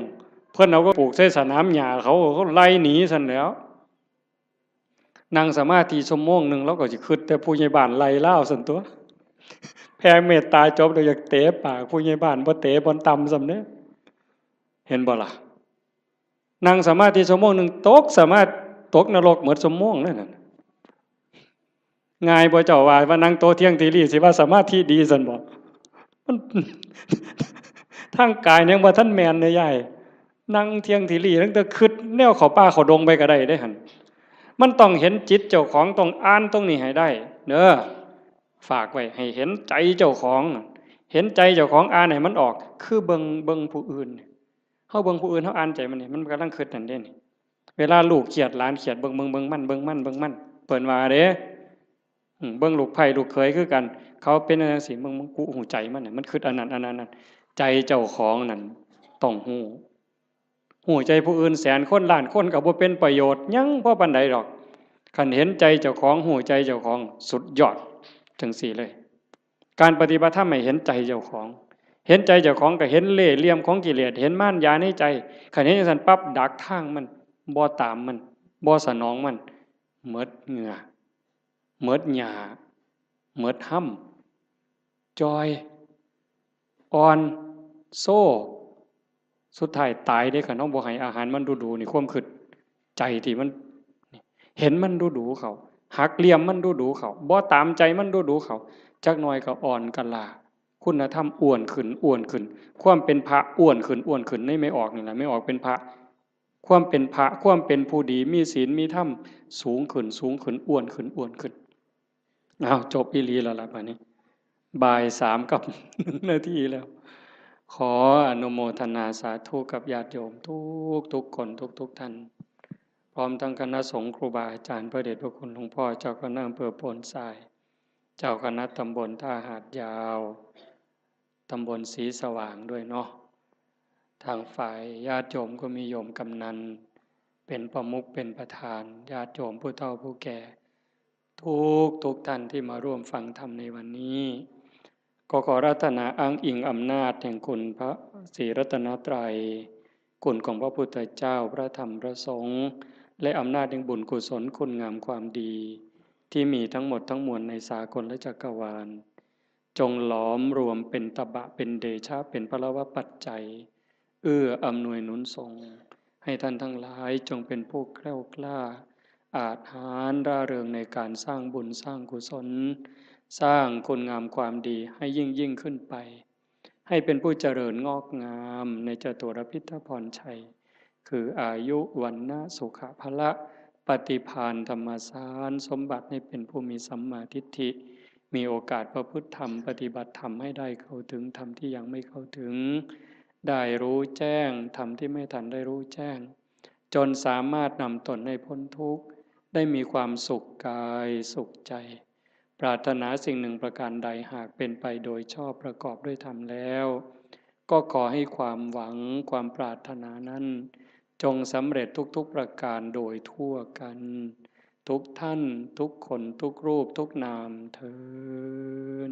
เพิ่นเอาก็ปลูกใส่สนามหญ้าเขาไล่หนีสันแล้วนั่งสมาธิชั่วโมงหนึ่งแล้วก็จะคิดแต่ผู้ใหญ่บ้านไล่ล่าสันตัวแผ่เมตตาจบเราอยากเตะปากผู้ใหญ่บ้านบ่เตะบนต่ำสำเนี้ยเห็นบ่ล่ะนั่งสมาธิชั่วโมงหนึ่งตกสามารถตกนรกเหมือนชั่วโมงนั่นน่ะง่ายบ่เจ้าว่านั่งโตเที่ยงทีรีสิว่าสมาธิดีสันบ่มันทางกายยังบ่ท่านแมนเนี่ยยายนั่งเที่ยงทีรีตั้งแต่คิดแนวเขาป่าเขาดงไปก็ได้หั่นมันต้องเห็นจิตเจ้าของต้องอ่านตรงนี้ให้ได้เด้อฝากไว้ให้เห็นใจเจ้าของเห็นใจเจ้าของอ่านให้มันออกคือเบิ่งผู้อื่นเฮาเบิ่งผู้อื่นเฮาอ่านใจมันนี่มันกำลังคิดนั่นเด้นี่เวลาลูกเครียดหลานเครียดเบิ่งมันเปิ้นว่าเด้เบิ่งลูกไผ่ลูกเขยคือกันเขาเป็นจังซี่มึงกูหูใจมันน่ะมันคิดอันนั้นใจเจ้าของนั่นต้องหูใจผู้อื่นแสนคนล้านคนก็บ่เป็นประโยชน์หยังบ่ปานใดดอกคันเห็นใจเจ้าของหูใจเจ้าของสุดยอดจังซี่เลยการปฏิบัติธรรมให้เห็นใจเจ้าของเห็นใจเจ้าของก็เห็นเล่ห์เหลี่ยมของกิเลสเห็นม่านยาในใจคันเห็นจังซั่นปั๊บดักทางมันบ่ตามมันบ่สนองมันหมดเหงื่อหมดหญ้าหมดห้ำจอยอ่อนโซ่สุดท้ายตายได้คันเฮาบ่ให้อาหารมันดูๆนี่ความคิดใจที่มันเห็นมันดูๆเขาหักเหลี่ยมมันดูๆเขาบ่ตามใจมันดูๆเขาจักหน่อยก็อ่อนกะลาคุณธรรมอ้วนขึ้นความเป็นพระอ้วนขึ้นในไม่ออกนี่แหละไม่ออกเป็นพระความเป็นพระความเป็นผู้ดีมีศีลมีธรรมสูงขึ้นอ้วนขึ้นอ้าวจบอีหลีแล้วล่ะบัดนี้บ่าย3กับ1นาทีแล้วขออนุโมทนาสาธุกับญาติโยมทุกคนทุกท่านพร้อมทั้งคณะสงฆ์ครูบาอาจารย์พระเดชพระคุณหลวงพ่อเจ้าคณะอำเภอโพนทรายเจ้าคณะตำบลท่าหาดยาวตำบลศรีสว่างด้วยเนาะทางฝ่ายญาติโยมก็มีโยมกำนันเป็นประมุขเป็นประธานญาติโยมผู้เฒ่าผู้แก่ทุกท่านที่มาร่วมฟังธรรมในวันนี้ก็ขอรัตนาอ้างอิงอำนาจแห่งคุณพระศรีรัตนตรัยคุณของพระพุทธเจ้าพระธรรมพระสงฆ์และอำนาจแห่งบุญกุศลคุณงามความดีที่มีทั้งหมดทั้งมวลในสากลและจักรวาลจงหลอมรวมเป็นตบะเป็นเดชะเป็นพลวปัจจัยอำนวยหนุนส่งให้ท่านทั้งหลายจงเป็นผู้แกล้วกล้าอาจหาญร่าเริงในการสร้างบุญสร้างกุศลสร้างคุณงามความดีให้ยิ่งขึ้นไปให้เป็นผู้เจริญงอกงามในจตุรพิทพรชัยคืออายุวันนะสุขภละปฏิภาณธรรมสารสมบัติให้เป็นผู้มีสัมมาทิฏฐิมีโอกาสประพฤติธรรมปฏิบัติธรรมให้ได้เข้าถึงธรรมที่ยังไม่เข้าถึงได้รู้แจ้งธรรมที่ไม่ทันได้รู้แจ้งจนสามารถนำตนให้พ้นทุกข์ได้มีความสุขกายสุขใจปรารถนาสิ่งหนึ่งประการใดหากเป็นไปโดยชอบประกอบด้วยธรรมแล้วก็ขอให้ความหวังความปรารถนานั้นจงสำเร็จทุกประการโดยทั่วกันทุกท่านทุกคนทุกรูปทุกนามเทอญ